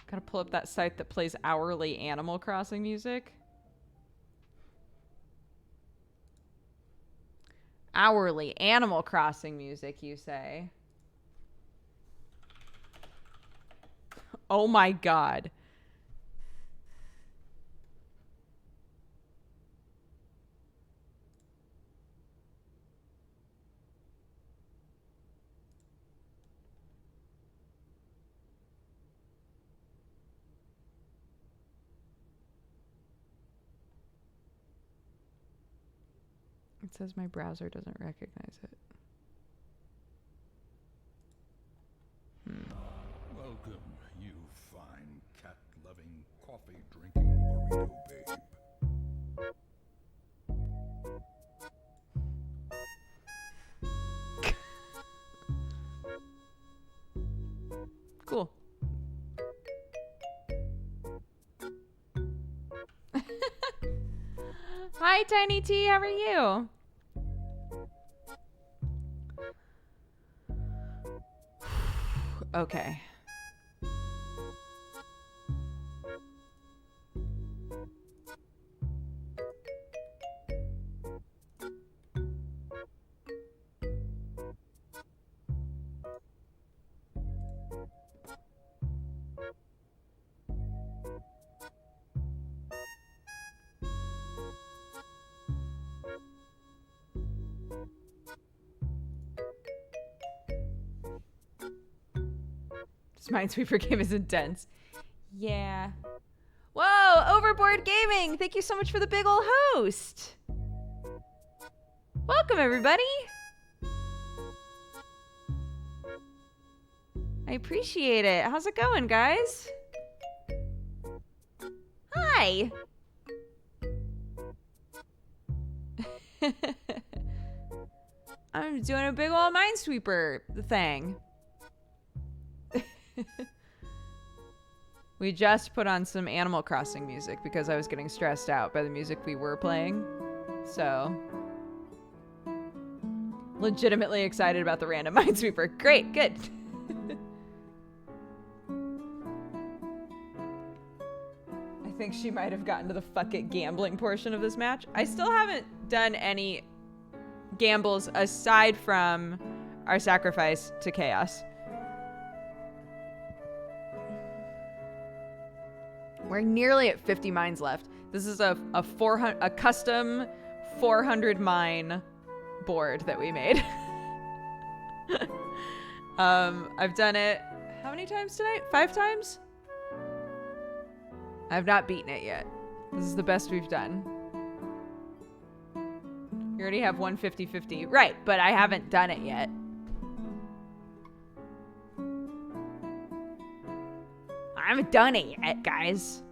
S1: Gotta pull up that site that plays hourly Animal Crossing music. Hourly Animal Crossing music, you say? Oh my god. It says my browser doesn't recognize it.
S6: Welcome, you fine cat-loving, coffee-drinking burrito babe.
S1: Cool. Hi, Tiny T. How are you? Okay. This Minesweeper game is intense. Yeah. Whoa, Overboard Gaming! Thank you so much for the big ol' host! Welcome, everybody! I appreciate it. How's it going, guys? Hi! I'm doing a big ol' Minesweeper thing. We just put on some Animal Crossing music because I was getting stressed out by the music we were playing. So, legitimately excited about the random Minesweeper. Great, good. I think she might have gotten to the fuck it gambling portion of this match. I still haven't done any gambles aside from our sacrifice to chaos. We're nearly at 50 mines left. This is a custom 400 mine board that we made. I've done it how many times tonight? 5 times? I've not beaten it yet. This is the best we've done. You already have 150-50. Right, but I haven't done it yet. I haven't done it yet, guys.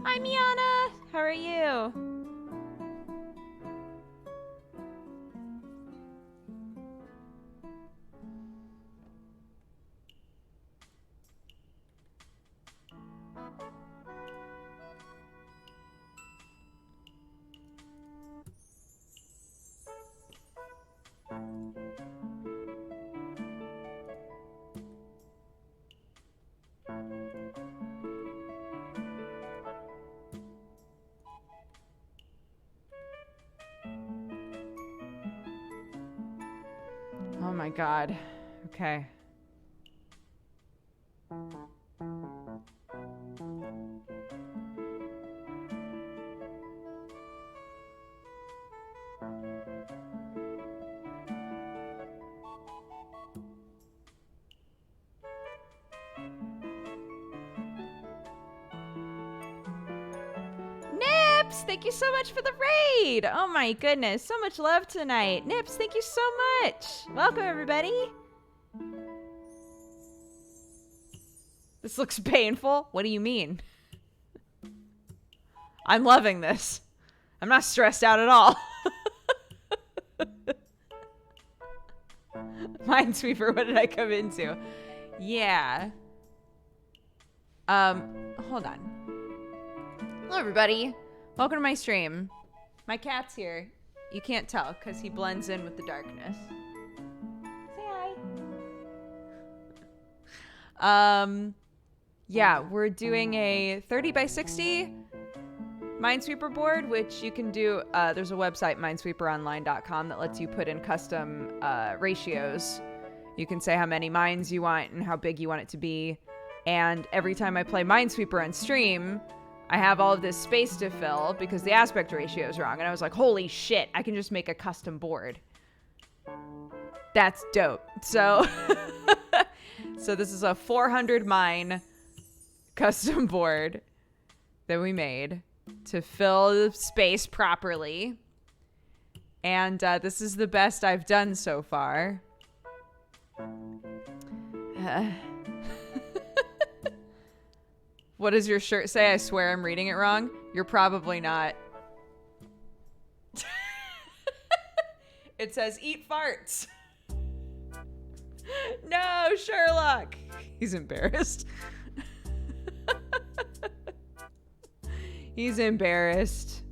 S1: Hi, Miana. How are you? Oh my god. Okay. Nips, thank you so much for the raid. Oh my goodness, so much love tonight. Nips, thank you so much. Welcome, everybody. This looks painful. What do you mean? I'm loving this. I'm not stressed out at all. Minesweeper, what did I come into? Yeah. Hold on. Hello, everybody. Welcome to my stream. My cat's here. You can't tell because he blends in with the darkness. Say hi. Yeah, we're doing a 30 by 60 Minesweeper board, which you can do. There's a website, minesweeperonline.com, that lets you put in custom ratios. You can say how many mines you want and how big you want it to be. And every time I play Minesweeper on stream, I have all of this space to fill because the aspect ratio is wrong. And I was like, holy shit, I can just make a custom board. That's dope. So, so this is a 400 mine custom board that we made to fill the space properly. And this is the best I've done so far. What does your shirt say? I swear I'm reading it wrong. You're probably not. It says, eat farts. No, Sherlock. He's embarrassed. He's embarrassed.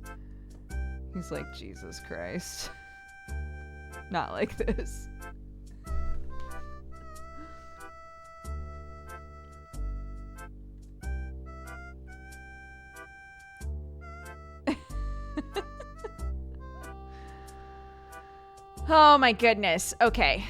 S1: He's like, Jesus Christ. Not like this. Oh my goodness. Okay.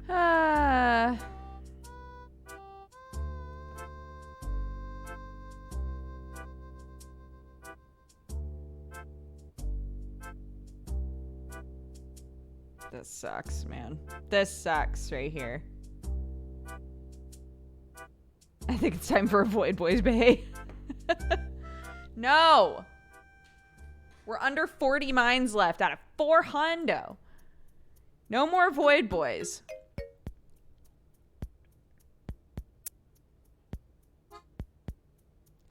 S1: Ah. This sucks, man. This sucks right here. I think it's time for a Void Boys Bay. No! We're under 40 mines left out of 400. No more Void Boys.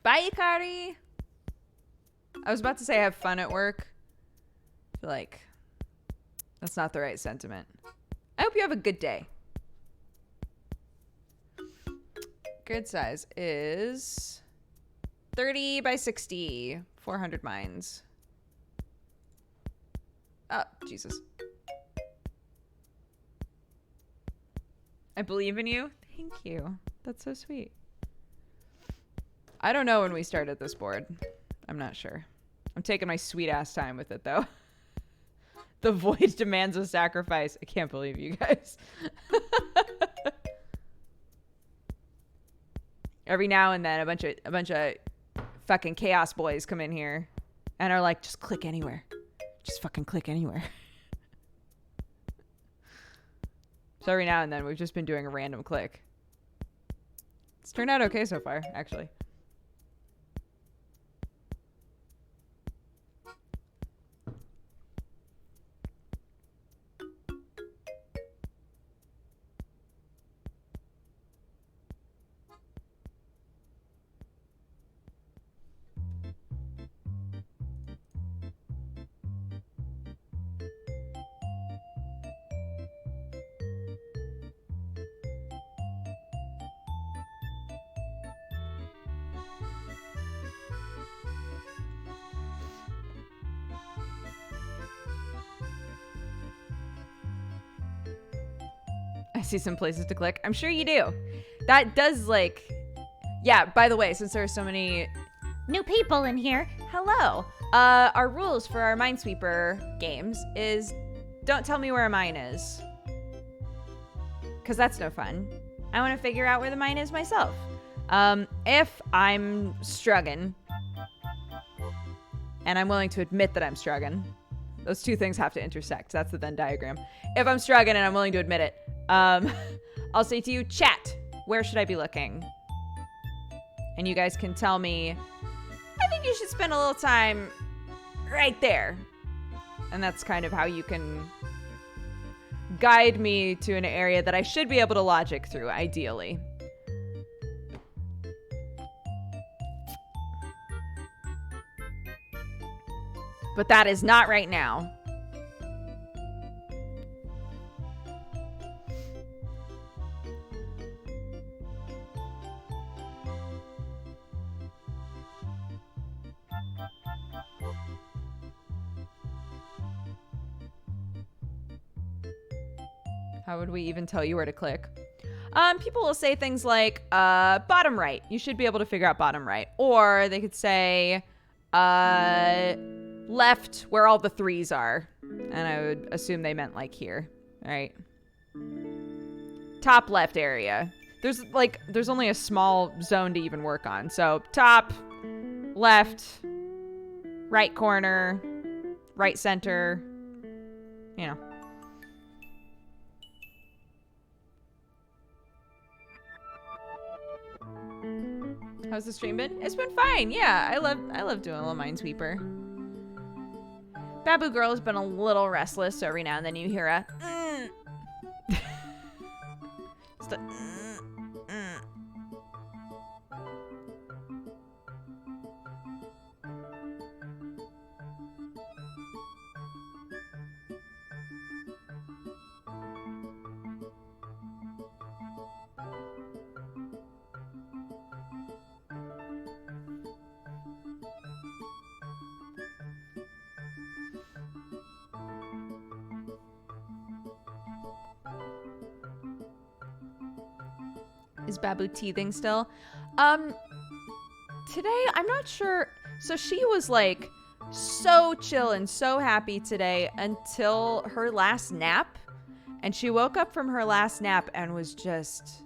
S1: Bye, Ikari! I was about to say have fun at work. I feel like that's not the right sentiment. I hope you have a good day. Grid size is 30 by 60. 400 mines. Oh, Jesus. I believe in you. Thank you. That's so sweet. I don't know when we started this board. I'm not sure. I'm taking my sweet ass time with it though. The void demands a sacrifice. I can't believe you guys. Every now and then a bunch of fucking chaos boys come in here and are like, just click anywhere. Just fucking click anywhere. So every now and then we've just been doing a random click. It's turned out okay so far, actually. I see some places to click. I'm sure you do. That does like... Yeah, by the way, since there are so many new people in here, hello. Our rules for our Minesweeper games is don't tell me where a mine is. Because that's no fun. I want to figure out where the mine is myself. If I'm struggling, and I'm willing to admit that I'm struggling, those two things have to intersect. That's the Venn diagram. If I'm struggling and I'm willing to admit it, I'll say to you, chat, where should I be looking? And you guys can tell me, I think you should spend a little time right there. And that's kind of how you can guide me to an area that I should be able to logic through, ideally. But that is not right now. How would we even tell you where to click? People will say things like, bottom right. You should be able to figure out bottom right. Or they could say, left where all the threes are. And I would assume they meant like here, right? Top left area. There's only a small zone to even work on. So top, left, right corner, right center, you know. How's the stream been? It's been fine. Yeah, I love doing a little Minesweeper. Babu Girl has been a little restless, so every now and then you hear a Just a Is Babu teething still? Today, I'm not sure. So she was like so chill and so happy today until her last nap. And she woke up from her last nap and was just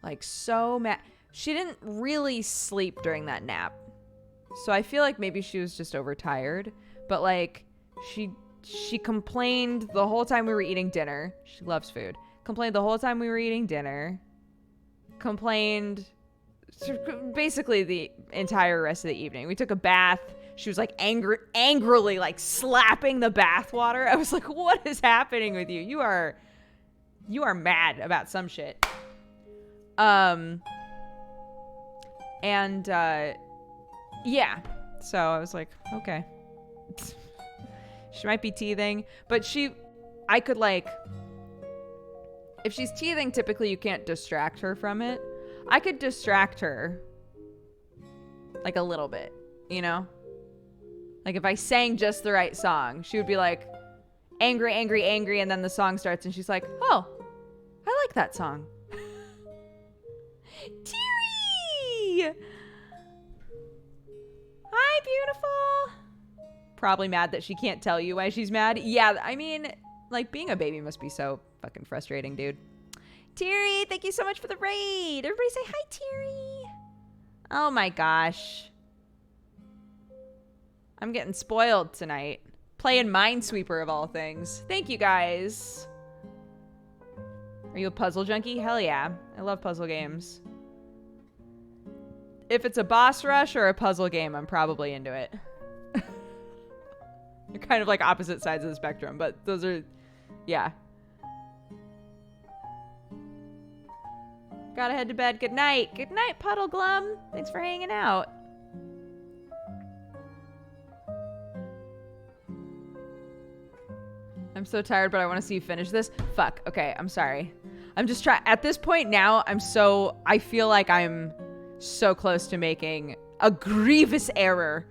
S1: like so mad. She didn't really sleep during that nap. So I feel like maybe she was just overtired. But like she complained the whole time we were eating dinner. She loves food. Complained the whole time we were eating dinner. Complained basically the entire rest of the evening. We took a bath. She was like angrily like slapping the bath water. I was like, what is happening with you? You are mad about some shit. Yeah. So I was like, okay. She might be teething, but I could like, if she's teething, typically you can't distract her from it. I could distract her like a little bit, you know? Like if I sang just the right song, she would be like angry, angry, angry. And then the song starts and she's like, oh, I like that song. Teary! Hi, beautiful. Probably mad that she can't tell you why she's mad. Yeah, I mean, like being a baby must be so fucking frustrating, dude. Teary, thank you so much for the raid. Everybody say hi, Teary. Oh my gosh. I'm getting spoiled tonight. Playing Minesweeper of all things. Thank you guys. Are you a puzzle junkie? Hell yeah. I love puzzle games. If it's a boss rush or a puzzle game, I'm probably into it. You're kind of like opposite sides of the spectrum, but those are, yeah. Gotta head to bed. Good night. Good night, Puddle Glum. Thanks for hanging out. I'm so tired, but I want to see you finish this. Fuck. Okay, I'm sorry. I'm just trying. At this point now, I feel like I'm so close to making a grievous error.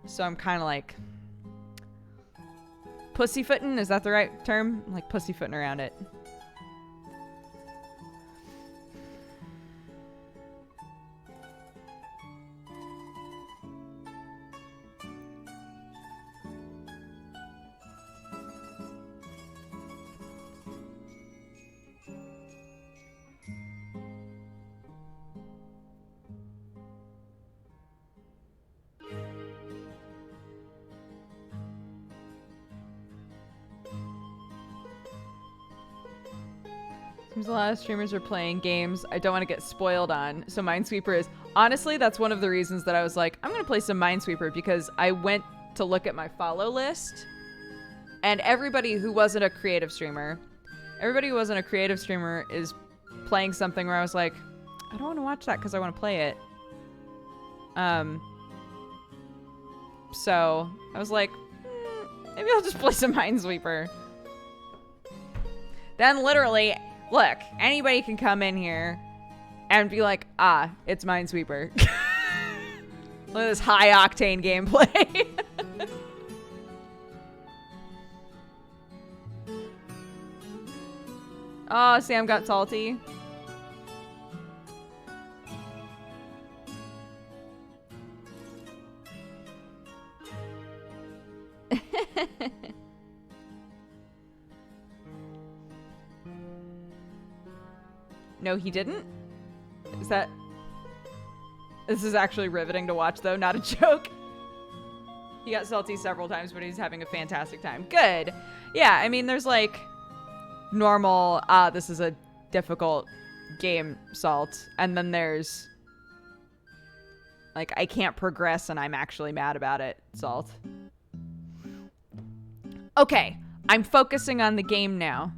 S1: So I'm kind of like pussyfooting. Is that the right term? I'm like pussyfooting around it. Seems a lot of streamers are playing games I don't want to get spoiled on. So Minesweeper is... Honestly, that's one of the reasons that I was like, I'm going to play some Minesweeper, because I went to look at my follow list, and everybody who wasn't a creative streamer is playing something where I was like, I don't want to watch that because I want to play it. So I was like, maybe I'll just play some Minesweeper. Then literally... Look, anybody can come in here and be like, ah, it's Minesweeper. Look at this high-octane gameplay. Oh, Sam got salty. No, he didn't? This is actually riveting to watch, though, not a joke. He got salty several times, but he's having a fantastic time. Good. Yeah, I mean, there's like normal, this is a difficult game salt. And then there's like, I can't progress and I'm actually mad about it salt. Okay, I'm focusing on the game now.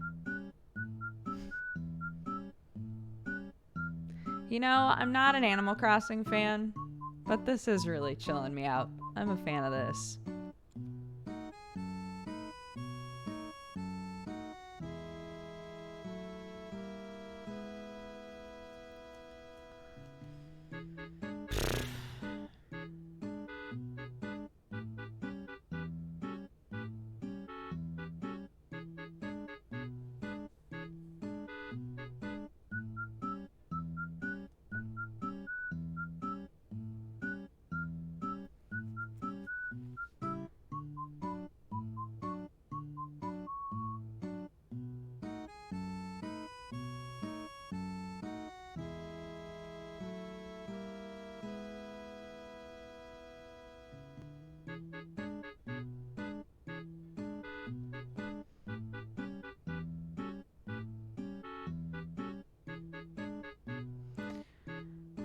S1: You know, I'm not an Animal Crossing fan, but this is really chilling me out. I'm a fan of this.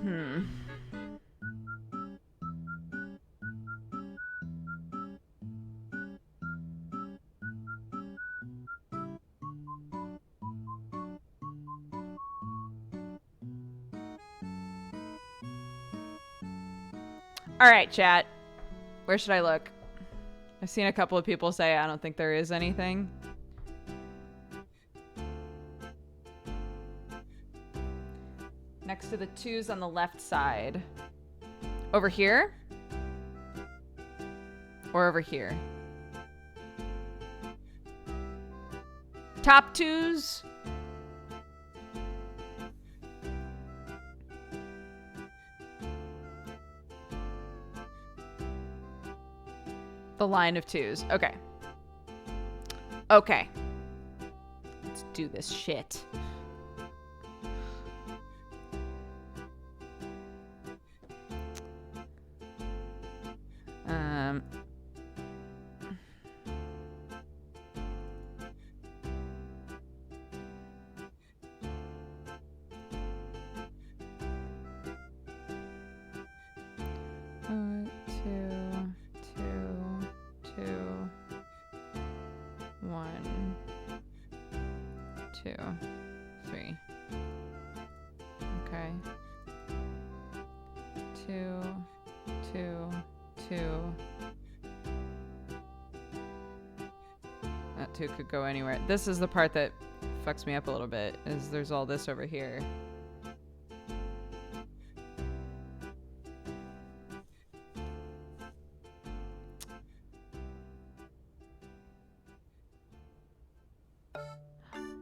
S1: All right, chat. Where should I look? I've seen a couple of people say I don't think there is anything. Next to the 2s on the left side. Over here? Or over here? Top 2s? The line of 2s. Okay. Okay. Let's do this shit. Could go anywhere. This is the part that fucks me up a little bit, is there's all this over here.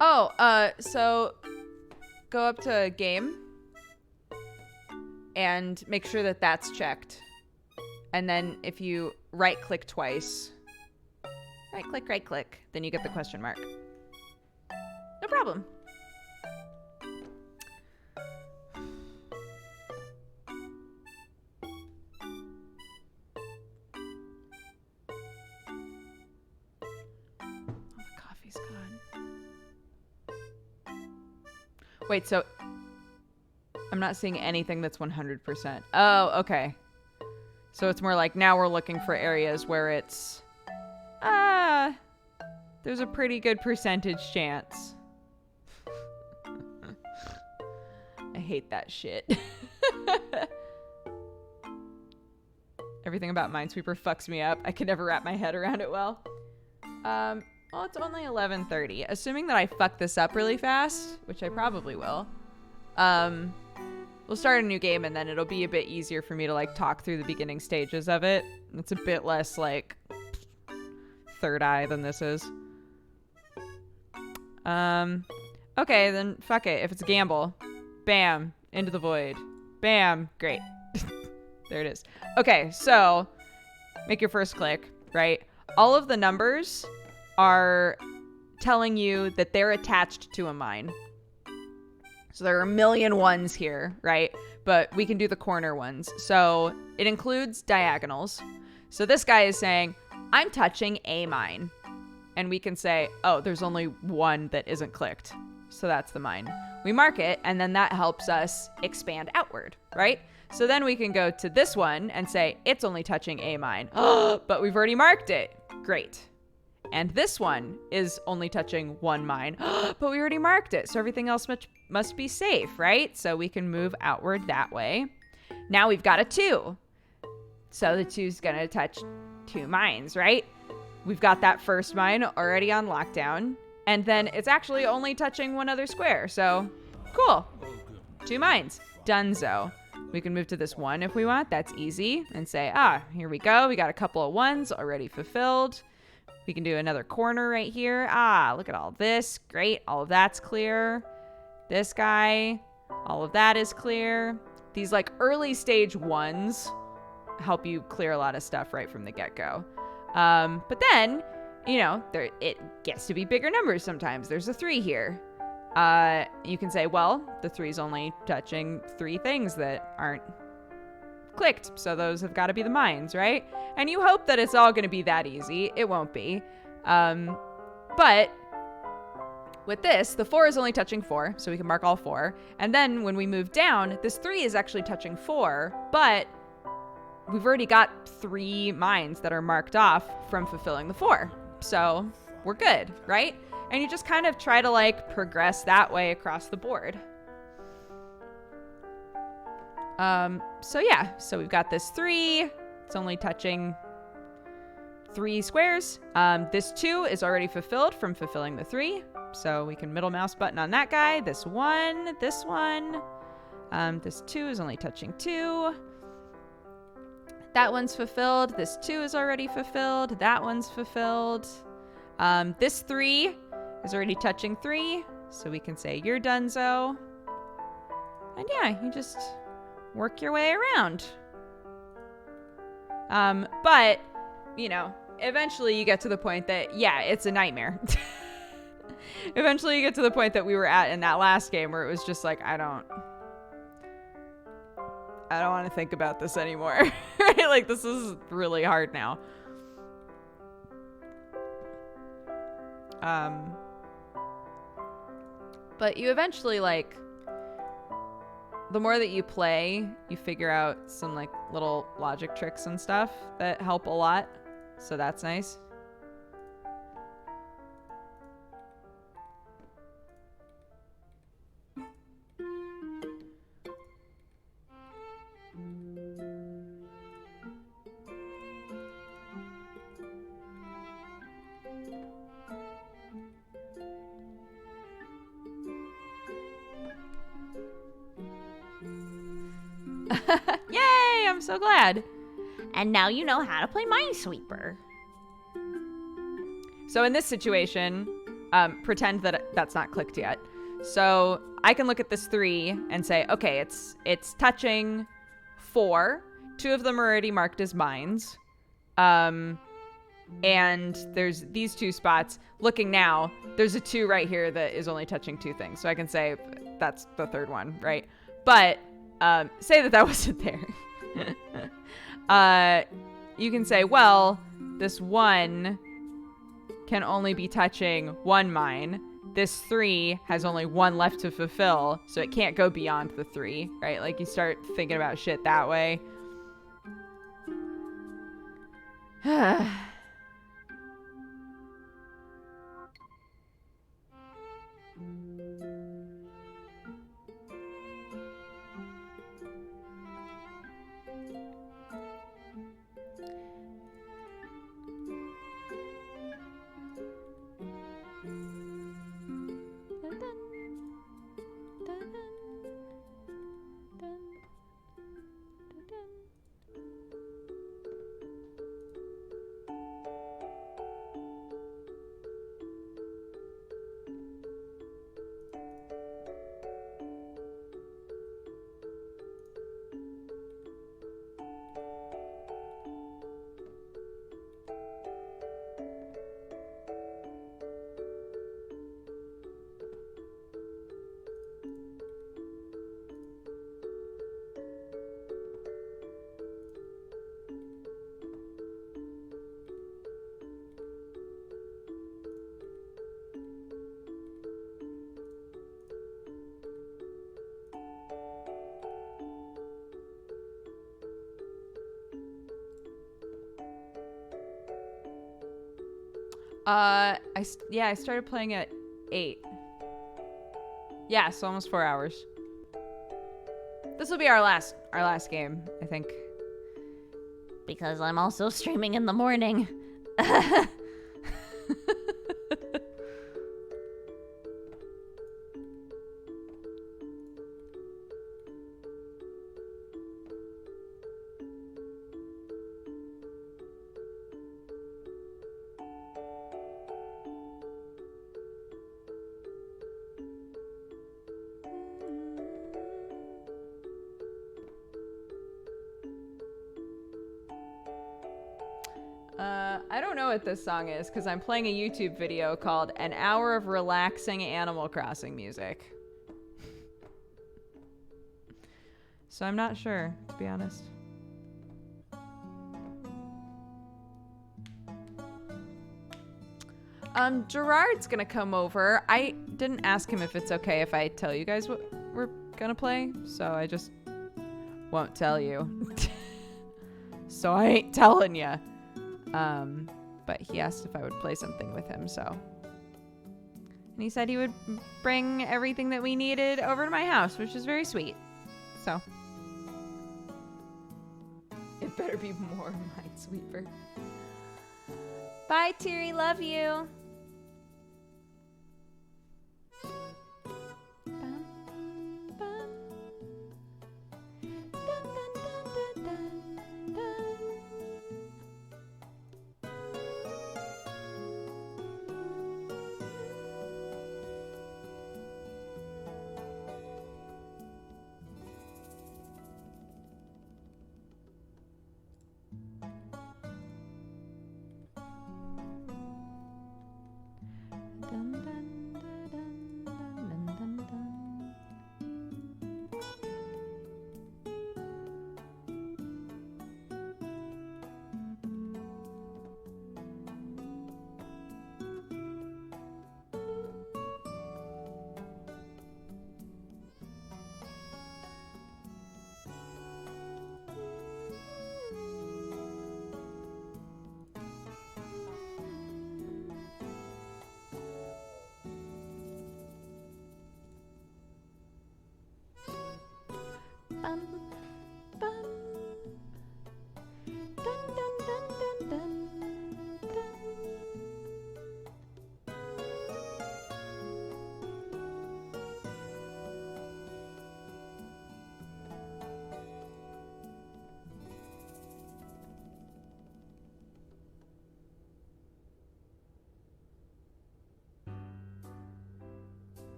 S1: Oh, so go up to game and make sure that that's checked. And then if you right click twice, right click, then you get the question mark. No problem. Oh, the coffee's gone. Wait, so I'm not seeing anything that's 100%. Oh, okay. So it's more like now we're looking for areas where it's there's a pretty good percentage chance. I hate that shit. Everything about Minesweeper fucks me up. I can never wrap my head around it well. Well, it's only 11:30. Assuming that I fuck this up really fast, which I probably will, we'll start a new game and then it'll be a bit easier for me to like talk through the beginning stages of it. It's a bit less like third eye than this is. Okay, then fuck it. If it's a gamble, bam, into the void. Bam, great. There it is. Okay, so make your first click, right? All of the numbers are telling you that they're attached to a mine. So there are a million ones here, right? But we can do the corner ones. So it includes diagonals. So this guy is saying, I'm touching a mine. And we can say, oh, there's only one that isn't clicked. So that's the mine. We mark it, and then that helps us expand outward, right? So then we can go to this one and say, it's only touching a mine. But we've already marked it. Great. And this one is only touching one mine. But we already marked it. So everything else must be safe, right? So we can move outward that way. Now we've got a 2. So the 2's going to touch 2 mines, right? We've got that first mine already on lockdown. And then it's actually only touching one other square. So cool. 2 mines. Dunzo. We can move to this one if we want. That's easy. And say, here we go. We got a couple of 1s already fulfilled. We can do another corner right here. Look at all this. Great. All of that's clear. This guy. All of that is clear. These like early stage 1s help you clear a lot of stuff right from the get-go. But then, it gets to be bigger numbers sometimes. There's a 3 here. You can say, well, the 3's only touching 3 things that aren't clicked. So those have got to be the mines, right? And you hope that it's all going to be that easy. It won't be. But with this, the 4 is only touching 4, so we can mark all 4. And then when we move down, this 3 is actually touching 4, but we've already got 3 mines that are marked off from fulfilling the 4. So we're good, right? And you just kind of try to like progress that way across the board. So yeah, so we've got this 3. It's only touching 3 squares. This 2 is already fulfilled from fulfilling the 3. So we can middle mouse button on that guy. This 1, this 1. This 2 is only touching 2. That one's fulfilled. This 2 is already fulfilled. That one's fulfilled. This 3 is already touching 3. So we can say you're donezo. And yeah, you just work your way around. But, you know, eventually you get to the point that, yeah, it's a nightmare. Eventually you get to the point that we were at in that last game where it was just like, I don't want to think about this anymore. Right? Like, this is really hard now. But you eventually, like, the more that you play, you figure out some, like, little logic tricks and stuff that help a lot. So that's nice. Yay! I'm so glad.
S3: And now you know how to play Minesweeper.
S1: So in this situation, pretend that that's not clicked yet. So I can look at this 3 and say, okay, it's touching 4. 2 of them are already marked as mines. And there's these 2 spots. Looking now, there's a 2 right here that is only touching 2 things. So I can say that's the 3rd one, right? But say that wasn't there. You can say, well, this 1 can only be touching 1 mine. This 3 has only 1 left to fulfill, so it can't go beyond the 3, right? Like, you start thinking about shit that way. I started playing at 8. Yeah, so almost 4 hours. This will be our last game, I think.
S3: Because I'm also streaming in the morning.
S1: I don't know what this song is because I'm playing a YouTube video called An Hour of Relaxing Animal Crossing Music. So I'm not sure, to be honest. Gerard's gonna come over. didn't ask him if it's okay if I tell you guys what we're gonna play, so I just won't tell you. So I ain't telling you. But he asked if I would play something with him, so. And he said he would bring everything that we needed over to my house, which is very sweet. So. It better be more Minesweeper. Bye, Terry. Love you. Bum, bum. Dun, dun, dun, dun, dun, dun. Dun, dun, dun, dun, dun, dun, dun. Bum, bum. Dun, dun, dun, dun, dun, dun.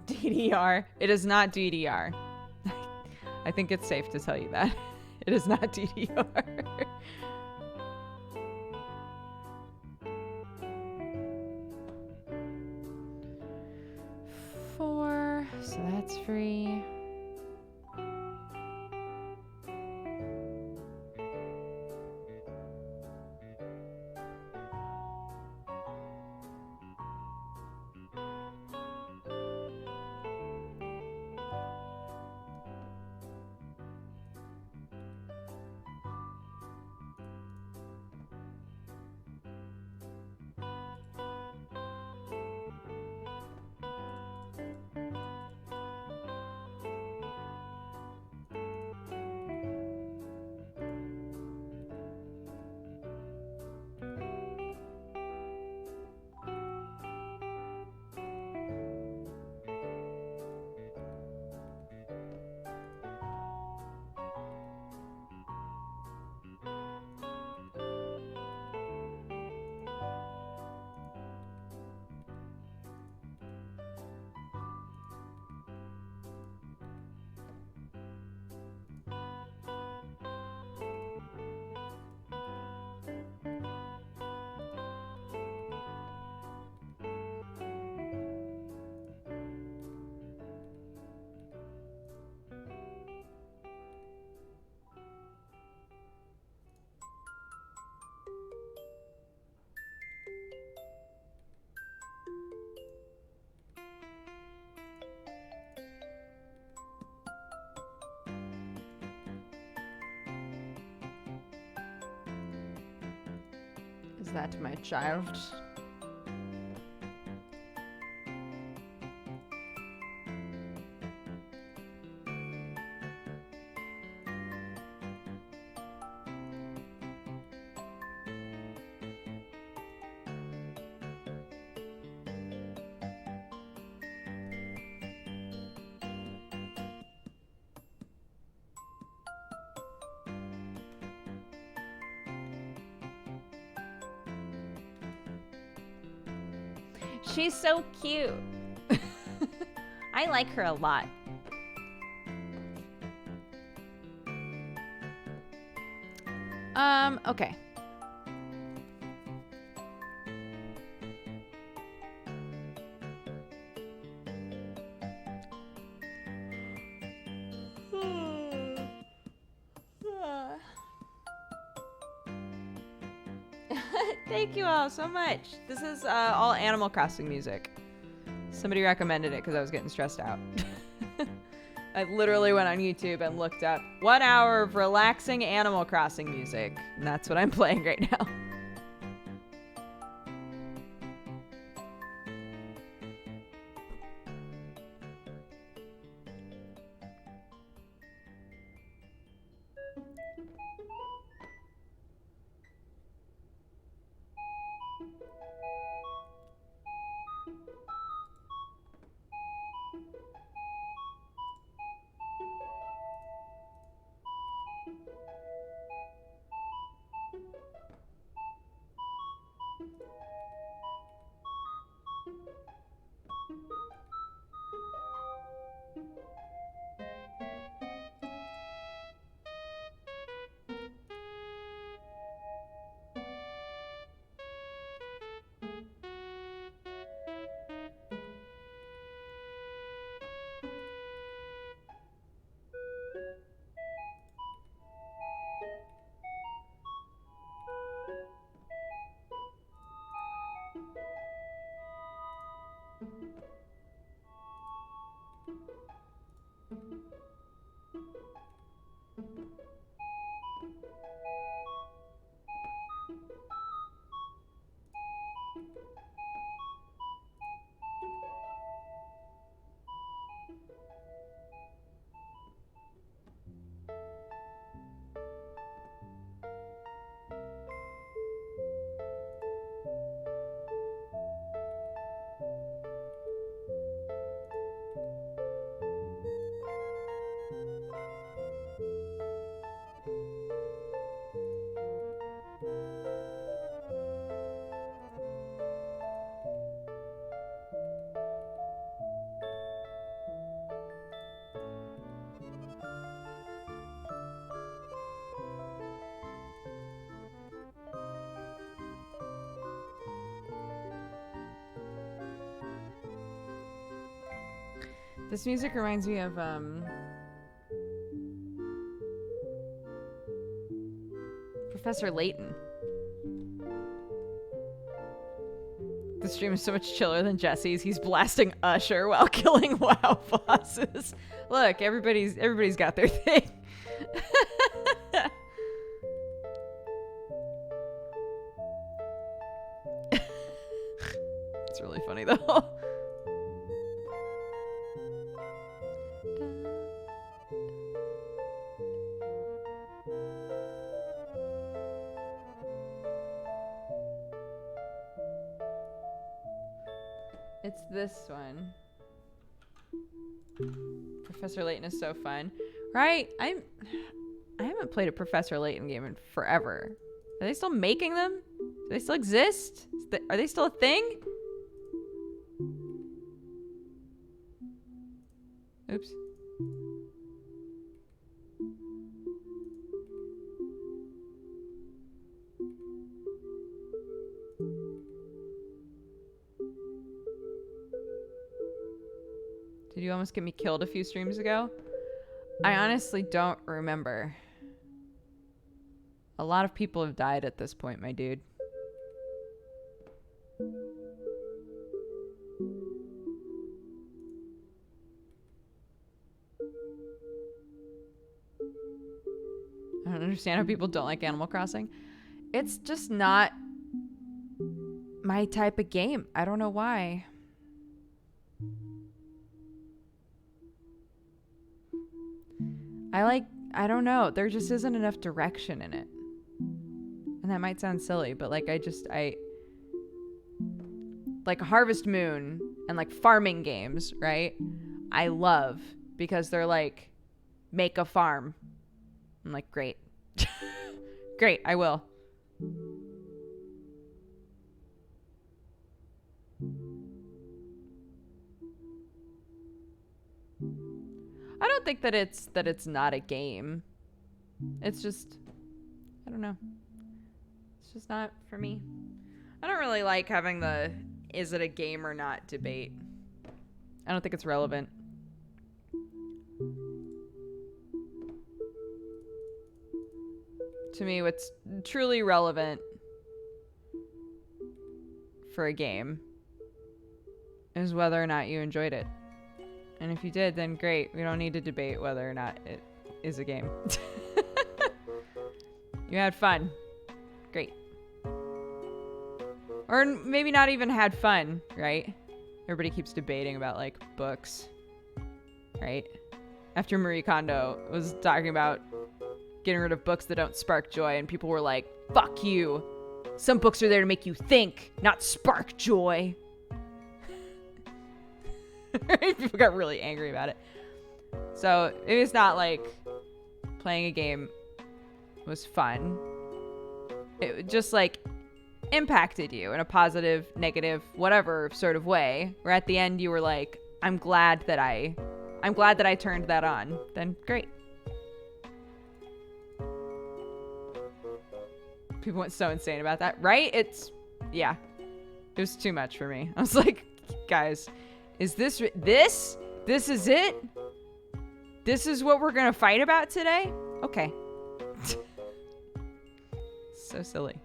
S1: DDR. It is not DDR. I think it's safe to tell you that. It is not DDR. Four, so that's free. Is that my child? She's so cute. I like her a lot. Okay. Thank you all so much. This is all Animal Crossing music. Somebody recommended it because I was getting stressed out. I literally went on YouTube and looked up 1 hour of relaxing Animal Crossing music. And that's what I'm playing right now. This music reminds me of Professor Layton. The stream is so much chiller than Jesse's. He's blasting Usher while killing WoW bosses. Look, everybody's got their thing. It's really funny though. It's this one. Professor Layton is so fun. Right? I haven't played a Professor Layton game in forever. Are they still making them? Do they still exist? Are they still a thing? Oops. Did you almost get me killed a few streams ago? I honestly don't remember. A lot of people have died at this point, my dude. I don't understand how people don't like Animal Crossing. It's just not my type of game. I don't know why. I don't know. There just isn't enough direction in it. And that might sound silly, but like like Harvest Moon and like farming games, right? I love because they're like, make a farm. I'm like, great. Great, I will. I don't think that it's not a game. It's just, I don't know. It's just not for me. I don't really like having the is it a game or not debate. I don't think it's relevant. To me, what's truly relevant for a game is whether or not you enjoyed it. And if you did, then great. We don't need to debate whether or not it is a game. You had fun. Great. Or maybe not even had fun, right? Everybody keeps debating about, like, books, right? After Marie Kondo was talking about getting rid of books that don't spark joy, and people were like, fuck you. Some books are there to make you think, not spark joy. People got really angry about it. So it's not like playing a game was fun. It just like impacted you in a positive, negative, whatever sort of way. Where at the end you were like, I'm glad that I turned that on. Then great. People went so insane about that, right? It was too much for me. I was like, guys, is this is it? This is what we're gonna fight about today? Okay. So silly.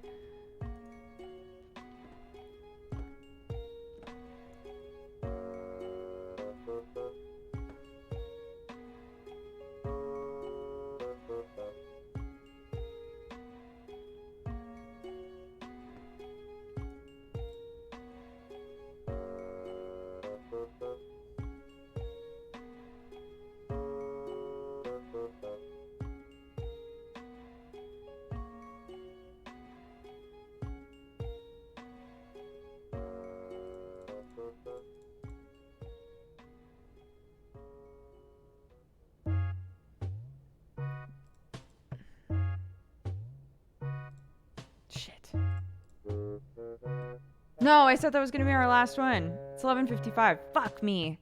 S1: Shit. No, I thought that was gonna be our last one. It's 11:55. Fuck me.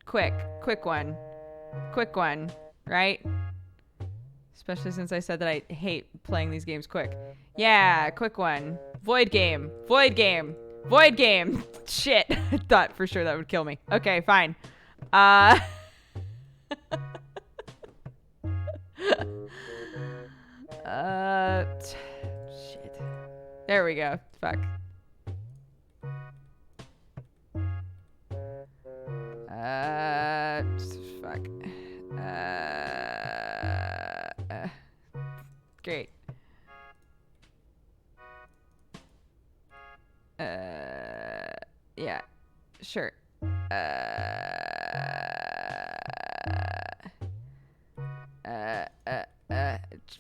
S1: Quick one, right? Especially since I said that I hate playing these games quick. Yeah, quick one. Void game. Shit. I thought for sure that would kill me. Okay, fine. Shit. There we go. Fuck. Fuck. Great. Yeah. Sure.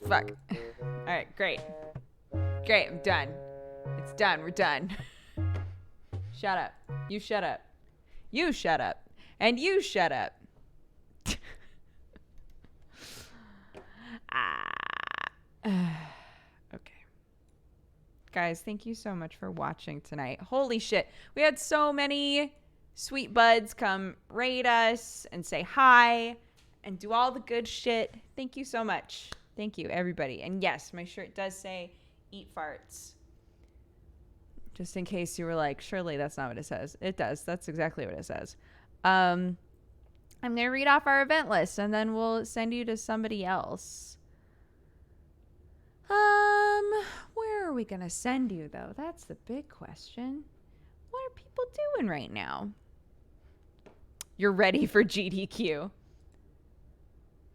S1: Fuck. Alright, great. Great, I'm done. It's done, we're done. Shut up. You shut up. You shut up. And you shut up. Okay. Guys, thank you so much for watching tonight. Holy shit. We had so many sweet buds come raid us and say hi and do all the good shit. Thank you so much. Thank you, everybody. And yes, my shirt does say eat farts. Just in case you were like, surely that's not what it says. It does. That's exactly what it says. I'm going to read off our event list and then we'll send you to somebody else. Where are we going to send you though? That's the big question. What are people doing right now? You're ready for GDQ.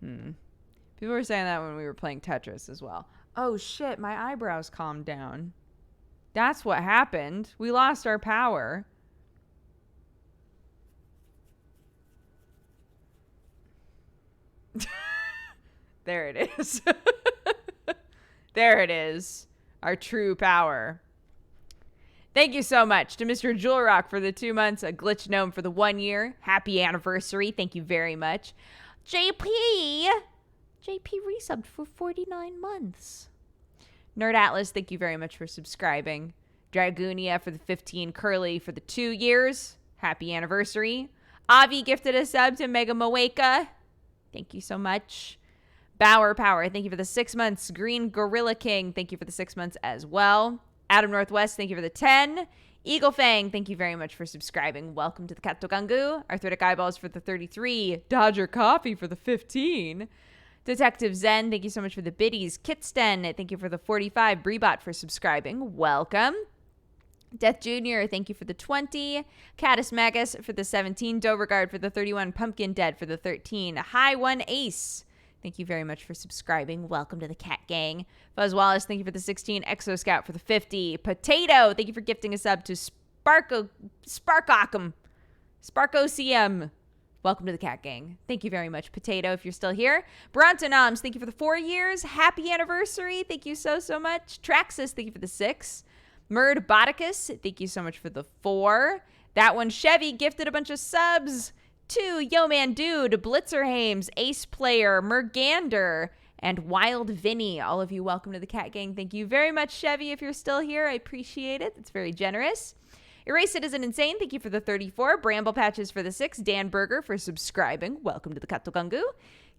S1: People were saying that when we were playing Tetris as well. Oh shit, my eyebrows calmed down. That's what happened. We lost our power. There it is. There it is. Our true power. Thank you so much to Mr. Jewelrock for the 2 months, a Glitch Gnome for the 1 year. Happy anniversary. Thank you very much. JP resubbed for 49 months. Nerd Atlas, thank you very much for subscribing. Dragunia for the 15. Curly for the 2 years. Happy anniversary. Avi gifted a sub to Mega Moeka. Thank you so much. Bauer Power, thank you for the 6 months. Green Gorilla King, thank you for the 6 months as well. Adam Northwest, thank you for the 10. Eagle Fang, thank you very much for subscribing. Welcome to the Katogangu. Arthritic Eyeballs for the 33. Dodger Coffee for the 15. Detective Zen, thank you so much for the biddies. Kitsten, thank you for the 45. Breebot for subscribing. Welcome. Death Jr., thank you for the 20. Caddis Magus for the 17. Dovergard for the 31. Pumpkin Dead for the 13. High One Ace, thank you very much for subscribing. Welcome to the Cat Gang. Fuzz Wallace, thank you for the 16. Exo Scout for the 50. Potato, thank you for gifting a sub to Sparkocum. CM. Welcome to the Cat Gang. Thank you very much, Potato, if you're still here. Bronton Oms, thank you for the 4 years. Happy anniversary. Thank you so much. Traxus, thank you for the 6. Murd Boticus, thank you so much for the 4. That one, Chevy, gifted a bunch of subs. 2, Yo Man Dude, Blitzerhames, Ace Player, Mergander, and Wild Vinny. All of you, welcome to the Cat Gang. Thank you very much, Chevy, if you're still here. I appreciate it. It's very generous. Erase It Isn't Insane, thank you for the 34. Bramble Patches for the 6. Dan Berger for subscribing. Welcome to the Katogangu.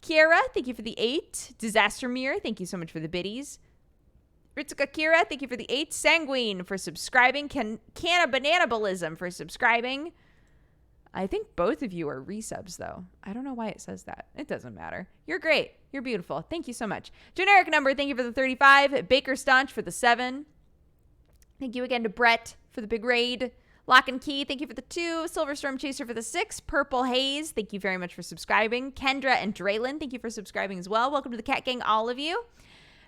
S1: Kiera, thank you for the 8. Disaster Mirror, thank you so much for the biddies. Ritsuka Kira, thank you for the 8. Sanguine for subscribing. Canna Bananabalism for subscribing. I think both of you are resubs, though. I don't know why it says that. It doesn't matter. You're great. You're beautiful. Thank you so much. Generic Number, thank you for the 35. Baker Staunch for the 7. Thank you again to Brett for the big raid. Lock and Key, thank you for the 2. Silverstorm Chaser for the 6. Purple Haze, thank you very much for subscribing. Kendra and Draylin, thank you for subscribing as well. Welcome to the Cat Gang, all of you.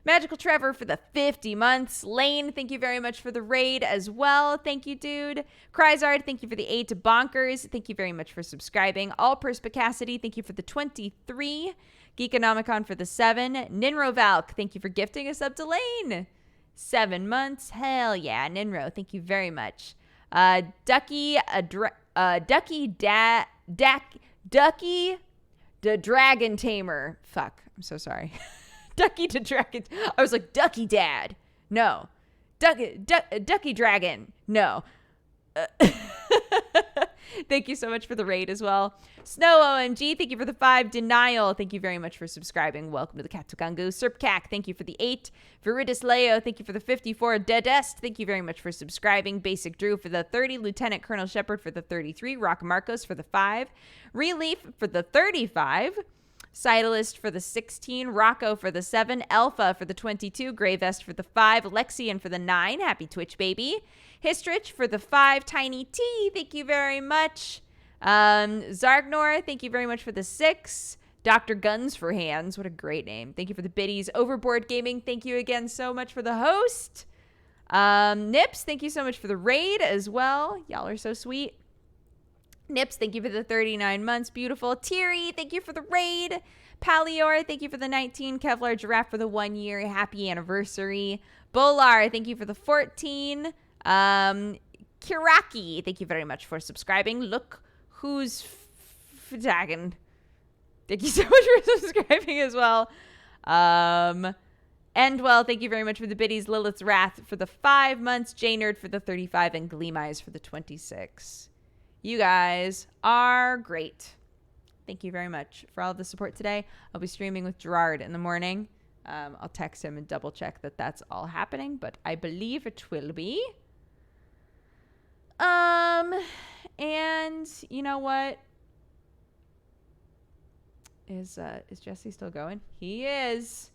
S1: Magical Trevor for the 50 months. Lane, thank you very much for the raid as well. Thank you, dude. Cryzard, thank you for the 8. Bonkers, thank you very much for subscribing. All Perspicacity, thank you for the 23. Geekonomicon for the 7. Ninro Valk, thank you for gifting us up to Lane. 7 months. Hell yeah, Ninro, thank you very much. Ducky the Dragon Tamer. Fuck, I'm so sorry. Ducky to Dragon. I was like, Ducky Dad. No. Ducky Dragon. No. Thank you so much for the raid as well. Snow OMG, thank you for the 5. Denial, thank you very much for subscribing. Welcome to the Katukangu. Serpcac, thank you for the 8. Viridis Leo, thank you for the 54. Dedest, thank you very much for subscribing. Basic Drew for the 30. Lieutenant Colonel Shepard for the 33. Rock Marcos for the 5. Relief for the 35. Cytalist for the 16. Rocco for the 7. Alpha for the 22. Gravest for the 5. Lexian for the 9. Happy Twitch, baby. Histrich for the 5. Tiny T, thank you very much. Zargnor, thank you very much for the 6. Dr. Guns for Hands, what a great name. Thank you for the biddies. Overboard Gaming, thank you again so much for the host. Nips, thank you so much for the raid as well. Y'all are so sweet. Nips, thank you for the 39 months. Beautiful. Teary, thank you for the raid. Palior, thank you for the 19. Kevlar Giraffe for the 1 year. Happy anniversary. Bolar, thank you for the 14. Kiraki, thank you very much for subscribing. Look who's tagging. Thank you so much for subscribing as well. Endwell, thank you very much for the biddies. Lilith's Wrath for the 5 months. J-Nerd for the 35. And Gleam Eyes for the 26. You guys are great. Thank you very much for all of the support today. I'll be streaming with Gerard in the morning. I'll text him and double check that that's all happening, but I believe it will be. And you know what? Is Jesse still going? He is.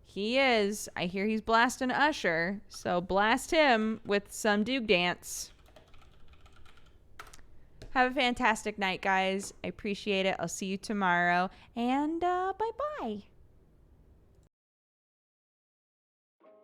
S1: He is. I hear he's blasting Usher, so blast him with some Duke Dance. Have a fantastic night, guys. I appreciate it. I'll see you tomorrow. And bye-bye.